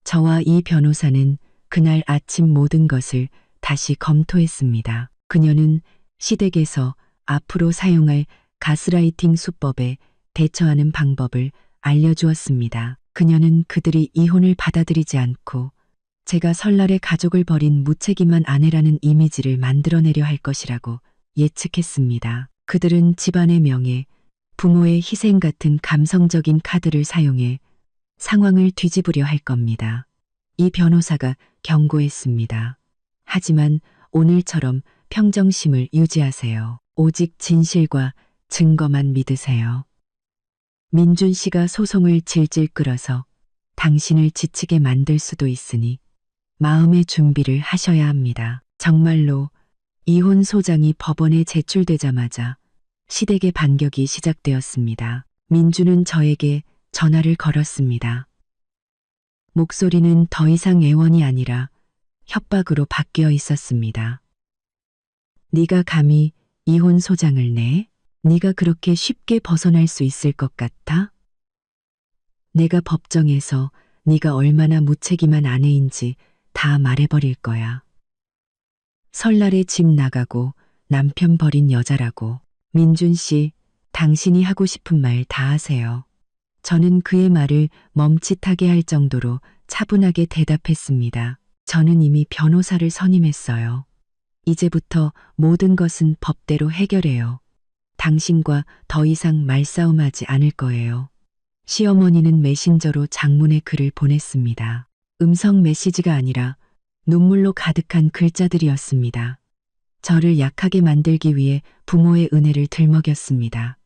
저와 이 변호사는 그날 아침 모든 것을 다시 검토했습니다. 그녀는 시댁에서 앞으로 사용할 가스라이팅 수법에 대처하는 방법을 알려주었습니다. 그녀는 그들이 이혼을 받아들이지 않고 제가 설날에 가족을 버린 무책임한 아내라는 이미지를 만들어내려 할 것이라고 예측했습니다. 그들은 집안의 명예, 부모의 희생 같은 감성적인 카드를 사용해 상황을 뒤집으려 할 겁니다. 이 변호사가 경고했습니다. 하지만 오늘처럼 평정심을 유지하세요. 오직 진실과 증거만 믿으세요. 민준 씨가 소송을 질질 끌어서 당신을 지치게 만들 수도 있으니 마음의 준비를 하셔야 합니다. 정말로 이혼 소장이 법원에 제출되자마자 시댁의 반격이 시작되었습니다. 민준은 저에게 전화를 걸었습니다. 목소리는 더 이상 애원이 아니라 협박으로 바뀌어 있었습니다. 네가 감히 이혼 소장을 내? 네가 그렇게 쉽게 벗어날 수 있을 것 같아? 내가 법정에서 네가 얼마나 무책임한 아내인지 다 말해버릴 거야. 설날에 집 나가고 남편 버린 여자라고. 민준 씨, 당신이 하고 싶은 말 다 하세요. 저는 그의 말을 멈칫하게 할 정도로 차분하게 대답했습니다. 저는 이미 변호사를 선임했어요. 이제부터 모든 것은 법대로 해결해요. 당신과 더 이상 말싸움하지 않을 거예요. 시어머니는 메신저로 장문의 글을 보냈습니다. 음성 메시지가 아니라 눈물로 가득한 글자들이었습니다. 저를 약하게 만들기 위해 부모의 은혜를 들먹였습니다.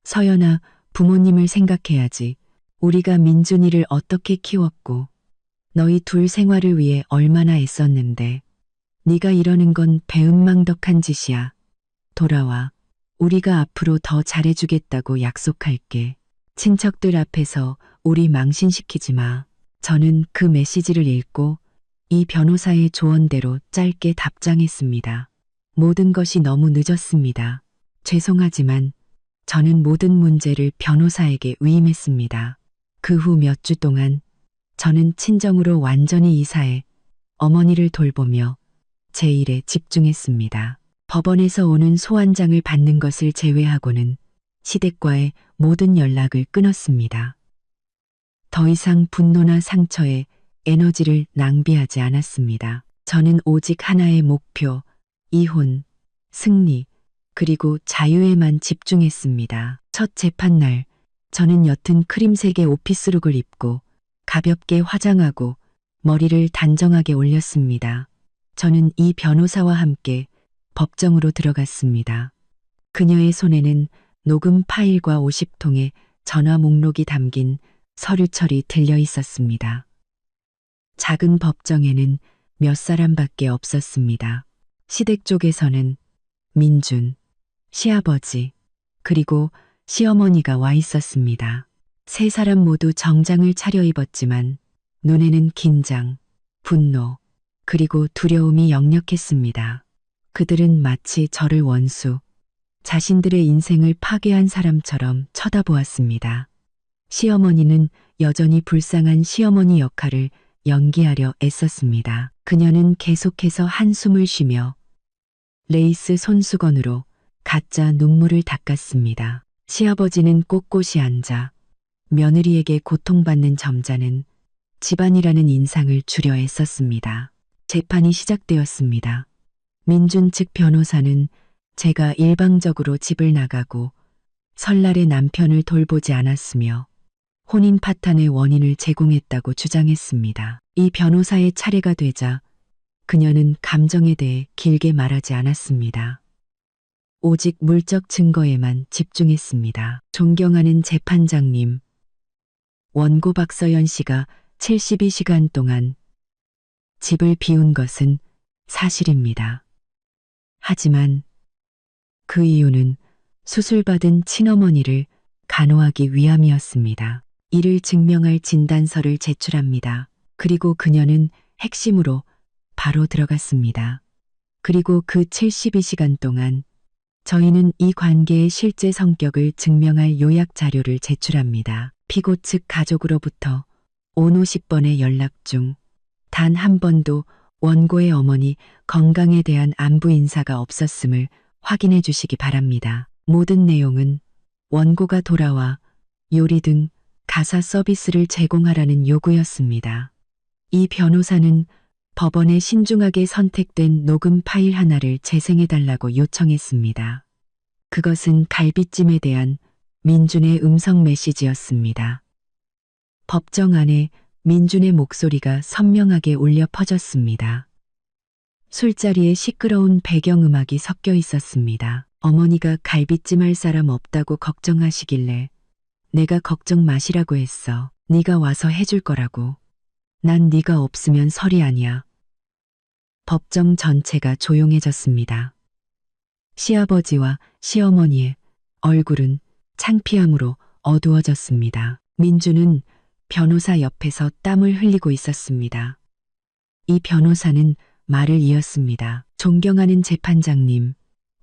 서연아, 부모님을 생각해야지. 우리가 민준이를 어떻게 키웠고 너희 둘 생활을 위해 얼마나 애썼는데. 네가 이러는 건 배은망덕한 짓이야. 돌아와. 우리가 앞으로 더 잘해주겠다고 약속할게. 친척들 앞에서 우리 망신시키지 마. 저는 그 메시지를 읽고 이 변호사의 조언대로 짧게 답장했습니다. 모든 것이 너무 늦었습니다. 죄송하지만 저는 모든 문제를 변호사에게 위임했습니다. 그 후 몇 주 동안 저는 친정으로 완전히 이사해 어머니를 돌보며 제 일에 집중했습니다. 법원에서 오는 소환장을 받는 것을 제외하고는 시댁과의 모든 연락을 끊었습니다. 더 이상 분노나 상처에 에너지를 낭비하지 않았습니다. 저는 오직 하나의 목표, 이혼, 승리, 그리고 자유에만 집중했습니다. 첫 재판날, 저는 옅은 크림색의 오피스룩을 입고 가볍게 화장하고 머리를 단정하게 올렸습니다. 저는 이 변호사와 함께 법정으로 들어갔습니다. 그녀의 손에는 녹음 파일과 50통의 전화 목록이 담긴 서류철이 들려 있었습니다. 작은 법정에는 몇 사람밖에 없었습니다. 시댁 쪽에서는 민준, 시아버지, 그리고 시어머니가 와 있었습니다. 세 사람 모두 정장을 차려입었지만 눈에는 긴장, 분노, 그리고 두려움이 역력했습니다. 그들은 마치 저를 원수, 자신들의 인생을 파괴한 사람처럼 쳐다보았습니다. 시어머니는 여전히 불쌍한 시어머니 역할을 연기하려 애썼습니다. 그녀는 계속해서 한숨을 쉬며 레이스 손수건으로 가짜 눈물을 닦았습니다. 시아버지는 꼿꼿이 앉아 며느리에게 고통받는 점자는 집안이라는 인상을 주려 애썼습니다. 재판이 시작되었습니다. 민준 측 변호사는 제가 일방적으로 집을 나가고 설날에 남편을 돌보지 않았으며 혼인 파탄의 원인을 제공했다고 주장했습니다. 이 변호사의 차례가 되자 그녀는 감정에 대해 길게 말하지 않았습니다. 오직 물적 증거에만 집중했습니다. 존경하는 재판장님, 원고 박서연 씨가 72시간 동안 집을 비운 것은 사실입니다. 하지만 그 이유는 수술받은 친어머니를 간호하기 위함이었습니다. 이를 증명할 진단서를 제출합니다. 그리고 그녀는 핵심으로 바로 들어갔습니다. 그리고 그 72시간 동안 저희는 이 관계의 실제 성격을 증명할 요약 자료를 제출합니다. 피고 측 가족으로부터 50번의 연락 중 단 한 번도 원고의 어머니 건강에 대한 안부 인사가 없었음을 확인해 주시기 바랍니다. 모든 내용은 원고가 돌아와 요리 등 가사 서비스를 제공하라는 요구였습니다. 이 변호사는 법원에 신중하게 선택된 녹음 파일 하나를 재생해달라고 요청했습니다. 그것은 갈비찜에 대한 민준의 음성 메시지였습니다. 법정 안에 민준의 목소리가 선명하게 울려 퍼졌습니다. 술자리에 시끄러운 배경음악이 섞여 있었습니다. 어머니가 갈비찜 할 사람 없다고 걱정하시길래 내가 걱정 마시라고 했어. 네가 와서 해줄 거라고. 난 네가 없으면 설이 아니야. 법정 전체가 조용해졌습니다. 시아버지와 시어머니의 얼굴은 창피함으로 어두워졌습니다. 민준은 변호사 옆에서 땀을 흘리고 있었습니다. 이 변호사는 말을 이었습니다. 존경하는 재판장님,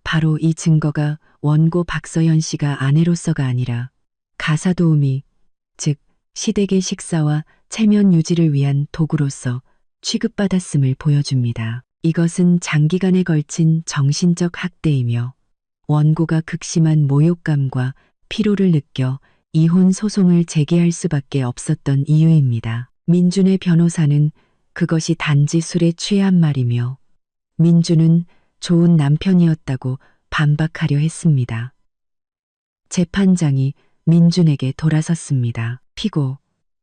바로 이 증거가 원고 박서연 씨가 아내로서가 아니라 가사 도우미, 즉 시댁의 식사와 체면 유지를 위한 도구로서 취급받았음을 보여줍니다. 이것은 장기간에 걸친 정신적 학대이며 원고가 극심한 모욕감과 피로를 느껴 이혼 소송을 제기할 수밖에 없었던 이유입니다. 민준의 변호사는 그것이 단지 술에 취한 말이며 민준은 좋은 남편이었다고 반박하려 했습니다. 재판장이 민준에게 돌아섰습니다. 피고,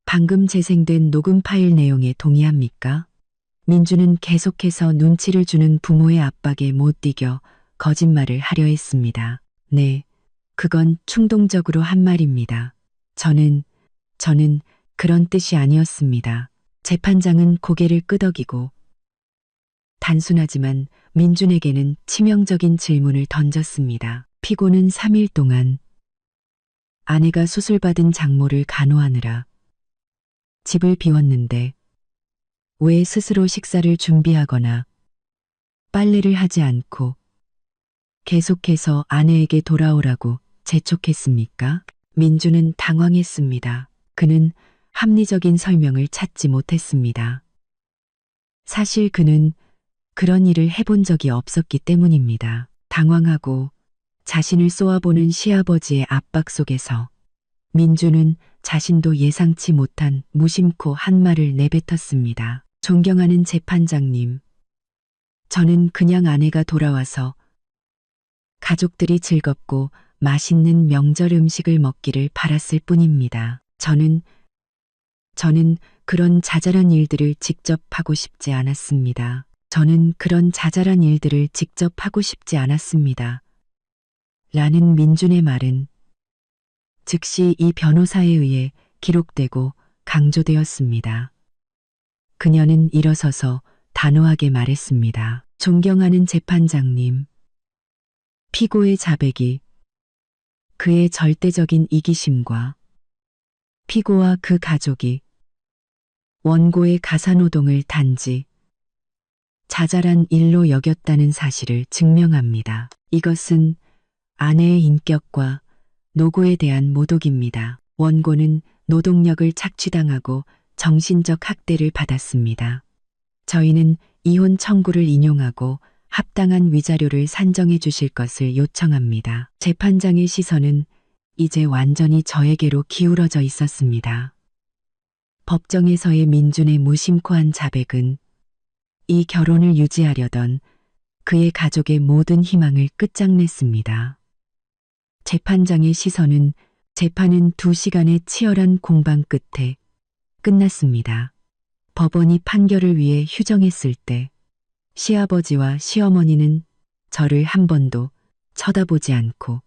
방금 재생된 녹음 파일 내용에 동의합니까? 민준은 계속해서 눈치를 주는 부모의 압박에 못 이겨 거짓말을 하려 했습니다. 네, 그건 충동적으로 한 말입니다. 저는 그런 뜻이 아니었습니다. 재판장은 고개를 끄덕이고 단순하지만 민준에게는 치명적인 질문을 던졌습니다. 피고는 3일 동안 아내가 수술받은 장모를 간호하느라 집을 비웠는데 왜 스스로 식사를 준비하거나 빨래를 하지 않고 계속해서 아내에게 돌아오라고 재촉했습니까? 민준은 당황했습니다. 그는 합리적인 설명을 찾지 못했습니다. 사실 그는 그런 일을 해본 적이 없었기 때문입니다. 당황하고 자신을 쏘아보는 시아버지의 압박 속에서 민준은 자신도 예상치 못한 무심코 한 말을 내뱉었습니다. 존경하는 재판장님, 저는 그냥 아내가 돌아와서 가족들이 즐겁고 맛있는 명절 음식을 먹기를 바랐을 뿐입니다. 저는 그런 자잘한 일들을 직접 하고 싶지 않았습니다. 저는 그런 자잘한 일들을 직접 하고 싶지 않았습니다. 라는 민준의 말은 즉시 이 변호사에 의해 기록되고 강조되었습니다. 그녀는 일어서서 단호하게 말했습니다. 존경하는 재판장님, 피고의 자백이 그의 절대적인 이기심과 피고와 그 가족이 원고의 가사노동을 단지 자잘한 일로 여겼다는 사실을 증명합니다. 이것은 아내의 인격과 노고에 대한 모독입니다. 원고는 노동력을 착취당하고 정신적 학대를 받았습니다. 저희는 이혼 청구를 인용하고 합당한 위자료를 산정해 주실 것을 요청합니다. 재판장의 시선은 이제 완전히 저에게로 기울어져 있었습니다. 법정에서의 민준의 무심코한 자백은 이 결혼을 유지하려던 그의 가족의 모든 희망을 끝장냈습니다. 재판장의 시선은 재판은 2시간의 치열한 공방 끝에 끝났습니다. 법원이 판결을 위해 휴정했을 때 시아버지와 시어머니는 저를 한 번도 쳐다보지 않고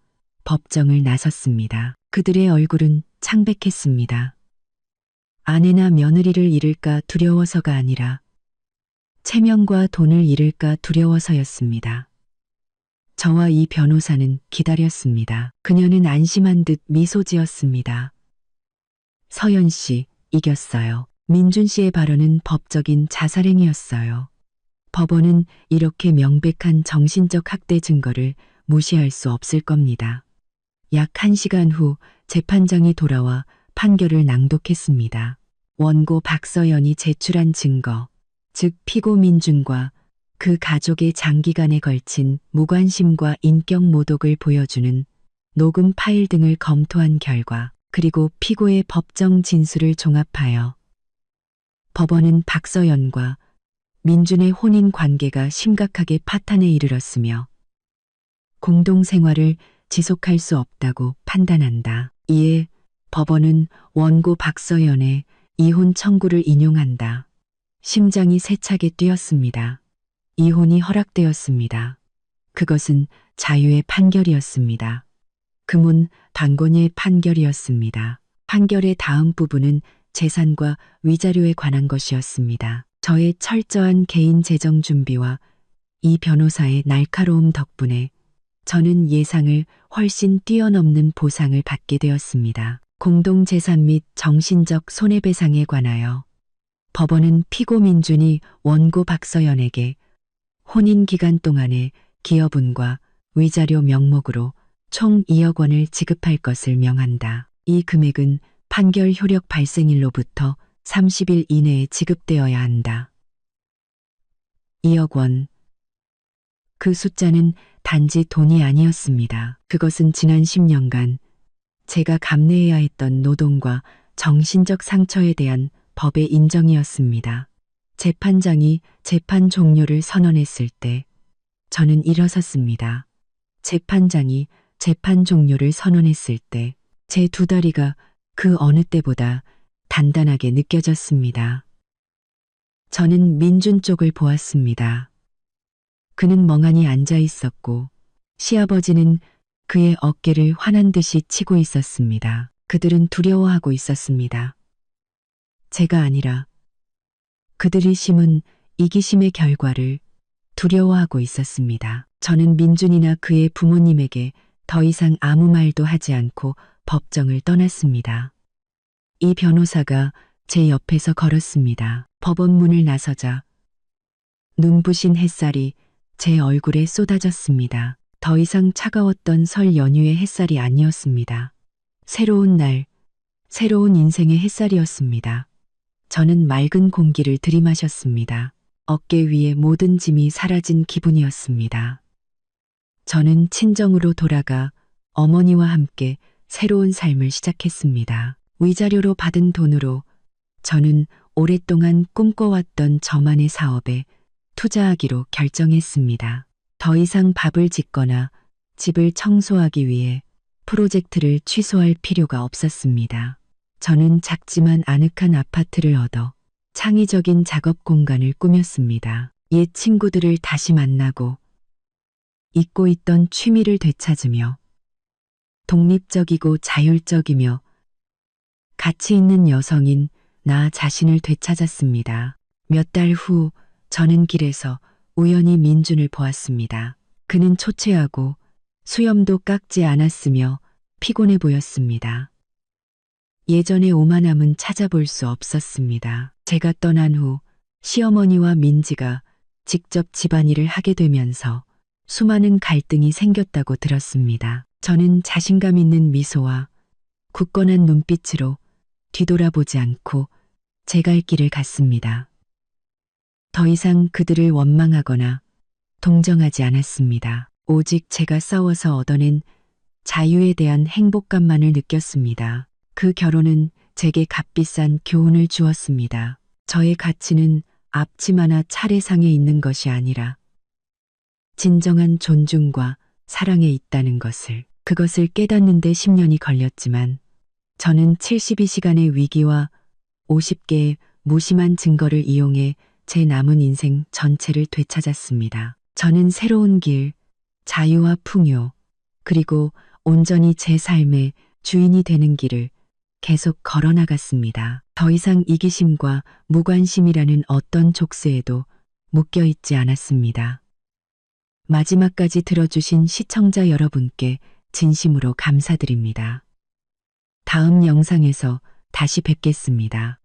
법정을 나섰습니다. 그들의 얼굴은 창백했습니다. 아내나 며느리를 잃을까 두려워서가 아니라 체면과 돈을 잃을까 두려워서였습니다. 저와 이 변호사는 기다렸습니다. 그녀는 안심한 듯 미소 지었습니다. 서연 씨, 이겼어요. 민준 씨의 발언은 법적인 자살행위였어요. 법원은 이렇게 명백한 정신적 학대 증거를 무시할 수 없을 겁니다. 약 1시간 후 재판장이 돌아와 판결을 낭독했습니다. 원고 박서연이 제출한 증거, 즉 피고 민준과 그 가족의 장기간에 걸친 무관심과 인격 모독을 보여주는 녹음 파일 등을 검토한 결과, 그리고 피고의 법정 진술을 종합하여 법원은 박서연과 민준의 혼인 관계가 심각하게 파탄에 이르렀으며 공동생활을 지속할 수 없다고 판단한다. 이에 법원은 원고 박서연의 이혼 청구를 인용한다. 심장이 세차게 뛰었습니다. 이혼이 허락되었습니다. 그것은 자유의 판결이었습니다. 금혼 단권의 판결이었습니다. 판결의 다음 부분은 재산과 위자료에 관한 것이었습니다. 저의 철저한 개인 재정 준비와 이 변호사의 날카로움 덕분에 저는 예상을 훨씬 뛰어넘는 보상을 받게 되었습니다. 공동재산 및 정신적 손해배상에 관하여 법원은 피고 민준이 원고 박서연에게 혼인 기간 동안의 기여분과 위자료 명목으로 총 2억 원을 지급할 것을 명한다. 이 금액은 판결 효력 발생일로부터 30일 이내에 지급되어야 한다. 2억 원. 그 숫자는 단지 돈이 아니었습니다. 그것은 지난 10년간 제가 감내해야 했던 노동과 정신적 상처에 대한 법의 인정이었습니다. 재판장이 재판 종료를 선언했을 때 저는 일어섰습니다. 재판장이 재판 종료를 선언했을 때 제 두 다리가 그 어느 때보다 단단하게 느껴졌습니다. 저는 민준 쪽을 보았습니다. 그는 멍하니 앉아 있었고 시아버지는 그의 어깨를 화난 듯이 치고 있었습니다. 그들은 두려워하고 있었습니다. 제가 아니라 그들이 심은 이기심의 결과를 두려워하고 있었습니다. 저는 민준이나 그의 부모님에게 더 이상 아무 말도 하지 않고 법정을 떠났습니다. 이 변호사가 제 옆에서 걸었습니다. 법원 문을 나서자 눈부신 햇살이 제 얼굴에 쏟아졌습니다. 더 이상 차가웠던 설 연휴의 햇살이 아니었습니다. 새로운 날, 새로운 인생의 햇살이었습니다. 저는 맑은 공기를 들이마셨습니다. 어깨 위에 모든 짐이 사라진 기분이었습니다. 저는 친정으로 돌아가 어머니와 함께 새로운 삶을 시작했습니다. 위자료로 받은 돈으로 저는 오랫동안 꿈꿔왔던 저만의 사업에 투자하기로 결정했습니다. 더 이상 밥을 짓거나 집을 청소하기 위해 프로젝트를 취소할 필요가 없었습니다. 저는 작지만 아늑한 아파트를 얻어 창의적인 작업 공간을 꾸몄습니다. 옛 친구들을 다시 만나고 잊고 있던 취미를 되찾으며 독립적이고 자율적이며 가치 있는 여성인 나 자신을 되찾았습니다. 몇 달 후 저는 길에서 우연히 민준을 보았습니다. 그는 초췌하고 수염도 깎지 않았으며 피곤해 보였습니다. 예전의 오만함은 찾아볼 수 없었습니다. 제가 떠난 후 시어머니와 민지가 직접 집안일을 하게 되면서 수많은 갈등이 생겼다고 들었습니다. 저는 자신감 있는 미소와 굳건한 눈빛으로 뒤돌아보지 않고 제 갈 길을 갔습니다. 더 이상 그들을 원망하거나 동정하지 않았습니다. 오직 제가 싸워서 얻어낸 자유에 대한 행복감만을 느꼈습니다. 그 결혼은 제게 값비싼 교훈을 주었습니다. 저의 가치는 앞치마나 차례상에 있는 것이 아니라 진정한 존중과 사랑에 있다는 것을. 그것을 깨닫는데 10년이 걸렸지만 저는 72시간의 위기와 50개의 무심한 증거를 이용해 제 남은 인생 전체를 되찾았습니다. 저는 새로운 길, 자유와 풍요, 그리고 온전히 제 삶의 주인이 되는 길을 계속 걸어나갔습니다. 더 이상 이기심과 무관심이라는 어떤 족쇄에도 묶여 있지 않았습니다. 마지막까지 들어주신 시청자 여러분께 진심으로 감사드립니다. 다음 영상에서 다시 뵙겠습니다.